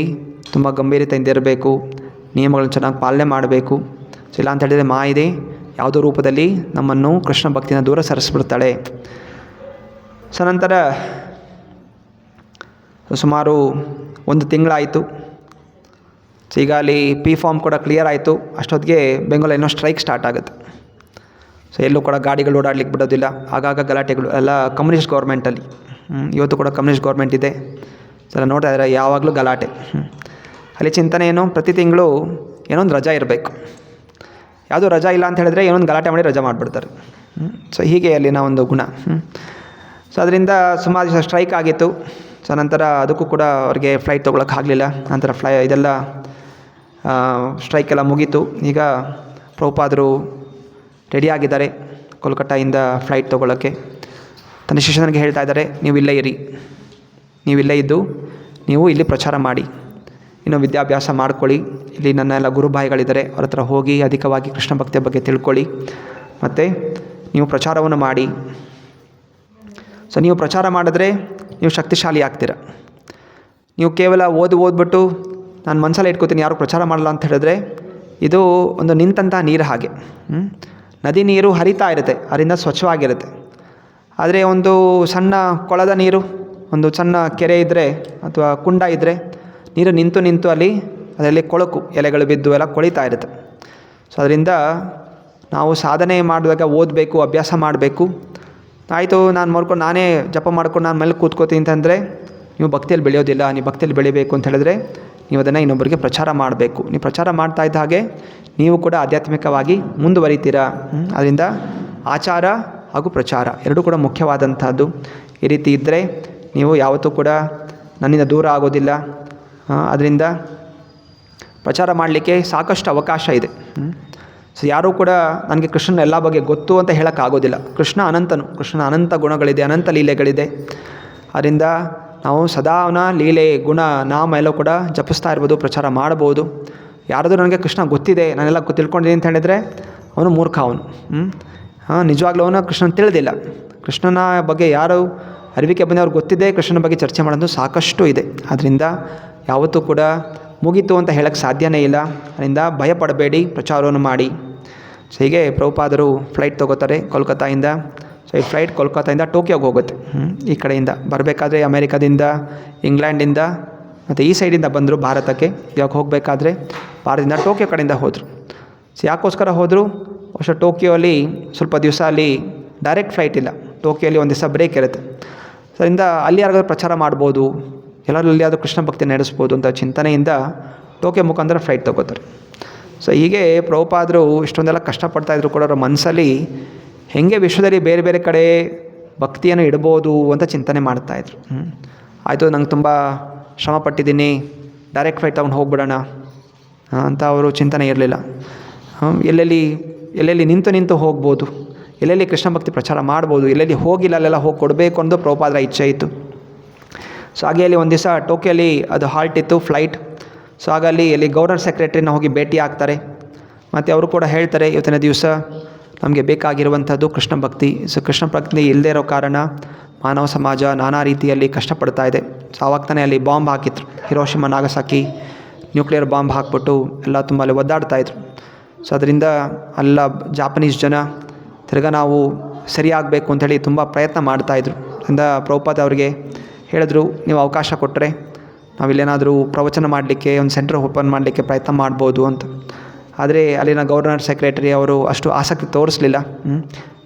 ತುಂಬ ಗಂಭೀರತೆಯಿಂದ ಇರಬೇಕು, ನಿಯಮಗಳನ್ನು ಚೆನ್ನಾಗಿ ಪಾಲನೆ ಮಾಡಬೇಕು. ಸೊ ಇಲ್ಲ ಅಂತ ಹೇಳಿದರೆ ಮಾಯಿದೆ ಯಾವುದೋ ರೂಪದಲ್ಲಿ ನಮ್ಮನ್ನು ಕೃಷ್ಣ ಭಕ್ತಿನ ದೂರ ಸರಿಸ್ಬಿಡ್ತಾಳೆ. ಸೊ ನಂತರ ಸುಮಾರು 1 ತಿಂಗಳಾಯಿತು. ಸೊ ಈಗ ಅಲ್ಲಿ ಫಾರ್ಮ್ ಕೂಡ ಕ್ಲಿಯರ್ ಆಯಿತು. ಅಷ್ಟೊತ್ತಿಗೆ ಬೆಂಗಳೂರು ಏನೋ ಸ್ಟ್ರೈಕ್ ಸ್ಟಾರ್ಟ್ ಆಗುತ್ತೆ. ಸೊ ಎಲ್ಲೂ ಕೂಡ ಗಾಡಿಗಳು ಓಡಾಡ್ಲಿಕ್ಕೆ ಬಿಡೋದಿಲ್ಲ. ಆಗಾಗ ಗಲಾಟೆಗಳು ಎಲ್ಲ ಕಮ್ಯುನಿಸ್ಟ್ ಗೌರ್ಮೆಂಟಲ್ಲಿ. ಇವತ್ತು ಕೂಡ ಕಮ್ಯುನಿಸ್ಟ್ ಗೌರ್ಮೆಂಟ್ ಇದೆ. ಸೊ ನೋಡ್ತಾ ಇದ್ದಾರೆ ಯಾವಾಗಲೂ ಗಲಾಟೆ. ಅಲ್ಲಿ ಚಿಂತನೆ ಏನು, ಪ್ರತಿ ತಿಂಗಳು ಏನೊಂದು ರಜಾ ಇರಬೇಕು. ಯಾವುದೂ ರಜಾ ಇಲ್ಲ ಅಂತ ಹೇಳಿದ್ರೆ ಏನೊಂದು ಗಲಾಟೆ ಮಾಡಿ ರಜಾ ಮಾಡಿಬಿಡ್ತಾರೆ. ಸೊ ಹೀಗೆ ಅಲ್ಲಿನ ಒಂದು ಗುಣ. ಸೊ ಅದರಿಂದ ಸುಮಾರು ದಿವಸ ಸ್ಟ್ರೈಕ್ ಆಗಿತ್ತು. ಸೊ ನಂತರ ಅದಕ್ಕೂ ಕೂಡ ಅವ್ರಿಗೆ ಫ್ಲೈಟ್ ತೊಗೊಳಕ್ಕಾಗಲಿಲ್ಲ. ನಂತರ ಇದೆಲ್ಲ ಸ್ಟ್ರೈಕೆಲ್ಲ ಮುಗೀತು. ಈಗ ಪ್ರಭುಪಾದರು ರೆಡಿಯಾಗಿದ್ದಾರೆ ಕೋಲ್ಕತ್ತಾಯಿಂದ ಫ್ಲೈಟ್ ತೊಗೊಳ್ಳೋಕ್ಕೆ. ತನ್ನ ಶಿಷ್ಯನಿಗೆ ಹೇಳ್ತಾ ಇದ್ದಾರೆ, ನೀವು ಇಲ್ಲೇ ಇರಿ, ನೀವು ಇಲ್ಲೇ ಇದ್ದು ನೀವು ಇಲ್ಲಿ ಪ್ರಚಾರ ಮಾಡಿ, ಇನ್ನೂ ವಿದ್ಯಾಭ್ಯಾಸ ಮಾಡ್ಕೊಳ್ಳಿ. ಇಲ್ಲಿ ನನ್ನ ಎಲ್ಲ ಗುರುಭಾಯಿಗಳಿದ್ದಾರೆ, ಅವ್ರ ಹತ್ರ ಹೋಗಿ ಅಧಿಕವಾಗಿ ಕೃಷ್ಣ ಭಕ್ತಿಯ ಬಗ್ಗೆ ತಿಳ್ಕೊಳ್ಳಿ, ಮತ್ತು ನೀವು ಪ್ರಚಾರವನ್ನು ಮಾಡಿ. ಸೊ ನೀವು ಪ್ರಚಾರ ಮಾಡಿದ್ರೆ ನೀವು ಶಕ್ತಿಶಾಲಿ ಆಗ್ತೀರ. ನೀವು ಕೇವಲ ಓದ್ಬಿಟ್ಟು ನಾನು ಮನಸ್ಸಲ್ಲಿ ಇಟ್ಕೋತೀನಿ ಯಾರು ಪ್ರಚಾರ ಮಾಡಲ್ಲ ಅಂತ ಹೇಳಿದ್ರೆ ಇದು ಒಂದು ನಿಂತಹ ನೀರು ಹಾಗೆ. ನದಿ ನೀರು ಹರಿತಾ ಇರುತ್ತೆ, ಅದರಿಂದ ಸ್ವಚ್ಛವಾಗಿರುತ್ತೆ. ಆದರೆ ಒಂದು ಸಣ್ಣ ಕೊಳದ ನೀರು, ಒಂದು ಸಣ್ಣ ಕೆರೆ ಇದ್ದರೆ ಅಥವಾ ಕುಂಡ ಇದ್ದರೆ ನೀರು ನಿಂತು ಅಲ್ಲಿ ಅದರಲ್ಲಿ ಕೊಳಕು ಎಲೆಗಳು ಬಿದ್ದು ಎಲ್ಲ ಕೊಳಿತಾ ಇರುತ್ತೆ. ಸೊ ಅದರಿಂದ ನಾವು ಸಾಧನೆ ಮಾಡುವಾಗ ಓದಬೇಕು, ಅಭ್ಯಾಸ ಮಾಡಬೇಕು. ಆಯಿತು ನಾನು ನಾನೇ ಜಪ ಮಾಡ್ಕೊಂಡು ನಾನು ಮೇಲೆ ಕೂತ್ಕೋತೀನಿ ಅಂತಂದರೆ ನೀವು ಭಕ್ತಿಯಲ್ಲಿ ಬೆಳೆಯೋದಿಲ್ಲ. ನೀವು ಭಕ್ತಿಯಲ್ಲಿ ಬೆಳಿಬೇಕು ಅಂತ ಹೇಳಿದ್ರೆ ನೀವು ಅದನ್ನು ಇನ್ನೊಬ್ಬರಿಗೆ ಪ್ರಚಾರ ಮಾಡಬೇಕು. ನೀವು ಪ್ರಚಾರ ಮಾಡ್ತಾ ಇದ್ದ ಹಾಗೆ ನೀವು ಕೂಡ ಆಧ್ಯಾತ್ಮಿಕವಾಗಿ ಮುಂದುವರಿತೀರಾ. ಅದರಿಂದ ಆಚಾರ ಹಾಗೂ ಪ್ರಚಾರ ಎರಡೂ ಕೂಡ ಮುಖ್ಯವಾದಂಥದ್ದು. ಈ ರೀತಿ ಇದ್ದರೆ ನೀವು ಯಾವತ್ತೂ ಕೂಡ ನನ್ನಿಂದ ದೂರ ಆಗೋದಿಲ್ಲ. ಅದರಿಂದ ಪ್ರಚಾರ ಮಾಡಲಿಕ್ಕೆ ಸಾಕಷ್ಟು ಅವಕಾಶ ಇದೆ. ಸೊ ಯಾರೂ ಕೂಡ ನನಗೆ ಕೃಷ್ಣನ ಎಲ್ಲ ಬಗ್ಗೆ ಗೊತ್ತು ಅಂತ ಹೇಳೋಕ್ಕಾಗೋದಿಲ್ಲ. ಕೃಷ್ಣ ಅನಂತನು, ಕೃಷ್ಣನ ಅನಂತ ಗುಣಗಳಿದೆ, ಅನಂತ ಲೀಲೆಗಳಿದೆ. ಅದರಿಂದ ನಾವು ಸದಾ ಅವನ ಲೀಲೆ, ಗುಣ, ನಾಮ ಎಲ್ಲ ಕೂಡ ಜಪಿಸ್ತಾ ಇರ್ಬೋದು, ಪ್ರಚಾರ ಮಾಡ್ಬೋದು. ಯಾರಾದರೂ ನನಗೆ ಕೃಷ್ಣ ಗೊತ್ತಿದೆ, ನಾನೆಲ್ಲ ತಿಳ್ಕೊಂಡಿದ್ದೀನಿ ಅಂತ ಹೇಳಿದರೆ ಅವನು ಮೂರ್ಖ. ಅವನು ನಿಜವಾಗ್ಲೂ ಅವನು ಕೃಷ್ಣನ ತಿಳಿದಿಲ್ಲ. ಕೃಷ್ಣನ ಬಗ್ಗೆ ಯಾರು ಅರಿವಿಕೆ ಬಂದವ್ರು ಗೊತ್ತಿದೆ, ಕೃಷ್ಣನ ಬಗ್ಗೆ ಚರ್ಚೆ ಮಾಡೋದು ಸಾಕಷ್ಟು ಇದೆ. ಅದರಿಂದ ಯಾವತ್ತೂ ಕೂಡ ಮುಗೀತು ಅಂತ ಹೇಳೋಕ್ಕೆ ಸಾಧ್ಯನೇ ಇಲ್ಲ. ಅದರಿಂದ ಭಯಪಡಬೇಡಿ, ಪ್ರಚಾರವನ್ನು ಮಾಡಿ. ಸೊ ಹೀಗೆ ಪ್ರಭುಪಾದರು ಫ್ಲೈಟ್ ತೊಗೋತಾರೆ ಕೋಲ್ಕತ್ತಾಯಿಂದ. ಸೊ ಈ ಫ್ಲೈಟ್ ಕೋಲ್ಕತ್ತಾಯಿಂದ ಟೋಕಿಯೋಗೆ ಹೋಗುತ್ತೆ. ಈ ಕಡೆಯಿಂದ ಬರಬೇಕಾದ್ರೆ ಅಮೇರಿಕಾದಿಂದ, ಇಂಗ್ಲೆಂಡಿಂದ ಮತ್ತು ಈ ಸೈಡಿಂದ ಬಂದರು ಭಾರತಕ್ಕೆ. ಇವಾಗ ಹೋಗಬೇಕಾದ್ರೆ ಭಾರತದಿಂದ ಟೋಕಿಯೋ ಕಡೆಯಿಂದ ಹೋದರು. ಸೊ ಯಾಕೋಸ್ಕರ ಹೋದರು, ಬಹುಶಃ ಟೋಕಿಯೋಲ್ಲಿ ಸ್ವಲ್ಪ ದಿವಸ ಅಲ್ಲಿ ಡೈರೆಕ್ಟ್ ಫ್ಲೈಟ್ ಇಲ್ಲ. ಟೋಕಿಯೋಲ್ಲಿ ಒಂದು ದಿವಸ ಬ್ರೇಕ್ ಇರುತ್ತೆ. ಸೊ ಅದರಿಂದ ಅಲ್ಲಿ ಯಾರಿಗಾದ್ರೂ ಪ್ರಚಾರ ಮಾಡ್ಬೋದು, ಎಲ್ಲರಲ್ಲಿ ಅದು ಕೃಷ್ಣ ಭಕ್ತಿ ನಡೆಸ್ಬೋದು ಅಂತ ಚಿಂತನೆಯಿಂದ ಟೋಕಿಯೋ ಮುಖಾಂತರ ಫ್ಲೈಟ್ ತೊಗೋತಾರೆ. ಸೊ ಹೀಗೆ ಪ್ರಭುಪಾದರು ಇಷ್ಟೊಂದೆಲ್ಲ ಕಷ್ಟಪಡ್ತಾಯಿದ್ರು ಕೂಡ ಅವರ ಮನಸ್ಸಲ್ಲಿ ಹೇಗೆ ವಿಶ್ವದಲ್ಲಿ ಬೇರೆ ಬೇರೆ ಕಡೆ ಭಕ್ತಿಯನ್ನು ಇಡ್ಬೋದು ಅಂತ ಚಿಂತನೆ ಮಾಡ್ತಾಯಿದ್ರು. ಆಯಿತು, ನಂಗೆ ತುಂಬ ಶ್ರಮ ಪಟ್ಟಿದ್ದೀನಿ, ಡೈರೆಕ್ಟ್ ಫ್ಲೈಟ್ ತೊಗೊಂಡು ಹೋಗ್ಬಿಡೋಣ ಅಂತ ಅವರು ಚಿಂತನೆ ಇರಲಿಲ್ಲ. ಎಲ್ಲೆಲ್ಲಿ ನಿಂತು ಹೋಗ್ಬೋದು, ಎಲ್ಲೆಲ್ಲಿ ಕೃಷ್ಣ ಭಕ್ತಿ ಪ್ರಚಾರ ಮಾಡ್ಬೋದು, ಎಲ್ಲೆಲ್ಲಿ ಹೋಗಿಲ್ಲ ಅಲ್ಲೆಲ್ಲ ಹೋಗಿ ಕೊಡಬೇಕು ಅನ್ನೋದು ಪ್ರಭುಪಾದರ ಇಚ್ಛೆ ಇತ್ತು. ಸೊ ಹಾಗೆ ಅಲ್ಲಿ ಒಂದು ದಿವಸ ಟೋಕಿಯೋಲಿ ಅದು ಹಾಲ್ಟ್ ಇತ್ತು ಫ್ಲೈಟ್. ಸೊ ಆಗ ಅಲ್ಲಿ ಗವರ್ನರ್ ಸೆಕ್ರೆಟರಿನ ಹೋಗಿ ಭೇಟಿ ಆಗ್ತಾರೆ. ಮತ್ತು ಅವರು ಕೂಡ ಹೇಳ್ತಾರೆ, ಇವತ್ತಿನ ದಿವಸ ನಮಗೆ ಬೇಕಾಗಿರುವಂಥದ್ದು ಕೃಷ್ಣ ಭಕ್ತಿ. ಸೊ ಕೃಷ್ಣ ಭಕ್ತಿ ಇಲ್ಲದೇ ಇರೋ ಕಾರಣ ಮಾನವ ಸಮಾಜ ನಾನಾ ರೀತಿಯಲ್ಲಿ ಕಷ್ಟಪಡ್ತಾ ಇದೆ. ಸೊ ಆವಾಗ ತಾನೇ ಅಲ್ಲಿ ಬಾಂಬ್ ಹಾಕಿದ್ರು, ಹಿರೋಶಿಮಾ ನಾಗಸಾಕಿ ನ್ಯೂಕ್ಲಿಯರ್ ಬಾಂಬ್ ಹಾಕ್ಬಿಟ್ಟು ಎಲ್ಲ ತುಂಬ ಅಲ್ಲಿ ಒದ್ದಾಡ್ತಾಯಿದ್ರು. ಸೊ ಅದರಿಂದ ಎಲ್ಲ ಜಾಪನೀಸ್ ಜನ ತಿರ್ಗಾ ನಾವು ಸರಿಯಾಗಬೇಕು ಅಂಥೇಳಿ ತುಂಬ ಪ್ರಯತ್ನ ಮಾಡ್ತಾಯಿದ್ರು. ಅದರಿಂದ ಪ್ರಭುಪಾದ ಅವರಿಗೆ ಹೇಳಿದ್ರು, ನೀವು ಅವಕಾಶ ಕೊಟ್ಟರೆ ನಾವಿಲ್ಲೇನಾದರೂ ಪ್ರವಚನ ಮಾಡಲಿಕ್ಕೆ ಒಂದು ಸೆಂಟರ್ ಓಪನ್ ಮಾಡಲಿಕ್ಕೆ ಪ್ರಯತ್ನ ಮಾಡ್ಬೋದು ಅಂತ. ಆದರೆ ಅಲ್ಲಿನ ಗವರ್ನರ್ ಸೆಕ್ರೆಟರಿ ಅವರು ಅಷ್ಟು ಆಸಕ್ತಿ ತೋರಿಸಲಿಲ್ಲ.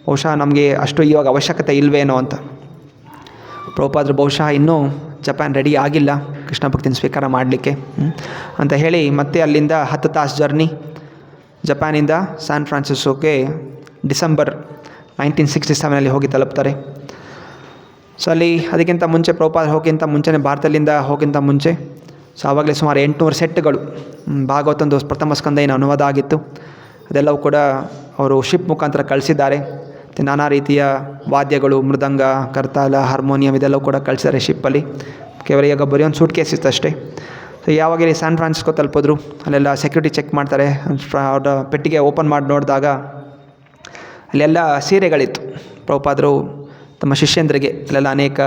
ಬಹುಶಃ ನಮಗೆ ಅಷ್ಟು ಇವಾಗ ಅವಶ್ಯಕತೆ ಇಲ್ವೇನೋ ಅಂತ. ಪ್ರಭುಪಾದರು ಬಹುಶಃ ಇನ್ನೂ ಜಪಾನ್ ರೆಡಿ ಆಗಿಲ್ಲ ಕೃಷ್ಣ ಭಕ್ತಿನ ಸ್ವೀಕಾರ ಮಾಡಲಿಕ್ಕೆ ಅಂತ ಹೇಳಿ ಮತ್ತೆ ಅಲ್ಲಿಂದ 10 ತಾಸು ಜರ್ನಿ ಜಪಾನಿಂದ ಸ್ಯಾನ್ ಫ್ರಾನ್ಸಿಸ್ಕೋಗೆ ಡಿಸೆಂಬರ್ 1967 ಹೋಗಿ ತಲುಪ್ತಾರೆ. ಸೊ ಅಲ್ಲಿ ಅದಕ್ಕಿಂತ ಮುಂಚೆ ಪ್ರಭುಪಾದ ಹೋಗಿಂತ ಮುಂಚೆನೇ ಭಾರತದಿಂದ ಹೋಗಿಂತ ಮುಂಚೆ ಸೊ ಆವಾಗಲೇ ಸುಮಾರು 800 ಸೆಟ್ಗಳು ಭಾಗವತಂದು ಪ್ರಥಮ ಸ್ಕಂದ ಏನು ಅನುವಾದ ಆಗಿತ್ತು ಅದೆಲ್ಲವೂ ಕೂಡ ಅವರು ಶಿಪ್ ಮುಖಾಂತರ ಕಳಿಸಿದ್ದಾರೆ. ಮತ್ತು ನಾನಾ ರೀತಿಯ ವಾದ್ಯಗಳು, ಮೃದಂಗ, ಕರ್ತಾಲ, ಹಾರ್ಮೋನಿಯಂ ಇದೆಲ್ಲವೂ ಕೂಡ ಕಳಿಸಿದ್ದಾರೆ ಶಿಪ್ಪಲ್ಲಿ. ಕೇವಲ ಈಗ ಬರೀ ಒಂದು ಸೂಟ್ ಕೇಸ್ ಇತ್ತು ಅಷ್ಟೇ. ಸೊ ಯಾವಾಗ ಇಲ್ಲಿ ಸ್ಯಾನ್ ಫ್ರಾನ್ಸಿಸ್ಕೋ ತಲುಪಿದ್ರು ಅಲ್ಲೆಲ್ಲ ಸೆಕ್ಯೂರಿಟಿ ಚೆಕ್ ಮಾಡ್ತಾರೆ. ಅವ್ರ ಪೆಟ್ಟಿಗೆ ಓಪನ್ ಮಾಡಿ ನೋಡಿದಾಗ ಅಲ್ಲೆಲ್ಲ ಸೀರೆಗಳಿತ್ತು. ಪ್ರಭುಪಾದರು ತಮ್ಮ ಶಿಷ್ಯಂದ್ರಿಗೆ ಅಲ್ಲೆಲ್ಲ ಅನೇಕ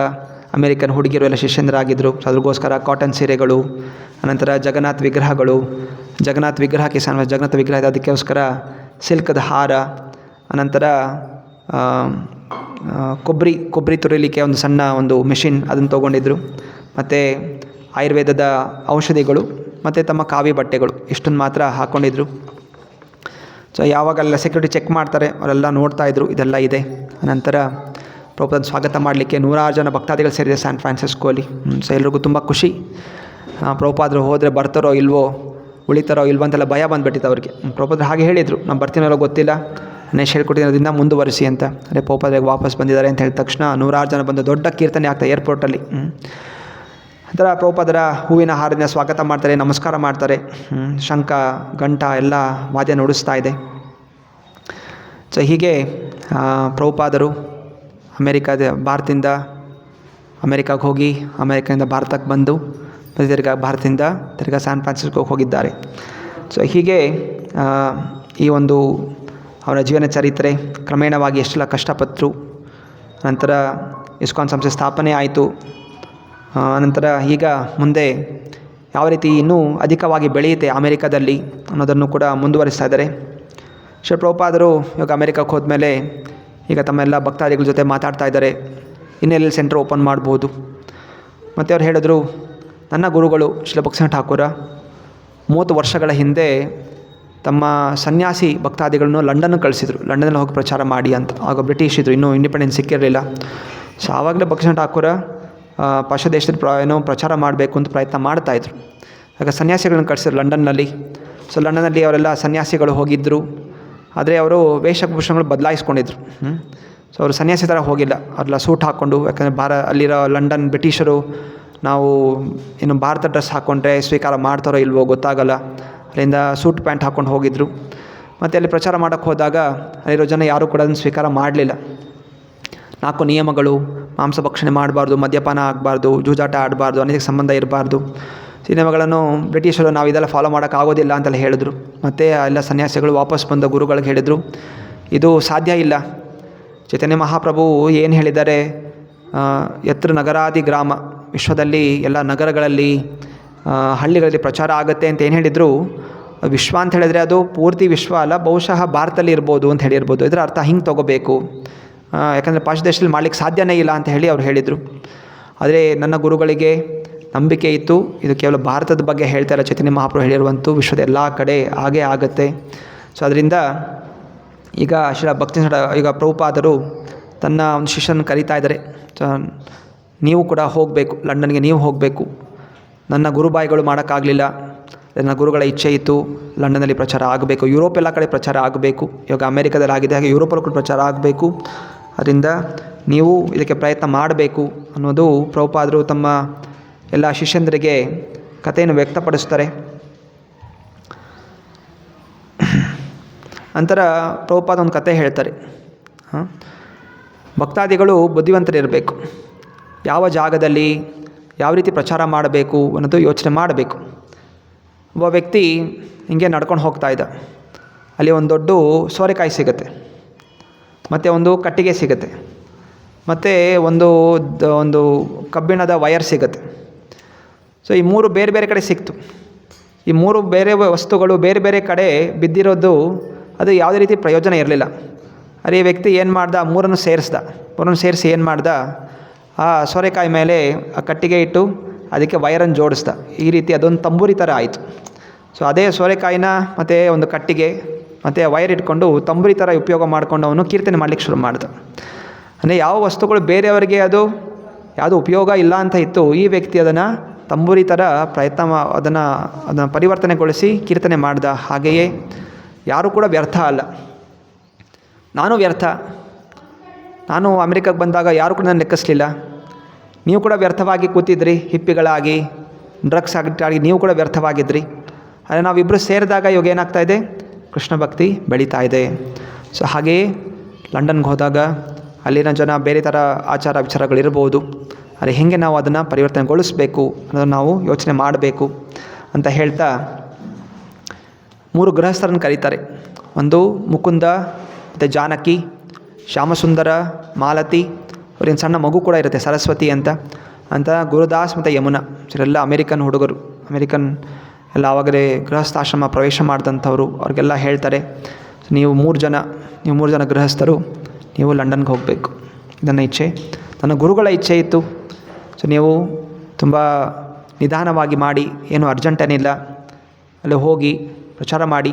ಅಮೇರಿಕನ್ ಹುಡುಗಿಯರು ಎಲ್ಲ ಶಿಷ್ಯಂದ್ರಾಗಿದ್ದರು. ಸೊ ಅದ್ರಿಗೋಸ್ಕರ ಕಾಟನ್ ಸೀರೆಗಳು, ಅನಂತರ ಜಗನ್ನಾಥ್ ವಿಗ್ರಹಗಳು, ಜಗನ್ನಾಥ್ ವಿಗ್ರಹಕ್ಕೆ ಜಗನ್ನಾಥ ವಿಗ್ರಹ ಇದೆ ಅದಕ್ಕೋಸ್ಕರ ಸಿಲ್ಕದ ಹಾರ, ಅನಂತರ ಕೊಬ್ಬರಿ ತುರಿಲಿಕ್ಕೆ ಒಂದು ಸಣ್ಣ ಒಂದು ಮೆಷಿನ್ ಅದನ್ನು ತೊಗೊಂಡಿದ್ರು. ಮತ್ತು ಆಯುರ್ವೇದದ ಔಷಧಿಗಳು ಮತ್ತು ತಮ್ಮ ಕಾವಿ ಬಟ್ಟೆಗಳು ಇಷ್ಟನ್ನು ಮಾತ್ರ ಹಾಕ್ಕೊಂಡಿದ್ರು. ಸೊ ಯಾವಾಗೆಲ್ಲ ಸೆಕ್ಯೂರಿಟಿ ಚೆಕ್ ಮಾಡ್ತಾರೆ ಅವರೆಲ್ಲ ನೋಡ್ತಾಯಿದ್ರು ಇದೆಲ್ಲ ಇದೆ. ಅನಂತರ ಪ್ರಭುಪಾದ ಸ್ವಾಗತ ಮಾಡಲಿಕ್ಕೆ 100 ಜನ ಭಕ್ತಾದಿಗಳು ಸೇರಿದೆ ಸ್ಯಾನ್ ಫ್ರಾನ್ಸಿಸ್ಕೋಲಿ. ಸೊ ಎಲ್ರಿಗೂ ತುಂಬ ಖುಷಿ. ಪ್ರಭುಪಾದರು ಹೋದರೆ ಬರ್ತಾರೋ ಇಲ್ವೋ, ಉಳಿತಾರೋ ಇಲ್ವೋ ಅಂತೆಲ್ಲ ಭಯ ಬಂದುಬಿಟ್ಟಿತ್ತು ಅವ್ರಿಗೆ. ಪ್ರಭುಪಾದರು ಹಾಗೆ ಹೇಳಿದರು, ನಾನು ಬರ್ತೀನೋ ಗೊತ್ತಿಲ್ಲ, ನೆಕ್ಸ್ಟ್ ಹೇಳ್ಕೊಟ್ಟಿರೋದ್ರಿಂದ ಮುಂದುವರಿಸಿ ಅಂತ. ಅದೇ ಪ್ರಭುಪಾದರಿಗೆ ವಾಪಸ್ ಬಂದಿದ್ದಾರೆ ಅಂತ ಹೇಳಿದ ತಕ್ಷಣ 100 ಜನ ಬಂದು ದೊಡ್ಡ ಕೀರ್ತನೆ ಆಗ್ತಾರೆ ಏರ್ಪೋರ್ಟಲ್ಲಿ. ಅದರ ಪ್ರಭುಪಾದರ ಹೂವಿನ ಹಾರದಿಂದ ಸ್ವಾಗತ ಮಾಡ್ತಾರೆ, ನಮಸ್ಕಾರ ಮಾಡ್ತಾರೆ. ಶಂಖ ಗಂಟ ಎಲ್ಲ ವಾದ್ಯ ನುಡಿಸ್ತಾ ಇದೆ. ಸೊ ಹೀಗೆ ಪ್ರಭುಪಾದರು ಭಾರತದಿಂದ ಅಮೇರಿಕಾಗೆ ಹೋಗಿ ಅಮೇರಿಕಾದಿಂದ ಭಾರತಕ್ಕೆ ಬಂದು ಮತ್ತು ಭಾರತದಿಂದ ತಿರ್ಗಾ ಸ್ಯಾನ್ ಫ್ರಾನ್ಸಿಸ್ಕೋಗೆ ಹೋಗಿದ್ದಾರೆ. ಸೊ ಹೀಗೆ ಈ ಒಂದು ಅವರ ಜೀವನ ಚರಿತ್ರೆ ಕ್ರಮೇಣವಾಗಿ ಎಷ್ಟೆಲ್ಲ ಕಷ್ಟಪಟ್ಟರು. ನಂತರ ಇಸ್ಕಾನ್ ಸಂಸ್ಥೆ ಸ್ಥಾಪನೆ ಆಯಿತು. ಅನಂತರ ಈಗ ಮುಂದೆ ಯಾವ ರೀತಿ ಇನ್ನೂ ಅಧಿಕವಾಗಿ ಬೆಳೆಯುತ್ತೆ ಅಮೇರಿಕಾದಲ್ಲಿ ಅನ್ನೋದನ್ನು ಕೂಡ ಮುಂದುವರಿಸ್ತಾ ಇದ್ದಾರೆ. ಶ್ರೀ ಪ್ರಭುಪಾದರು ಇವಾಗ ಅಮೇರಿಕಕ್ಕೆ ಹೋದ್ಮೇಲೆ ಈಗ ತಮ್ಮೆಲ್ಲ ಭಕ್ತಾದಿಗಳ ಜೊತೆ ಮಾತಾಡ್ತಾ ಇದ್ದಾರೆ, ಇನ್ನೆಲ್ಲಿ ಸೆಂಟರ್ ಓಪನ್ ಮಾಡ್ಬೋದು. ಮತ್ತು ಅವ್ರು ಹೇಳಿದ್ರು, ನನ್ನ ಗುರುಗಳು ಶ್ರೀ ಭಕ್ತಿಸಿಂಹ ಠಾಕೂರ 30 ವರ್ಷಗಳ ಹಿಂದೆ ತಮ್ಮ ಸನ್ಯಾಸಿ ಭಕ್ತಾದಿಗಳನ್ನು ಲಂಡನ್ಗೆ ಕಳಿಸಿದ್ರು, ಲಂಡನ್ನಲ್ಲಿ ಹೋಗಿ ಪ್ರಚಾರ ಮಾಡಿ ಅಂತ. ಆಗ ಬ್ರಿಟಿಷ್ ಇದ್ದರು, ಇನ್ನೂ ಇಂಡಿಪೆಂಡೆನ್ಸ್ ಸಿಕ್ಕಿರಲಿಲ್ಲ. ಸೊ ಆವಾಗಲೇ ಭಕ್ತಿಸಿಂಹ ಠಾಕೂರ ಪಾಶ್ಚಾತ್ಯ ದೇಶದಲ್ಲಿ ಪ್ರಚಾರ ಮಾಡಬೇಕು ಅಂತ ಪ್ರಯತ್ನ ಮಾಡ್ತಾಯಿದ್ರು. ಆಗ ಸನ್ಯಾಸಿಗಳನ್ನ ಕಳಿಸಿದ್ರು ಲಂಡನ್ನಲ್ಲಿ. ಸೊ ಲಂಡನ್ನಲ್ಲಿ ಅವರೆಲ್ಲ ಸನ್ಯಾಸಿಗಳು ಹೋಗಿದ್ದರು, ಆದರೆ ಅವರು ವೇಷಭೂಷಣಗಳು ಬದಲಾಯಿಸ್ಕೊಂಡಿದ್ರು. ಸೊ ಅವರು ಸನ್ಯಾಸಿ ಥರ ಹೋಗಿಲ್ಲ, ಅವರೆಲ್ಲ ಸೂಟ್ ಹಾಕ್ಕೊಂಡು, ಯಾಕಂದರೆ ಅಲ್ಲಿರೋ ಲಂಡನ್ ಬ್ರಿಟಿಷರು ನಾವು ಇನ್ನು ಭಾರತ ಡ್ರೆಸ್ ಹಾಕ್ಕೊಂಡ್ರೆ ಸ್ವೀಕಾರ ಮಾಡ್ತಾರೋ ಇಲ್ವೋ ಗೊತ್ತಾಗಲ್ಲ, ಅಲ್ಲಿಂದ ಸೂಟ್ ಪ್ಯಾಂಟ್ ಹಾಕ್ಕೊಂಡು ಹೋಗಿದ್ದರು. ಮತ್ತು ಅಲ್ಲಿ ಪ್ರಚಾರ ಮಾಡೋಕ್ಕೆ ಹೋದಾಗ ಅಲ್ಲಿರೋ ಜನ ಯಾರೂ ಕೂಡ ಅದನ್ನು ಸ್ವೀಕಾರ ಮಾಡಲಿಲ್ಲ. 4 ನಿಯಮಗಳು: ಮಾಂಸ ಭಕ್ಷಣೆ ಮಾಡಬಾರ್ದು, ಮದ್ಯಪಾನ ಆಗಬಾರ್ದು, ಜೂಜಾಟ ಆಡಬಾರ್ದು, ಅನೇಕ ಸಂಬಂಧ ಇರಬಾರ್ದು. ಈ ನಿಯಮಗಳನ್ನು ಬ್ರಿಟಿಷರು ನಾವು ಇದೆಲ್ಲ ಫಾಲೋ ಮಾಡೋಕ್ಕಾಗೋದಿಲ್ಲ ಅಂತೆಲ್ಲ ಹೇಳಿದ್ರು. ಮತ್ತು ಎಲ್ಲ ಸನ್ಯಾಸಿಗಳು ವಾಪಸ್ ಬಂದ ಗುರುಗಳಿಗೆ ಹೇಳಿದರು, ಇದು ಸಾಧ್ಯ ಇಲ್ಲ. ಚೈತನ್ಯ ಮಹಾಪ್ರಭು ಏನು ಹೇಳಿದ್ದಾರೆ, ಯತ್ರ ನಗರಾದಿ ಗ್ರಾಮ, ವಿಶ್ವದಲ್ಲಿ ಎಲ್ಲ ನಗರಗಳಲ್ಲಿ ಹಳ್ಳಿಗಳಲ್ಲಿ ಪ್ರಚಾರ ಆಗುತ್ತೆ ಅಂತ ಏನು ಹೇಳಿದರು. ವಿಶ್ವ ಅಂತ ಹೇಳಿದರೆ ಅದು ಪೂರ್ತಿ ವಿಶ್ವ ಅಲ್ಲ, ಬಹುಶಃ ಭಾರತದಲ್ಲಿ ಇರ್ಬೋದು ಅಂತ ಹೇಳಿರ್ಬೋದು. ಇದರ ಅರ್ಥ ಹಿಂಗೆ ತೊಗೋಬೇಕು, ಯಾಕಂದರೆ ಪಾಶ್ಚಾತ್ಯ ದೇಶದಲ್ಲಿ ಮಾಡಲಿಕ್ಕೆ ಸಾಧ್ಯನೇ ಇಲ್ಲ ಅಂತ ಹೇಳಿ ಅವ್ರು ಹೇಳಿದರು. ಆದರೆ ನನ್ನ ಗುರುಗಳಿಗೆ ನಂಬಿಕೆ ಇತ್ತು, ಇದು ಕೇವಲ ಭಾರತದ ಬಗ್ಗೆ ಹೇಳ್ತಾ ಇಲ್ಲ, ಚೈತನ್ಯ ಮಹಾಪ್ರಭು ಹೇಳಿರುವಂತೂ ವಿಶ್ವದ ಎಲ್ಲ ಕಡೆ ಹಾಗೇ ಆಗುತ್ತೆ. ಸೊ ಅದರಿಂದ ಈಗ ಈಗ ಪ್ರಭುಪಾದರು ತನ್ನ ಒಂದು ಶಿಷ್ಯನ ಕರೀತಾ ಇದ್ದಾರೆ, ನೀವು ಕೂಡ ಹೋಗಬೇಕು, ಲಂಡನ್ಗೆ ನೀವು ಹೋಗಬೇಕು. ನನ್ನ ಗುರುಬಾಯಿಗಳು ಮಾಡೋಕ್ಕಾಗಲಿಲ್ಲ, ನನ್ನ ಗುರುಗಳ ಇಚ್ಛೆ ಇತ್ತು ಲಂಡನ್ನಲ್ಲಿ ಪ್ರಚಾರ ಆಗಬೇಕು, ಯುರೋಪ್ ಎಲ್ಲ ಕಡೆ ಪ್ರಚಾರ ಆಗಬೇಕು. ಇವಾಗ ಅಮೇರಿಕಾದಲ್ಲಿ ಆಗಿದೆ, ಹಾಗೆ ಯುರೋಪಲ್ಲೂ ಕೂಡ ಪ್ರಚಾರ ಆಗಬೇಕು. ಅದರಿಂದ ನೀವು ಇದಕ್ಕೆ ಪ್ರಯತ್ನ ಮಾಡಬೇಕು ಅನ್ನೋದು ಪ್ರಭುಪಾದರು ತಮ್ಮ ಎಲ್ಲ ಶಿಷ್ಯಂದರಿಗೆ ಕಥೆಯನ್ನು ವ್ಯಕ್ತಪಡಿಸ್ತಾರೆ. ನಂತರ ಪ್ರಭುಪಾದ ಒಂದು ಕತೆ ಹೇಳ್ತಾರೆ. ಭಕ್ತಾದಿಗಳು ಬುದ್ಧಿವಂತರಿರಬೇಕು. ಯಾವ ಜಾಗದಲ್ಲಿ ಯಾವ ರೀತಿ ಪ್ರಚಾರ ಮಾಡಬೇಕು ಅನ್ನೋದು ಯೋಚನೆ ಮಾಡಬೇಕು. ಒಬ್ಬ ವ್ಯಕ್ತಿ ಹಿಂಗೆ ನಡ್ಕೊಂಡು ಹೋಗ್ತಾ ಇದ್ದ. ಅಲ್ಲಿ ಒಂದು ದೊಡ್ಡ ಸೋರೆಕಾಯಿ ಸಿಗುತ್ತೆ, ಮತ್ತು ಒಂದು ಕಟ್ಟಿಗೆ ಸಿಗುತ್ತೆ, ಮತ್ತು ಒಂದು ಕಬ್ಬಿಣದ ವಯರ್ ಸಿಗುತ್ತೆ. ಸೊ ಈ ಮೂರು ಬೇರೆ ಬೇರೆ ಕಡೆ ಸಿಕ್ತು. ಈ ಮೂರು ಬೇರೆ ವಸ್ತುಗಳು ಬೇರೆ ಬೇರೆ ಕಡೆ ಬಿದ್ದಿರೋದು ಅದು ಯಾವುದೇ ರೀತಿ ಪ್ರಯೋಜನ ಇರಲಿಲ್ಲ. ಅದೇ ವ್ಯಕ್ತಿ ಏನು ಮಾಡ್ದ, ಮೂರನ್ನು ಸೇರಿಸಿ ಏನು ಮಾಡ್ದ, ಆ ಸೋರೆಕಾಯಿ ಮೇಲೆ ಆ ಕಟ್ಟಿಗೆ ಇಟ್ಟು ಅದಕ್ಕೆ ವಯರನ್ನು ಜೋಡಿಸ್ದ. ಈ ರೀತಿ ಅದೊಂದು ತಂಬೂರಿ ಥರ ಆಯಿತು. ಸೊ ಅದೇ ಸೋರೆಕಾಯಿನ ಮತ್ತು ಒಂದು ಕಟ್ಟಿಗೆ ಮತ್ತು ವಯರ್ ಇಟ್ಕೊಂಡು ತಂಬೂರಿ ಥರ ಉಪಯೋಗ ಮಾಡಿಕೊಂಡು ಅವನು ಕೀರ್ತನೆ ಮಾಡಲಿಕ್ಕೆ ಶುರು ಮಾಡ್ದ. ಅಂದರೆ ಯಾವ ವಸ್ತುಗಳು ಬೇರೆಯವರಿಗೆ ಅದು ಯಾವುದೂ ಉಪಯೋಗ ಇಲ್ಲ ಅಂತ ಇತ್ತು, ಈ ವ್ಯಕ್ತಿ ಅದನ್ನು ತಂಬೂರಿ ಥರ ಅದನ್ನು ಪರಿವರ್ತನೆಗೊಳಿಸಿ ಕೀರ್ತನೆ ಮಾಡ್ದ. ಹಾಗೆಯೇ ಯಾರೂ ಕೂಡ ವ್ಯರ್ಥ ಅಲ್ಲ. ನಾನು ವ್ಯರ್ಥ. ನಾನು ಅಮೆರಿಕಕ್ಕೆ ಬಂದಾಗ ಯಾರು ಕೂಡ ನಾನು ಲೆಕ್ಕಿಸಲಿಲ್ಲ. ನೀವು ಕೂಡ ವ್ಯರ್ಥವಾಗಿ ಕೂತಿದ್ರಿ, ಹಿಪ್ಪಿಗಳಾಗಿ, ಡ್ರಗ್ಸ್ ಆಗಿ ನೀವು ಕೂಡ ವ್ಯರ್ಥವಾಗಿದ್ರಿ. ಆದರೆ ನಾವಿಬ್ಬರು ಸೇರಿದಾಗ ಇವಾಗ ಏನಾಗ್ತಾಯಿದೆ, ಕೃಷ್ಣ ಭಕ್ತಿ ಬೆಳೀತಾ ಇದೆ. ಸೊ ಹಾಗೆಯೇ ಲಂಡನ್ಗೆ ಹೋದಾಗ ಅಲ್ಲಿನ ಜನ ಬೇರೆ ಥರ ಆಚಾರ ವಿಚಾರಗಳಿರ್ಬೋದು, ಆದರೆ ಹೇಗೆ ನಾವು ಅದನ್ನು ಪರಿವರ್ತನೆಗೊಳಿಸಬೇಕು ಅನ್ನೋದನ್ನು ನಾವು ಯೋಚನೆ ಮಾಡಬೇಕು ಅಂತ ಹೇಳ್ತಾ 3 ಗೃಹಸ್ಥರನ್ನು ಕರೀತಾರೆ. ಒಂದು ಮುಕುಂದ ಮತ್ತು ಜಾನಕಿ, ಶ್ಯಾಮಸುಂದರ, ಮಾಲತಿ, ಅವ್ರಿನ ಸಣ್ಣ ಮಗು ಕೂಡ ಇರುತ್ತೆ ಸರಸ್ವತಿ ಅಂತ ಗುರುದಾಸ್ ಮತ್ತು ಯಮುನಾ. ಇವರೆಲ್ಲ ಅಮೇರಿಕನ್ ಹುಡುಗರು, ಎಲ್ಲ ಆವಾಗಲೇ ಗೃಹಸ್ಥಾಶ್ರಮ ಪ್ರವೇಶ ಮಾಡಿದಂಥವ್ರು. ಅವ್ರಿಗೆಲ್ಲ ಹೇಳ್ತಾರೆ, ನೀವು ಮೂರು ಜನ ಗೃಹಸ್ಥರು, ನೀವು ಲಂಡನ್ಗೆ ಹೋಗಬೇಕು. ನನ್ನ ಇಚ್ಛೆ, ನನ್ನ ಗುರುಗಳ ಇಚ್ಛೆ ಇತ್ತು. ಸೊ ನೀವು ತುಂಬ ನಿಧಾನವಾಗಿ ಮಾಡಿ, ಏನು ಅರ್ಜೆಂಟೇನಿಲ್ಲ, ಅಲ್ಲಿ ಹೋಗಿ ಪ್ರಚಾರ ಮಾಡಿ.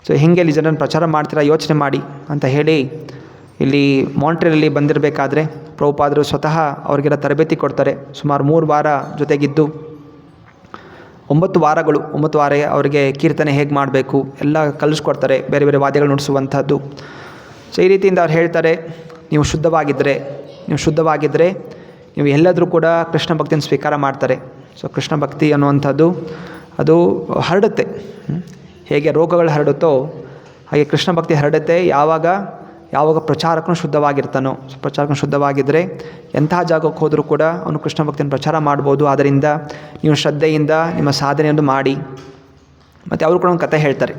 ಸೊ ಹೇಗೆ ಇಲ್ಲಿ ಜನರನ್ನು ಪ್ರಚಾರ ಮಾಡ್ತೀರಾ ಯೋಚನೆ ಮಾಡಿ ಅಂತ ಹೇಳಿ ಇಲ್ಲಿ ಮಾಂಟ್ರಿಯಲ್ಲಿ ಬಂದಿರಬೇಕಾದ್ರೆ ಪ್ರಭುಪಾದರು ಸ್ವತಃ ಅವ್ರಿಗೆಲ್ಲ ತರಬೇತಿ ಕೊಡ್ತಾರೆ. ಸುಮಾರು 3 ವಾರ ಜೊತೆಗಿದ್ದು 9 ವಾರ ಅವರಿಗೆ ಕೀರ್ತನೆ ಹೇಗೆ ಮಾಡಬೇಕು ಎಲ್ಲ ಕಲಿಸ್ಕೊಡ್ತಾರೆ, ಬೇರೆ ಬೇರೆ ವಾದ್ಯಗಳು ನುಡಿಸುವಂಥದ್ದು. ಸೊ ಈ ರೀತಿಯಿಂದ ಅವ್ರು ಹೇಳ್ತಾರೆ, ನೀವು ಶುದ್ಧವಾಗಿದ್ದರೆ ನೀವು ಎಲ್ಲಾದರೂ ಕೂಡ ಕೃಷ್ಣ ಭಕ್ತಿಯನ್ನು ಸ್ವೀಕಾರ ಮಾಡ್ತಾರೆ. ಸೊ ಕೃಷ್ಣ ಭಕ್ತಿ ಅನ್ನುವಂಥದ್ದು ಅದು ಹರಡುತ್ತೆ. ಹೇಗೆ ರೋಗಗಳು ಹರಡುತ್ತೋ ಹಾಗೆ ಕೃಷ್ಣ ಭಕ್ತಿ ಹರಡುತ್ತೆ. ಯಾವಾಗ ಪ್ರಚಾರಕನು ಶುದ್ಧವಾಗಿರ್ತಾನೋ, ಪ್ರಚಾರಕನು ಶುದ್ಧವಾಗಿದ್ದರೆ ಎಂತಹ ಜಾಗಕ್ಕೆ ಹೋದರೂ ಕೂಡ ಅವನು ಕೃಷ್ಣ ಭಕ್ತಿಯನ್ನು ಪ್ರಚಾರ ಮಾಡ್ಬೋದು. ಆದ್ದರಿಂದ ನೀವು ಶ್ರದ್ಧೆಯಿಂದ ನಿಮ್ಮ ಸಾಧನೆಯನ್ನು ಮಾಡಿ. ಮತ್ತು ಅವರು ಕೂಡ ಒಂದು ಕಥೆ ಹೇಳ್ತಾರೆ.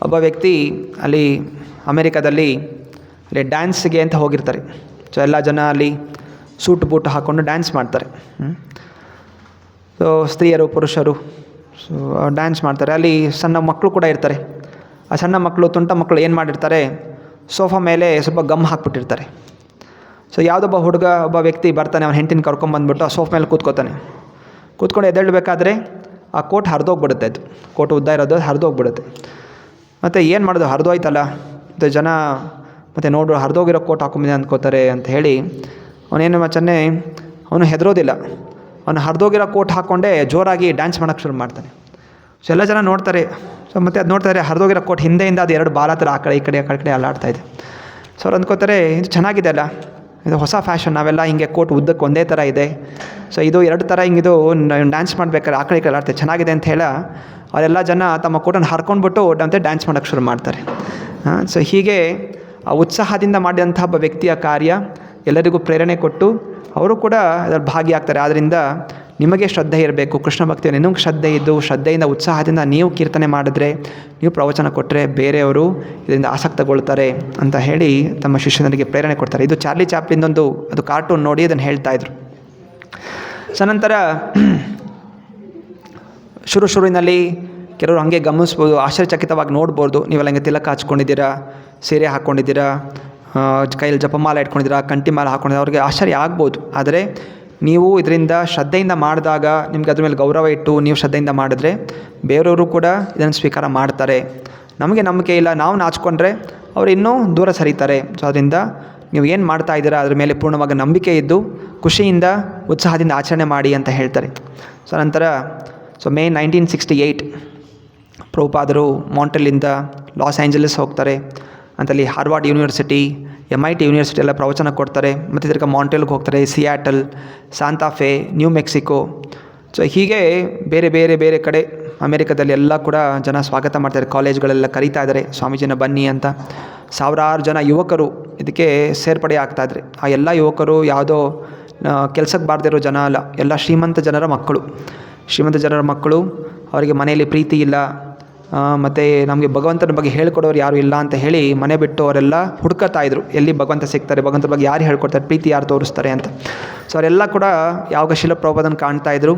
ಒಬ್ಬ ವ್ಯಕ್ತಿ ಅಲ್ಲಿ ಅಮೇರಿಕಾದಲ್ಲಿ ಡ್ಯಾನ್ಸ್ಗೆ ಅಂತ ಹೋಗಿರ್ತಾರೆ. ಸೊ ಎಲ್ಲ ಜನ ಅಲ್ಲಿ ಸೂಟ್ ಬೂಟ್ ಹಾಕ್ಕೊಂಡು ಡ್ಯಾನ್ಸ್ ಮಾಡ್ತಾರೆ. ಸೊ ಸ್ತ್ರೀಯರು ಪುರುಷರು ಡ್ಯಾನ್ಸ್ ಮಾಡ್ತಾರೆ. ಅಲ್ಲಿ ಸಣ್ಣ ಮಕ್ಕಳು ಕೂಡ ಇರ್ತಾರೆ. ಆ ಸಣ್ಣ ಮಕ್ಕಳು, ತುಂಟ ಮಕ್ಕಳು ಏನು ಮಾಡಿರ್ತಾರೆ, ಸೋಫಾ ಮೇಲೆ ಸ್ವಲ್ಪ ಗಮ್ ಹಾಕ್ಬಿಟ್ಟಿರ್ತಾರೆ. ಸೊ ಒಬ್ಬ ವ್ಯಕ್ತಿ ಬರ್ತಾನೆ, ಅವನ ಹೆಂಡತಿನ ಕರ್ಕೊಂಬಂದ್ಬಿಟ್ಟು ಆ ಸೋಫಾ ಮೇಲೆ ಕೂತ್ಕೊಂಡು ಎದ್ದೇಳಬೇಕಾದ್ರೆ ಆ ಕೋಟ್ ಹರಿದೋಗ್ಬಿಡುತ್ತೆ. ಅದು ಕೋಟ್ ಉದ್ದ ಇರೋದು ಹರಿದೋಗ್ಬಿಡುತ್ತೆ. ಮತ್ತು ಏನು ಮಾಡೋದು, ಹರಿದೋಯ್ತಲ್ಲ, ಮತ್ತು ಜನ ಮತ್ತು ನೋಡು ಹರಿದೋಗಿರೋ ಕೋಟ್ ಹಾಕೊಂಬಿದೆ ಅಂದ್ಕೋತಾರೆ ಅಂತ ಹೇಳಿ ಅವನು ಹೆದರೋದಿಲ್ಲ. ಅವನು ಹರಿದೋಗಿರೋ ಕೋಟ್ ಹಾಕ್ಕೊಂಡೇ ಜೋರಾಗಿ ಡ್ಯಾನ್ಸ್ ಮಾಡೋಕ್ಕೆ ಶುರು ಮಾಡ್ತಾನೆ. ಸೊ ಎಲ್ಲ ಜನ ನೋಡ್ತಾರೆ. ಸೊ ಮತ್ತು ಅದು ನೋಡ್ತಾರೆ, ಹರಿದೋಗಿರೋ ಕೋಟ್ ಹಿಂದೆಯಿಂದ ಅದು 2 ಬಾಲ ಥರ ಆ ಕಡೆ ಈ ಕಡೆ ಅಲ್ಲಾಡ್ತಾ ಇದೆ. ಸೊ ಅವ್ರು ಅಂದ್ಕೋತಾರೆ, ಇದು ಚೆನ್ನಾಗಿದೆ ಅಲ್ಲ, ಇದು ಹೊಸ ಫ್ಯಾಷನ್, ನಾವೆಲ್ಲ ಹಿಂಗೆ ಕೋಟ್ ಉದ್ದಕ್ಕೆ ಒಂದೇ ಥರ ಇದೆ. ಸೊ ಇದು 2 ಥರ ಹಿಂಗಿದು ಡ್ಯಾನ್ಸ್ ಮಾಡ್ಬೇಕಾದ್ರೆ ಆ ಕಡೆ ಈ ಕಡೆ ಆಡ್ತಾರೆ, ಚೆನ್ನಾಗಿದೆ ಅಂತ ಹೇಳ ಅವರೆಲ್ಲ ಜನ ತಮ್ಮ ಕೋಟನ್ನು ಹರ್ಕೊಂಡ್ಬಿಟ್ಟು ಮತ್ತೆ ಡ್ಯಾನ್ಸ್ ಮಾಡೋಕ್ಕೆ ಶುರು ಮಾಡ್ತಾರೆ. ಸೊ ಹೀಗೆ ಆ ಉತ್ಸಾಹದಿಂದ ಮಾಡಿದಂಥ ಒಬ್ಬ ವ್ಯಕ್ತಿಯ ಕಾರ್ಯ ಎಲ್ಲರಿಗೂ ಪ್ರೇರಣೆ ಕೊಟ್ಟು ಅವರು ಕೂಡ ಅದರಲ್ಲಿ ಭಾಗಿಯಾಗ್ತಾರೆ. ಆದ್ದರಿಂದ ನಿಮಗೆ ಶ್ರದ್ಧೆ ಇರಬೇಕು, ಕೃಷ್ಣ ಭಕ್ತಿಯನ್ನು ಇನ್ನೂ ಶ್ರದ್ಧೆ ಇದ್ದು ಶ್ರದ್ಧೆಯಿಂದ ಉತ್ಸಾಹದಿಂದ ನೀವು ಕೀರ್ತನೆ ಮಾಡಿದ್ರೆ, ನೀವು ಪ್ರವಚನ ಕೊಟ್ಟರೆ ಬೇರೆಯವರು ಇದರಿಂದ ಆಸಕ್ತಗೊಳ್ತಾರೆ ಅಂತ ಹೇಳಿ ತಮ್ಮ ಶಿಷ್ಯನಿಗೆ ಪ್ರೇರಣೆ ಕೊಡ್ತಾರೆ. ಇದು ಚಾರ್ಲಿ ಚಾಪ್ಲಿನ್ದೊಂದು ಅದು ಕಾರ್ಟೂನ್ ನೋಡಿ ಅದನ್ನು ಹೇಳ್ತಾಯಿದ್ರು. ಸೊ ನಂತರ ಶುರುವಿನಲ್ಲಿ ಕೆಲವರು ಹಾಗೆ ಗಮನಿಸ್ಬೋದು, ಆಶ್ಚರ್ಯಚಕಿತವಾಗಿ ನೋಡ್ಬೋದು. ನೀವೆಲ್ಲ ಹಿಂಗೆ ತಿಲಕ ಹಚ್ಕೊಂಡಿದ್ದೀರಾ, ಸೀರೆ ಹಾಕ್ಕೊಂಡಿದ್ದೀರಾ, ಕೈಯಲ್ಲಿ ಜಪಮಾಲ ಇಟ್ಕೊಂಡಿದ್ದೀರಾ, ಕಂಠಿ ಮಾಲ ಹಾಕ್ಕೊಂಡಿದ್ದೀರಾ, ಅವ್ರಿಗೆ ಆಶ್ಚರ್ಯ ಆಗ್ಬೋದು. ಆದರೆ ನೀವು ಇದರಿಂದ ಶ್ರದ್ಧೆಯಿಂದ ಮಾಡಿದಾಗ, ನಿಮ್ಗೆ ಅದ್ರ ಮೇಲೆ ಗೌರವ ಇಟ್ಟು ನೀವು ಶ್ರದ್ಧೆಯಿಂದ ಮಾಡಿದ್ರೆ ಬೇರೆಯವರು ಕೂಡ ಇದನ್ನು ಸ್ವೀಕಾರ ಮಾಡ್ತಾರೆ. ನಮಗೆ ನಂಬಿಕೆ ಇಲ್ಲ, ನಾವು ನಾಚಿಕೊಂಡ್ರೆ ಅವರು ಇನ್ನೂ ದೂರ ಸರಿತಾರೆ. ಸೊ ಅದರಿಂದ ನೀವು ಏನು ಮಾಡ್ತಾ ಇದ್ದೀರಾ ಅದ್ರ ಮೇಲೆ ಪೂರ್ಣವಾಗಿ ನಂಬಿಕೆ ಇದ್ದು ಖುಷಿಯಿಂದ ಉತ್ಸಾಹದಿಂದ ಆಚರಣೆ ಮಾಡಿ ಅಂತ ಹೇಳ್ತಾರೆ. ಸೊ ನಂತರ ಮೇ 1968 ಪ್ರಭುಪಾದರು ಮಾಂಟ್ರಿಯಲ್ಲಿಂದ ಲಾಸ್ ಏಂಜಲೀಸ್ ಹೋಗ್ತಾರೆ. ಅಂತಲ್ಲಿ ಹಾರ್ವರ್ಡ್ ಯೂನಿವರ್ಸಿಟಿ, MIT ಯೂನಿವರ್ಸಿಟಿ ಎಲ್ಲ ಪ್ರವಚನ ಕೊಡ್ತಾರೆ. ಮತ್ತು ತಿರ್ಗಿ ಮಾಂಟ್ರಿಯಲ್ಗೆ ಹೋಗ್ತಾರೆ, Seattle, Santa Fe, new Mexico. So ಹೀಗೆ ಬೇರೆ ಕಡೆ ಅಮೇರಿಕಾದಲ್ಲಿ ಎಲ್ಲ ಕೂಡ ಜನ ಸ್ವಾಗತ ಮಾಡ್ತಾರೆ. ಕಾಲೇಜ್ಗಳೆಲ್ಲ ಕರೀತಾ ಇದ್ದಾರೆ, ಸ್ವಾಮೀಜಿನ ಬನ್ನಿ ಅಂತ. ಸಾವಿರಾರು ಜನ ಯುವಕರು ಇದಕ್ಕೆ ಸೇರ್ಪಡೆ ಆಗ್ತಾಯಿದ್ದಾರೆ. ಆ ಎಲ್ಲ ಯುವಕರು ಯಾವುದೋ ಕೆಲಸಕ್ಕೆ ಬಾರದಿರೋ ಜನ ಅಲ್ಲ, ಎಲ್ಲ ಶ್ರೀಮಂತ ಜನರ ಮಕ್ಕಳು. ಅವರಿಗೆ ಮನೆಯಲ್ಲಿ ಪ್ರೀತಿ ಇಲ್ಲ, ಮತ್ತು ನಮಗೆ ಭಗವಂತನ ಬಗ್ಗೆ ಹೇಳ್ಕೊಡೋರು ಯಾರೂ ಇಲ್ಲ ಅಂತ ಹೇಳಿ ಮನೆ ಬಿಟ್ಟು ಅವರೆಲ್ಲ ಹುಡ್ಕತ್ತಾಯಿದ್ರು, ಎಲ್ಲಿ ಭಗವಂತ ಸಿಗ್ತಾರೆ, ಭಗವಂತನ ಬಗ್ಗೆ ಯಾರು ಹೇಳ್ಕೊಡ್ತಾರೆ, ಪ್ರೀತಿ ಯಾರು ತೋರಿಸ್ತಾರೆ ಅಂತ. ಸೊ ಅವರೆಲ್ಲ ಕೂಡ ಯಾವಾಗ ಶಿಲ ಪ್ರಭುಪಾದನ ಕಾಣ್ತಾಯಿದ್ರು,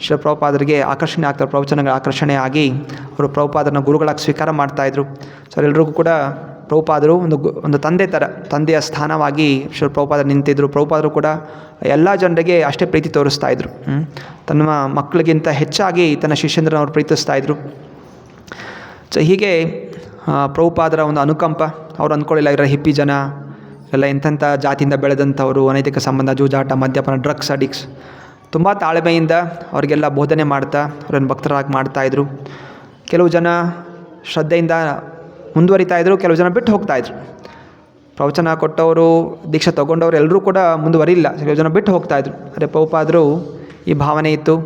ಶಿಲ ಪ್ರಭುಪಾದರಿಗೆ ಆಕರ್ಷಣೆ ಆಗ್ತಾರೆ, ಪ್ರವಚನಗಳ ಆಕರ್ಷಣೆ ಆಗಿ ಅವರು ಪ್ರಭುಪಾದರನ್ನ ಗುರುಗಳಾಗಿ ಸ್ವೀಕಾರ ಮಾಡ್ತಾಯಿದ್ರು. ಸೊ ಅವರೆಲ್ಲರಿಗೂ ಕೂಡ ಪ್ರಭುಪಾದರು ಒಂದು ತಂದೆಯ ಸ್ಥಾನವಾಗಿ ಶಿಲ ಪ್ರಭುಪಾದರು ನಿಂತಿದ್ದರು. ಪ್ರಭುಪಾದರು ಕೂಡ ಎಲ್ಲ ಜನರಿಗೆ ಅಷ್ಟೇ ಪ್ರೀತಿ ತೋರಿಸ್ತಾಯಿದ್ರು. ತನ್ನ ಮಕ್ಕಳಿಗಿಂತ ಹೆಚ್ಚಾಗಿ ತನ್ನ ಶಿಷ್ಯಂದ್ರನ್ನ ಅವ್ರು ಪ್ರೀತಿಸ್ತಾಯಿದ್ರು. ಸೊ ಹೀಗೆ ಪ್ರಭುಪಾದರ ಒಂದು ಅನುಕಂಪ, ಅವ್ರು ಅಂದ್ಕೊಳ್ಳಿಲ್ಲ ಇರೋ ಹಿಪ್ಪಿ ಜನ ಎಲ್ಲ ಎಂತೆಂಥ ಜಾತಿಯಿಂದ ಬೆಳೆದಂಥವರು, ಅನೈತಿಕ ಸಂಬಂಧ, ಜೂಜಾಟ, ಮದ್ಯಪಾನ, ಡ್ರಗ್ಸ್ ಅಡಿಕ್ಟ್ಸ್, ತುಂಬ ತಾಳ್ಮೆಯಿಂದ ಅವರಿಗೆಲ್ಲ ಬೋಧನೆ ಮಾಡ್ತಾ ಅವ್ರನ್ನ ಭಕ್ತರಾಗಿ ಮಾಡ್ತಾಯಿದ್ರು. ಕೆಲವು ಜನ ಶ್ರದ್ಧೆಯಿಂದ ಮುಂದುವರಿತಾಯಿದ್ರು, ಕೆಲವು ಜನ ಬಿಟ್ಟು ಹೋಗ್ತಾಯಿದ್ರು. ಪ್ರವಚನ ಕೊಟ್ಟವರು, ದೀಕ್ಷೆ ತೊಗೊಂಡವರು ಎಲ್ಲರೂ ಕೂಡ ಮುಂದುವರಿಲ್ಲ, ಕೆಲವು ಜನ ಬಿಟ್ಟು ಹೋಗ್ತಾಯಿದ್ರು. ಆದರೆ ಪ್ರಭುಪಾದರು ಈ ಭಾವನೆ ಇತ್ತು,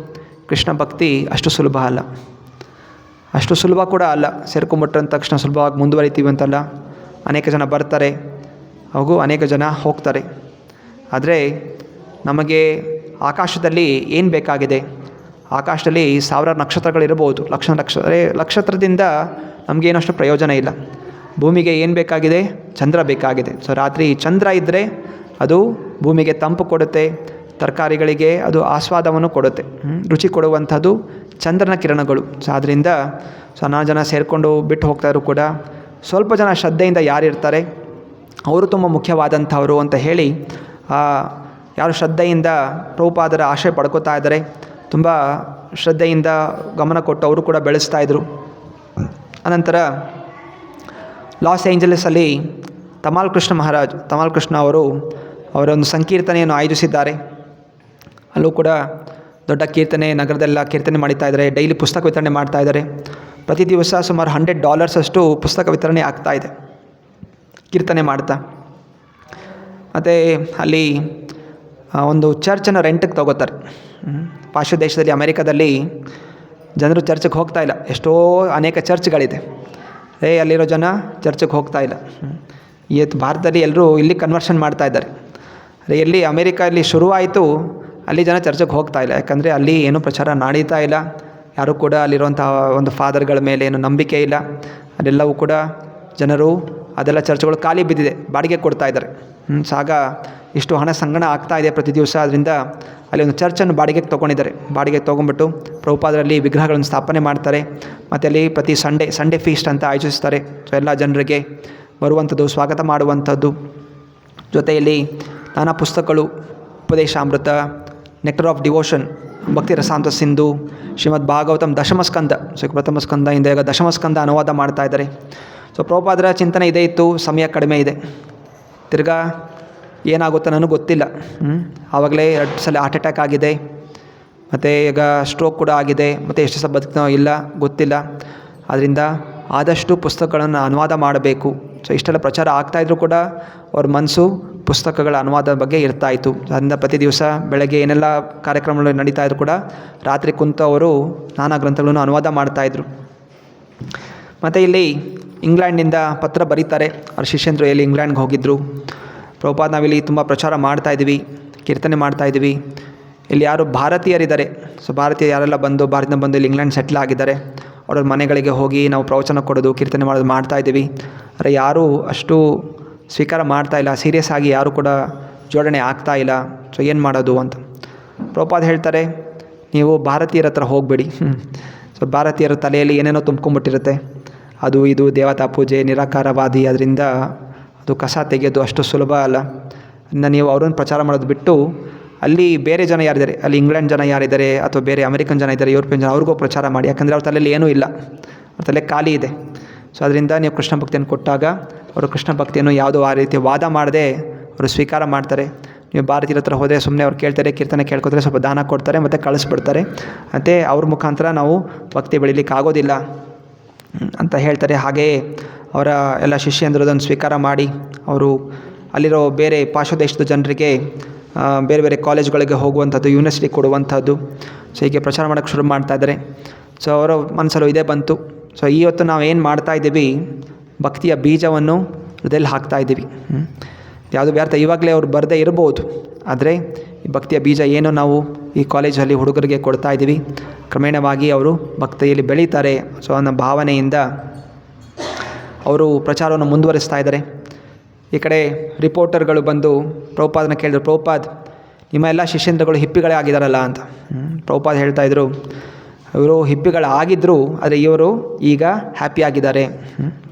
ಕೃಷ್ಣ ಭಕ್ತಿ ಅಷ್ಟು ಸುಲಭ ಅಲ್ಲ, ಅಷ್ಟು ಸುಲಭ ಕೂಡ ಅಲ್ಲ, ಸೇರ್ಕೊಂಬಿಟ್ರಂದ ತಕ್ಷಣ ಸುಲಭವಾಗಿ ಮುಂದುವರಿತೀವಿ ಅಂತಲ್ಲ. ಅನೇಕ ಜನ ಬರ್ತಾರೆ, ಹಾಗೂ ಅನೇಕ ಜನ ಹೋಗ್ತಾರೆ. ಆದರೆ ನಮಗೆ ಆಕಾಶದಲ್ಲಿ ಏನು ಬೇಕಾಗಿದೆ? ಆಕಾಶದಲ್ಲಿ ಸಾವಿರಾರು ನಕ್ಷತ್ರಗಳಿರ್ಬೋದು, ನಕ್ಷತ್ರದಿಂದ ನಮಗೇನಷ್ಟು ಪ್ರಯೋಜನ ಇಲ್ಲ. ಭೂಮಿಗೆ ಏನು ಬೇಕಾಗಿದೆ? ಚಂದ್ರ ಬೇಕಾಗಿದೆ. ಸೊ ರಾತ್ರಿ ಚಂದ್ರ ಇದ್ದರೆ ಅದು ಭೂಮಿಗೆ ತಂಪು ಕೊಡುತ್ತೆ, ತರಕಾರಿಗಳಿಗೆ ಅದು ಆಸ್ವಾದವನ್ನು ಕೊಡುತ್ತೆ, ರುಚಿ ಕೊಡುವಂಥದ್ದು ಚಂದ್ರನ ಕಿರಣಗಳು. ಸೊ ಆದ್ದರಿಂದ ಜನ ಸೇರಿಕೊಂಡು ಬಿಟ್ಟು ಹೋಗ್ತಾಯಿದ್ರು ಕೂಡ ಸ್ವಲ್ಪ ಜನ ಶ್ರದ್ಧೆಯಿಂದ ಯಾರಿರ್ತಾರೆ ಅವರು ತುಂಬ ಮುಖ್ಯವಾದಂಥವರು ಅಂತ ಹೇಳಿ ಯಾರು ಶ್ರದ್ಧೆಯಿಂದ ಪ್ರಭುಪಾದರ ಆಶ್ರಯ ಪಡ್ಕೋತಾ ಇದ್ದಾರೆ, ತುಂಬ ಶ್ರದ್ಧೆಯಿಂದ ಗಮನ ಕೊಟ್ಟು ಅವರು ಕೂಡ ಬೆಳೆಸ್ತಾಯಿದ್ರು. ಅನಂತರ ಲಾಸ್ ಏಂಜಲೀಸಲ್ಲಿ ತಮಾಲ್ ಕೃಷ್ಣ ಅವರು ಅವರೊಂದು ಸಂಕೀರ್ತನೆಯನ್ನು ಆಯೋಜಿಸಿದ್ದಾರೆ. ಅಲ್ಲೂ ಕೂಡ ದೊಡ್ಡ ಕೀರ್ತನೆ, ನಗರದೆಲ್ಲ ಕೀರ್ತನೆ ಮಾಡ್ತಾಯಿದ್ದಾರೆ. ಡೈಲಿ ಪುಸ್ತಕ ವಿತರಣೆ ಮಾಡ್ತಾಯಿದ್ದಾರೆ. ಪ್ರತಿ ದಿವಸ ಸುಮಾರು $100 ಅಷ್ಟು ಪುಸ್ತಕ ವಿತರಣೆ ಆಗ್ತಾಯಿದೆ ಕೀರ್ತನೆ ಮಾಡ್ತಾ. ಮತ್ತು ಅಲ್ಲಿ ಒಂದು ಚರ್ಚನ್ನು ರೆಂಟಿಗೆ ತೊಗೋತಾರೆ. ಪಾಶ್ಚಾತ್ಯ ದೇಶದಲ್ಲಿ, ಅಮೇರಿಕಾದಲ್ಲಿ ಜನರು ಚರ್ಚ್ಗೆ ಹೋಗ್ತಾ ಇಲ್ಲ. ಅನೇಕ ಚರ್ಚ್ಗಳಿದೆ, ಅಲ್ಲಿರೋ ಜನ ಚರ್ಚ್ಗೆ ಹೋಗ್ತಾ ಇಲ್ಲ. ಭಾರತದಲ್ಲಿ ಎಲ್ಲರೂ ಇಲ್ಲಿ ಕನ್ವರ್ಷನ್ ಮಾಡ್ತಾಯಿದ್ದಾರೆ. ಎಲ್ಲಿ ಅಮೇರಿಕಲ್ಲಿ ಶುರುವಾಯಿತು ಅಲ್ಲಿ ಜನ ಚರ್ಚ್ಗೆ ಹೋಗ್ತಾ ಇಲ್ಲ, ಯಾಕಂದರೆ ಅಲ್ಲಿ ಏನೂ ಪ್ರಚಾರ ನಡೀತಾ ಇಲ್ಲ. ಯಾರೂ ಕೂಡ ಅಲ್ಲಿರುವಂಥ ಒಂದು ಫಾದರ್ಗಳ ಮೇಲೆ ಏನು ನಂಬಿಕೆ ಇಲ್ಲ. ಅದೆಲ್ಲವೂ ಕೂಡ ಜನರು, ಅದೆಲ್ಲ ಚರ್ಚ್ಗಳು ಖಾಲಿ ಬಿದ್ದಿದೆ, ಬಾಡಿಗೆ ಕೊಡ್ತಾ ಇದ್ದಾರೆ. ಆಗ ಇಷ್ಟು ಹಣ ಸಂಗ್ರಹಣ ಆಗ್ತಾಯಿದೆ ಪ್ರತಿ ದಿವಸ. ಅದರಿಂದ ಅಲ್ಲಿ ಒಂದು ಚರ್ಚನ್ನು ಬಾಡಿಗೆಗೆ ತೊಗೊಂಡಿದ್ದಾರೆ. ಬಾಡಿಗೆಗೆ ತೊಗೊಂಡ್ಬಿಟ್ಟು ಪ್ರಭುಪಾದರಲ್ಲಿ ವಿಗ್ರಹಗಳನ್ನು ಸ್ಥಾಪನೆ ಮಾಡ್ತಾರೆ. ಮತ್ತು ಅಲ್ಲಿ ಪ್ರತಿ ಸಂಡೇ ಫೀಸ್ಟ್ ಅಂತ ಆಯೋಜಿಸ್ತಾರೆ. ಸೊ ಎಲ್ಲ ಜನರಿಗೆ ಬರುವಂಥದ್ದು, ಸ್ವಾಗತ ಮಾಡುವಂಥದ್ದು. ಜೊತೆಯಲ್ಲಿ ನಾನಾ ಪುಸ್ತಕಗಳು, ಉಪದೇಶಾಮೃತ, ನೆಕ್ಟರ್ ಆಫ್ ಡಿವೋಷನ್, ಭಕ್ತಿ ರಸಾಂತ ಸಿಂಧು, ಶ್ರೀಮದ್ ಭಾಗವತಂ ದಶಮಸ್ಕಂದ, ಸೊ ಪ್ರಥಮ ಸ್ಕಂದದಿಂದ ಈಗ ದಶಮಸ್ಕಂದ ಅನುವಾದ ಮಾಡ್ತಾಯಿದ್ದಾರೆ. ಸೊ ಪ್ರಭುಪಾದರ ಚಿಂತನೆ ಇದೇ ಇತ್ತು, ಸಮಯ ಕಡಿಮೆ ಇದೆ, ತಿರ್ಗಾ ಏನಾಗುತ್ತೋ ನನಗೆ ಗೊತ್ತಿಲ್ಲ. ಆವಾಗಲೇ 2 ಸಲ ಹಾರ್ಟ್ ಅಟ್ಯಾಕ್ ಆಗಿದೆ, ಮತ್ತು ಈಗ ಸ್ಟ್ರೋಕ್ ಕೂಡ ಆಗಿದೆ, ಮತ್ತು ಎಷ್ಟು ಸಲ ಬದುಕ್ತೋ ಇಲ್ಲ ಗೊತ್ತಿಲ್ಲ. ಆದ್ದರಿಂದ ಆದಷ್ಟು ಪುಸ್ತಕಗಳನ್ನು ಅನುವಾದ ಮಾಡಬೇಕು. ಸೊ ಇಷ್ಟೆಲ್ಲ ಪ್ರಚಾರ ಆಗ್ತಾಯಿದ್ರು ಕೂಡ ಅವ್ರ ಮನಸ್ಸು ಪುಸ್ತಕಗಳ ಅನುವಾದದ ಬಗ್ಗೆ ಇರ್ತಾಯಿತ್ತು. ಅದರಿಂದ ಪ್ರತಿ ದಿವಸ ಬೆಳಗ್ಗೆ ಏನೆಲ್ಲ ಕಾರ್ಯಕ್ರಮಗಳು ನಡೀತಾಯಿದ್ರು ಕೂಡ ರಾತ್ರಿ ಕುಂತು ಅವರು ನಾನಾ ಗ್ರಂಥಗಳನ್ನು ಅನುವಾದ ಮಾಡ್ತಾಯಿದ್ರು. ಮತ್ತು ಇಲ್ಲಿ ಇಂಗ್ಲೆಂಡಿಂದ ಪತ್ರ ಬರೀತಾರೆ, ಅವ್ರ ಶಿಷ್ಯಂದರು ಎಲ್ಲಿ ಇಂಗ್ಲೆಂಡ್ಗೆ ಹೋಗಿದ್ದರು. ಪ್ರಭುಪಾದ ನಾವಿಲ್ಲಿ ತುಂಬ ಪ್ರಚಾರ ಮಾಡ್ತಾಯಿದ್ದೀವಿ, ಕೀರ್ತನೆ ಮಾಡ್ತಾಯಿದ್ದೀವಿ, ಇಲ್ಲಿ ಯಾರು ಭಾರತೀಯರಿದ್ದಾರೆ, ಸೊ ಭಾರತೀಯರು ಯಾರೆಲ್ಲ ಭಾರತದಿಂದ ಬಂದು ಇಲ್ಲಿ ಇಂಗ್ಲೆಂಡ್ ಸೆಟ್ಲ್ ಆಗಿದ್ದಾರೆ, ಅವ್ರ ಮನೆಗಳಿಗೆ ಹೋಗಿ ನಾವು ಪ್ರವಚನ ಕೊಡೋದು, ಕೀರ್ತನೆ ಮಾಡೋದು ಮಾಡ್ತಾಯಿದ್ದೀವಿ. ಆದರೆ ಯಾರೂ ಅಷ್ಟು ಸ್ವೀಕಾರ ಮಾಡ್ತಾಯಿಲ್ಲ, ಸೀರಿಯಸ್ ಆಗಿ ಯಾರೂ ಕೂಡ ಜೋಡಣೆ ಆಗ್ತಾಯಿಲ್ಲ. ಸೊ ಏನು ಮಾಡೋದು ಅಂತ ಪ್ರಭುಪಾದ ಹೇಳ್ತಾರೆ, ನೀವು ಭಾರತೀಯರ ಹತ್ರ ಹೋಗಬೇಡಿ. ಸೊ ಭಾರತೀಯರ ತಲೆಯಲ್ಲಿ ಏನೇನೋ ತುಂಬ್ಕೊಂಬಿಟ್ಟಿರುತ್ತೆ, ಅದು ಇದು ದೇವತಾ ಪೂಜೆ, ನಿರಾಕಾರವಾದಿ, ಅದರಿಂದ ಅದು ಕಸ ತೆಗೆಯೋದು ಅಷ್ಟು ಸುಲಭ ಅಲ್ಲ. ಇನ್ನು ನೀವು ಅವ್ರನ್ನ ಪ್ರಚಾರ ಮಾಡೋದು ಬಿಟ್ಟು ಅಲ್ಲಿ ಬೇರೆ ಜನ ಯಾರಿದ್ದಾರೆ, ಅಲ್ಲಿ ಇಂಗ್ಲೆಂಡ್ ಜನ ಯಾರಿದ್ದಾರೆ ಅಥವಾ ಬೇರೆ ಅಮೆರಿಕನ್ ಜನ ಇದ್ದಾರೆ, ಯುರೋಪಿಯನ್ ಜನ, ಅವ್ರಿಗೂ ಪ್ರಚಾರ ಮಾಡಿ. ಯಾಕಂದರೆ ಅವ್ರ ತಲೆಯಲ್ಲಿ ಏನೂ ಇಲ್ಲ, ಅವ್ರ ತಲೆ ಖಾಲಿ ಇದೆ. ಸೊ ಅದರಿಂದ ನೀವು ಕೃಷ್ಣ ಭಕ್ತಿಯನ್ನು ಕೊಟ್ಟಾಗ ಅವರು ಕೃಷ್ಣ ಭಕ್ತಿಯನ್ನು ಯಾವುದೋ ಆ ರೀತಿ ವಾದ ಮಾಡದೆ ಅವರು ಸ್ವೀಕಾರ ಮಾಡ್ತಾರೆ. ನೀವು ಭಾರತೀಯರ ಹತ್ರ ಹೋದರೆ ಸುಮ್ಮನೆ ಅವ್ರು ಕೇಳ್ತಾರೆ, ಕೀರ್ತನೆ ಕೇಳ್ಕೊತಾರೆ, ಸ್ವಲ್ಪ ದಾನ ಕೊಡ್ತಾರೆ, ಮತ್ತು ಕಳಿಸ್ಬಿಡ್ತಾರೆ. ಮತ್ತು ಅವ್ರ ಮುಖಾಂತರ ನಾವು ಭಕ್ತಿ ಬೆಳೀಲಿಕ್ಕೆ ಆಗೋದಿಲ್ಲ ಅಂತ ಹೇಳ್ತಾರೆ. ಹಾಗೆಯೇ ಅವರ ಎಲ್ಲ ಶಿಷ್ಯಂದರು ಅದನ್ನು ಸ್ವೀಕಾರ ಮಾಡಿ ಅವರು ಅಲ್ಲಿರೋ ಬೇರೆ ಪಾಶ್ಚಾತ್ಯ ದೇಶದ ಜನರಿಗೆ ಬೇರೆ ಬೇರೆ ಕಾಲೇಜ್ಗಳಿಗೆ ಹೋಗುವಂಥದ್ದು, ಯೂನಿವರ್ಸಿಟಿ ಕೊಡುವಂಥದ್ದು, ಸೊ ಹೀಗೆ ಪ್ರಚಾರ ಮಾಡೋಕ್ಕೆ ಶುರು ಮಾಡ್ತಾಯಿದ್ದಾರೆ. ಸೊ ಅವರ ಮನಸ್ಸಲ್ಲೂ ಇದೇ ಬಂತು. ಸೊ ಇವತ್ತು ನಾವು ಏನು ಮಾಡ್ತಾಯಿದ್ದೀವಿ, ಭಕ್ತಿಯ ಬೀಜವನ್ನು ಹೃದಯದಲ್ಲಿ ಹಾಕ್ತಾಯಿದ್ದೀವಿ. ಯಾವುದು ವ್ಯರ್ಥ, ಇವಾಗಲೇ ಅವ್ರು ಬರದೇ ಇರ್ಬೋದು, ಆದರೆ ಈ ಭಕ್ತಿಯ ಬೀಜ ಏನು ನಾವು ಈ ಕಾಲೇಜಲ್ಲಿ ಹುಡುಗರಿಗೆ ಕೊಡ್ತಾ ಇದ್ದೀವಿ, ಕ್ರಮೇಣವಾಗಿ ಅವರು ಭಕ್ತಿಯಲ್ಲಿ ಬೆಳೀತಾರೆ. ಸೊ ಅನ್ನೋ ಭಾವನೆಯಿಂದ ಅವರು ಪ್ರಚಾರವನ್ನು ಮುಂದುವರಿಸ್ತಾ ಇದ್ದಾರೆ. ಈ ಕಡೆ ರಿಪೋರ್ಟರ್ಗಳು ಬಂದು ಪ್ರಭುಪಾದನ ಕೇಳಿದ್ರು, ಪ್ರಭುಪಾದ್ ನಿಮ್ಮ ಎಲ್ಲ ಶಿಷ್ಯಂದ್ರಗಳು ಹಿಪ್ಪಿಗಳೇ ಆಗಿದ್ದಾರಲ್ಲ ಅಂತ. ಪ್ರಭುಪಾದ್ ಹೇಳ್ತಾಯಿದ್ರು, ಇವರು ಹಿಪ್ಪಿಗಳಾಗಿದ್ದರು, ಆದರೆ ಇವರು ಈಗ ಹ್ಯಾಪಿ ಆಗಿದ್ದಾರೆ.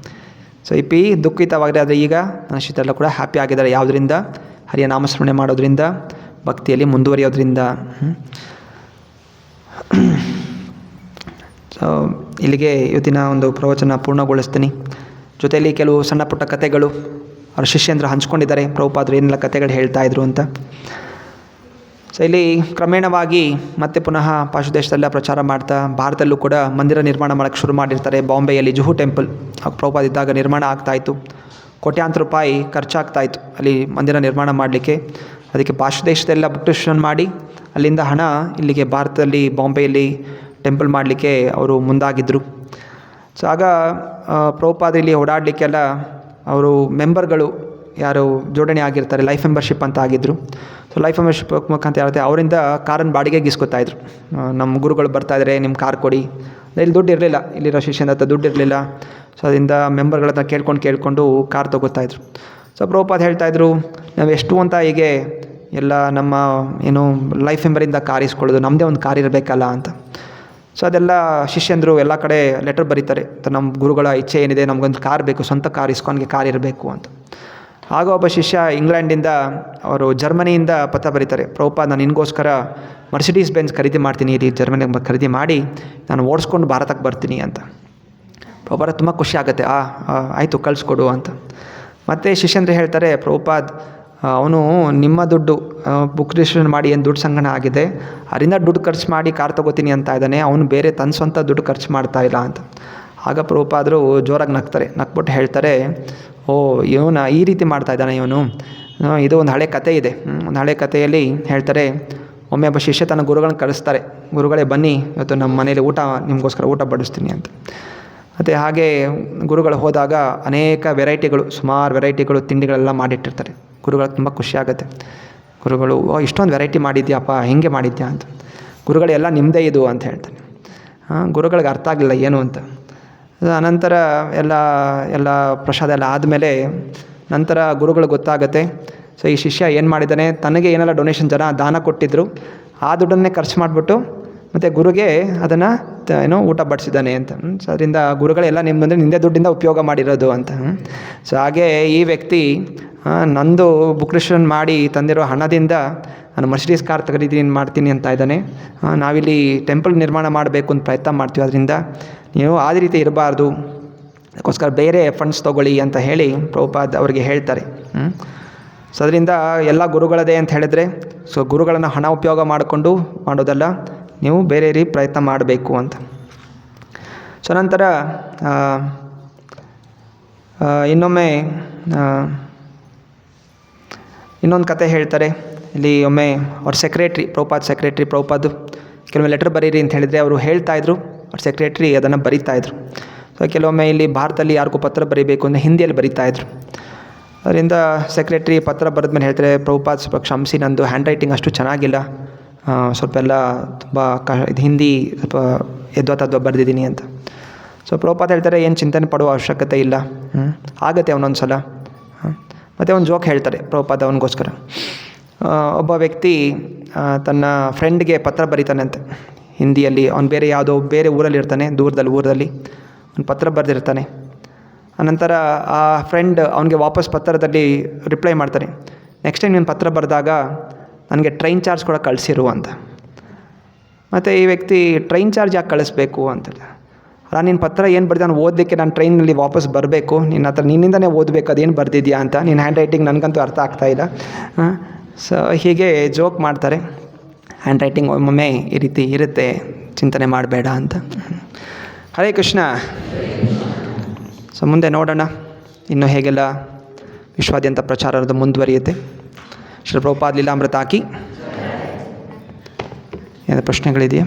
ಸೊ ಹಿಪ್ಪಿ ದುಃಖಿತವಾಗಿದೆ, ಆದರೆ ಈಗ ನನ್ನ ಶಿಷ್ಯರೆಲ್ಲ ಕೂಡ ಹ್ಯಾಪಿ ಆಗಿದ್ದಾರೆ. ಯಾವುದರಿಂದ? ಹರಿಯ ನಾಮಸ್ಮರಣೆ ಮಾಡೋದ್ರಿಂದ, ಭಕ್ತಿಯಲ್ಲಿ ಮುಂದುವರಿಯೋದ್ರಿಂದ. ಸೊ ಇಲ್ಲಿಗೆ ಇವತ್ತಿನ ಒಂದು ಪ್ರವಚನ ಪೂರ್ಣಗೊಳಿಸ್ತೀನಿ. ಜೊತೆಯಲ್ಲಿ ಕೆಲವು ಸಣ್ಣ ಪುಟ್ಟ ಕಥೆಗಳು ಅವ್ರ ಶಿಷ್ಯಂದ್ರ ಹಂಚ್ಕೊಂಡಿದ್ದಾರೆ, ಪ್ರಭುಪಾದರು ಏನೆಲ್ಲ ಕಥೆಗಳು ಹೇಳ್ತಾಯಿದ್ರು ಅಂತ. ಸೊ ಇಲ್ಲಿ ಕ್ರಮೇಣವಾಗಿ ಮತ್ತೆ ಪುನಃ ಪಾಶ್ಚಾತ್ಯ ದೇಶದಲ್ಲ ಪ್ರಚಾರ ಮಾಡ್ತಾ ಭಾರತದಲ್ಲೂ ಕೂಡ ಮಂದಿರ ನಿರ್ಮಾಣ ಮಾಡೋಕ್ಕೆ ಶುರು ಮಾಡಿರ್ತಾರೆ. ಬಾಂಬೆಯಲ್ಲಿ ಜುಹು ಟೆಂಪಲ್ ಪ್ರಭುಪಾದ ಇದ್ದಾಗ ನಿರ್ಮಾಣ ಆಗ್ತಾಯಿತ್ತು. ಕೋಟ್ಯಾಂತರ ರೂಪಾಯಿ ಖರ್ಚಾಗ್ತಾಯಿತ್ತು ಅಲ್ಲಿ ಮಂದಿರ ನಿರ್ಮಾಣ ಮಾಡಲಿಕ್ಕೆ. ಅದಕ್ಕೆ ಪಾಶ್ಚಾತ್ಯ ದೇಶದೆಲ್ಲ ಬುಕ್ಟಿಷನ್ ಮಾಡಿ ಅಲ್ಲಿಂದ ಹಣ ಇಲ್ಲಿಗೆ ಭಾರತದಲ್ಲಿ ಬಾಂಬೆಯಲ್ಲಿ ಟೆಂಪಲ್ ಮಾಡಲಿಕ್ಕೆ ಅವರು ಮುಂದಾಗಿದ್ದರು. ಸೊ ಆಗ ಪ್ರಭುಪಾದರಲ್ಲಿ ಓಡಾಡಲಿಕ್ಕೆಲ್ಲ ಅವರು ಮೆಂಬರ್ಗಳು ಯಾರು ಜೋಡಣೆ ಆಗಿರ್ತಾರೆ, ಲೈಫ್ ಮೆಂಬರ್ಶಿಪ್ ಅಂತ ಆಗಿದ್ದರು. ಸೊ ಲೈಫ್ ಮೆಂಬರ್ಶಿಪ್ ಅಂತ ಇರುತ್ತೆ, ಅವರಿಂದ ಕಾರನ್ನು ಬಾಡಿಗೆಗೆ ಇಸ್ಕೊತಾಯಿದ್ರು. ನಮ್ಮ ಗುರುಗಳು ಬರ್ತಾಯಿದ್ದಾರೆ, ನಿಮ್ಮ ಕಾರ್ ಕೊಡಿ. ಇಲ್ಲಿ ದುಡ್ಡು ಇರಲಿಲ್ಲ, ಇಲ್ಲಿರೋ ಶಿಷ್ಯನ ಹತ್ರ ದುಡ್ಡು ಇರಲಿಲ್ಲ. ಸೊ ಅದರಿಂದ ಮೆಂಬರ್ಗಳ ಹತ್ರ ಕೇಳ್ಕೊಂಡು ಕಾರ್ ತೊಗೋತಾಯಿದ್ರು. ಸೊ ಪ್ರಭುಪಾದ ಹೇಳ್ತಾಯಿದ್ರು, ನಾವು ಎಷ್ಟು ಅಂತ ಹೀಗೆ ಎಲ್ಲ ನಮ್ಮ ಏನು ಲೈಫ್ ಮೆಂಬರಿಂದ ಕಾರ್ ಇಸ್ಕೊಳ್ಳೋದು, ನಮ್ಮದೇ ಒಂದು ಕಾರ್ ಇರಬೇಕಲ್ಲ ಅಂತ. ಸೊ ಅದೆಲ್ಲ ಶಿಷ್ಯಂದರು ಎಲ್ಲ ಕಡೆ ಲೆಟರ್ ಬರೀತಾರೆ, ನಮ್ಮ ಗುರುಗಳ ಇಚ್ಛೆ ಏನಿದೆ, ನಮಗೊಂದು ಕಾರ್ ಬೇಕು, ಸ್ವಂತ ಕಾರ್ ಇಸ್ಕೊನ್ಗೆ ಕಾರ್ ಇರಬೇಕು ಅಂತ. ಆಗ ಒಬ್ಬ ಶಿಷ್ಯ ಇಂಗ್ಲೆಂಡಿಂದ, ಅವರು ಜರ್ಮನಿಯಿಂದ ಪತ್ರ ಬರೀತಾರೆ, ಪ್ರಭುಪಾದ ನಾನು ನಿನಗೋಸ್ಕರ ಮರ್ಸಿಡೀಸ್ ಬೆಂಜ್ ಖರೀದಿ ಮಾಡ್ತೀನಿ, ಇಲ್ಲಿ ಜರ್ಮನಿಗೆ ಖರೀದಿ ಮಾಡಿ ನಾನು ಓಡಿಸ್ಕೊಂಡು ಭಾರತಕ್ಕೆ ಬರ್ತೀನಿ ಅಂತ. ಪ್ರಭುಪಾದ ತುಂಬ ಖುಷಿ ಆಗುತ್ತೆ, ಆಯಿತು ಕಳಿಸ್ಕೊಡು ಅಂತ. ಮತ್ತು ಶಿಷ್ಯಂದ್ರೆ ಹೇಳ್ತಾರೆ, ಪ್ರಭುಪಾದ್ ಅವನು ನಿಮ್ಮ ದುಡ್ಡು ಬುಕ್ ರಿಜಿಸ್ಟ್ರೇಷನ್ ಮಾಡಿ ಏನು ದುಡ್ಡು ಸಂಗ್ರಹಣ ಆಗಿದೆ, ಅದರಿಂದ ದುಡ್ಡು ಖರ್ಚು ಮಾಡಿ ಕಾರ್ ತೊಗೋತೀನಿ ಅಂತ ಇದ್ದಾನೆ, ಅವನು ಬೇರೆ ತನ್ನ ಸ್ವಂತ ದುಡ್ಡು ಖರ್ಚು ಮಾಡ್ತಾ ಇಲ್ಲ ಅಂತ. ಆಗ ಪ್ರಭುಪಾದರು ಜೋರಾಗಿ ನಕ್ಬಿಟ್ಟು ಹೇಳ್ತಾರೆ, ಓ ಇವನು ಈ ರೀತಿ ಮಾಡ್ತಾ ಇದ್ದಾನೆ ಇವನು. ಇದು ಒಂದು ಹಳೆ ಕತೆ ಇದೆ. ಒಂದು ಹಳೆ ಕಥೆಯಲ್ಲಿ ಹೇಳ್ತಾರೆ, ಒಮ್ಮೆ ಒಬ್ಬ ಶಿಷ್ಯ ತನ್ನ ಗುರುಗಳನ್ನ ಕರೆಸ್ತಾರೆ, ಗುರುಗಳೇ ಬನ್ನಿ ಇವತ್ತು ನಮ್ಮ ಮನೇಲಿ ನಿಮಗೋಸ್ಕರ ಊಟ ಬಡಿಸ್ತೀನಿ ಅಂತ. ಮತ್ತು ಹಾಗೆ ಗುರುಗಳು ಹೋದಾಗ ಅನೇಕ ವೆರೈಟಿಗಳು, ಸುಮಾರು ವೆರೈಟಿಗಳು ತಿಂಡಿಗಳೆಲ್ಲ ಮಾಡಿಟ್ಟಿರ್ತಾರೆ. ಗುರುಗಳಿಗೆ ತುಂಬ ಖುಷಿ ಆಗುತ್ತೆ. ಗುರುಗಳು, ಇಷ್ಟೊಂದು ವೆರೈಟಿ ಮಾಡಿದ್ಯಾಪ್ಪ, ಹೆಂಗೆ ಮಾಡಿದ್ಯಾ ಅಂತ. ಗುರುಗಳೆಲ್ಲ ನಿಮ್ಮದೇ ಇದು ಅಂತ ಹೇಳ್ತಾನೆ. ಗುರುಗಳಿಗೆ ಅರ್ಥ ಆಗಲಿಲ್ಲ ಏನು ಅಂತ. ಅನಂತರ ಎಲ್ಲ ಪ್ರಸಾದ ಎಲ್ಲ ಆದಮೇಲೆ ನಂತರ ಗುರುಗಳಿಗೆ ಗೊತ್ತಾಗುತ್ತೆ. ಸೊ ಈ ಶಿಷ್ಯ ಏನು ಮಾಡಿದ್ದಾನೆ, ತನಗೆ ಏನೆಲ್ಲ ಡೊನೇಷನ್ ದಾನ ಕೊಟ್ಟಿದ್ದರು ಆ ದುಡ್ಡನ್ನೇ ಖರ್ಚು ಮಾಡಿಬಿಟ್ಟು ಮತ್ತು ಗುರುಗೆ ಅದನ್ನು ಊಟ ಬಡಿಸಿದ್ದಾನೆ ಅಂತ. ಸೊ ಅದರಿಂದ ಗುರುಗಳೆಲ್ಲ ನಿಮ್ಮದಂದರೆ ನಿಂದೇ ದುಡ್ಡಿಂದ ಉಪಯೋಗ ಮಾಡಿರೋದು ಅಂತ. ಸೊ ಹಾಗೆ ಈ ವ್ಯಕ್ತಿ ನಂದು ಬುಕ್ ರಿಜಿಸ್ಟ್ರೇಷನ್ ಮಾಡಿ ತಂದಿರೋ ಹಣದಿಂದ ನಾನು ಮರ್ಸಿಡೀಸ್ ಕಾರ್ ಮಾಡ್ತೀನಿ ಅಂತ ಇದ್ದಾನೆ. ನಾವಿಲ್ಲಿ ಟೆಂಪಲ್ ನಿರ್ಮಾಣ ಮಾಡಬೇಕು ಅಂತ ಪ್ರಯತ್ನ ಮಾಡ್ತೀವಿ, ಅದರಿಂದ ನೀವು ಆ ರೀತಿ ಇರಬಾರ್ದು, ಅದಕ್ಕೋಸ್ಕರ ಬೇರೆ ಫಂಡ್ಸ್ ತೊಗೊಳ್ಳಿ ಅಂತ ಹೇಳಿ ಪ್ರಭುಪಾದ್ ಅವರಿಗೆ ಹೇಳ್ತಾರೆ. ಸೊ ಅದರಿಂದ ಎಲ್ಲ ಗುರುಗಳದೇ ಅಂತ ಹೇಳಿದ್ರೆ, ಸೊ ಗುರುಗಳನ್ನು ಹಣ ಉಪಯೋಗ ಮಾಡಿಕೊಂಡು ಮಾಡೋದಲ್ಲ, ನೀವು ಬೇರೆ ರೀತಿ ಪ್ರಯತ್ನ ಮಾಡಬೇಕು ಅಂತ. ಸೊ ನಂತರ ಇನ್ನೊಂದು ಕತೆ ಹೇಳ್ತಾರೆ. ಇಲ್ಲಿ ಒಮ್ಮೆ ಅವ್ರ ಪ್ರಭುಪಾದ್ ಕೆಲವೊಮ್ಮೆ ಲೆಟರ್ ಬರೀರಿ ಅಂತ ಹೇಳಿದರೆ ಅವರು ಹೇಳ್ತಾಯಿದ್ರು, ಅವ್ರ ಸೆಕ್ರೆಟ್ರಿ ಅದನ್ನು ಬರೀತಾಯಿದ್ರು. ಸೊ ಕೆಲವೊಮ್ಮೆ ಇಲ್ಲಿ ಭಾರತದಲ್ಲಿ ಯಾರಿಗೂ ಪತ್ರ ಬರೀಬೇಕು ಅಂದರೆ ಹಿಂದಿಯಲ್ಲಿ ಬರೀತಾಯಿದ್ರು. ಅದರಿಂದ ಸೆಕ್ರೆಟ್ರಿ ಪತ್ರ ಬರೆದ್ಮೇಲೆ ಹೇಳ್ತಾರೆ, ಪ್ರಭುಪಾದ್ ಸ್ವಲ್ಪ ಕ್ಷಮಿಸಿ, ನಂದು ಹ್ಯಾಂಡ್ ರೈಟಿಂಗ್ ಅಷ್ಟು ಚೆನ್ನಾಗಿಲ್ಲ, ಸ್ವಲ್ಪ ಎಲ್ಲ ತುಂಬ ಹಿಂದಿ ಸ್ವಲ್ಪ ಎದ್ವಾ ಬರೆದಿದ್ದೀನಿ ಅಂತ. ಸೊ ಪ್ರಭುಪಾದ್ ಹೇಳ್ತಾರೆ, ಏನು ಚಿಂತನೆ ಪಡುವ ಅವಶ್ಯಕತೆ ಇಲ್ಲ, ಆಗುತ್ತೆ ಅವನೊಂದು ಸಲ. ಮತ್ತು ಒಂದು ಜೋಕ್ ಹೇಳ್ತಾರೆ ಪ್ರಭುಪಾದ ಅವನಿಗೋಸ್ಕರ. ಒಬ್ಬ ವ್ಯಕ್ತಿ ತನ್ನ ಫ್ರೆಂಡ್ಗೆ ಪತ್ರ ಬರೀತಾನಂತೆ ಹಿಂದಿಯಲ್ಲಿ. ಅವನು ಬೇರೆ ಊರಲ್ಲಿ ಇರ್ತಾನೆ, ಊರಲ್ಲಿ ಒಂದು ಪತ್ರ ಬರೆದಿರ್ತಾನೆ. ಅನಂತರ ಆ ಫ್ರೆಂಡ್ ಅವನಿಗೆ ವಾಪಸ್ ಪತ್ರದಲ್ಲಿ ರಿಪ್ಲೈ ಮಾಡ್ತಾನೆ, ನೆಕ್ಸ್ಟ್ ಟೈಮ್ ನೀನು ಪತ್ರ ಬರೆದಾಗ ನನಗೆ ಟ್ರೈನ್ ಚಾರ್ಜ್ ಕೂಡ ಕಳಿಸಿರು ಅಂತ. ಮತ್ತು ಈ ವ್ಯಕ್ತಿ ಟ್ರೈನ್ ಚಾರ್ಜ್ ಯಾಕೆ ಕಳಿಸ್ಬೇಕು ಅಂತಲ್ಲ, ನಿನ್ನ ಪತ್ರ ಏನು ಬರೆದ ನಾನು ಓದಲಿಕ್ಕೆ ನಾನು ಟ್ರೈನಲ್ಲಿ ವಾಪಸ್ ಬರಬೇಕು, ನಿನ್ನಿಂದನೇ ಓದಬೇಕು, ಅದೇನು ಬರೆದಿದ್ಯಾ ಅಂತ, ನಿನ್ನ ಹ್ಯಾಂಡ್ ರೈಟಿಂಗ್ ನನಗಂತೂ ಅರ್ಥ ಆಗ್ತಾಯಿಲ್ಲ. ಸೊ ಹೀಗೆ ಜೋಕ್ ಮಾಡ್ತಾರೆ. ಹ್ಯಾಂಡ್ ರೈಟಿಂಗ್ ಒಮ್ಮೊಮ್ಮೆ ಈ ರೀತಿ ಇರುತ್ತೆ, ಚಿಂತನೆ ಮಾಡಬೇಡ ಅಂತ. ಹರೇ ಕೃಷ್ಣ. ಸೊ ಮುಂದೆ ನೋಡೋಣ ಇನ್ನು ಹೇಗೆಲ್ಲ ವಿಶ್ವಾದ್ಯಂತ ಪ್ರಚಾರದ ಮುಂದುವರಿಯುತ್ತೆ. ಶ್ರೀ ಪ್ರಭುಪಾದ್ ಲೀಲಾಮೃತ ಹಾಕಿ. ಏನು ಪ್ರಶ್ನೆಗಳಿದೆಯಾ?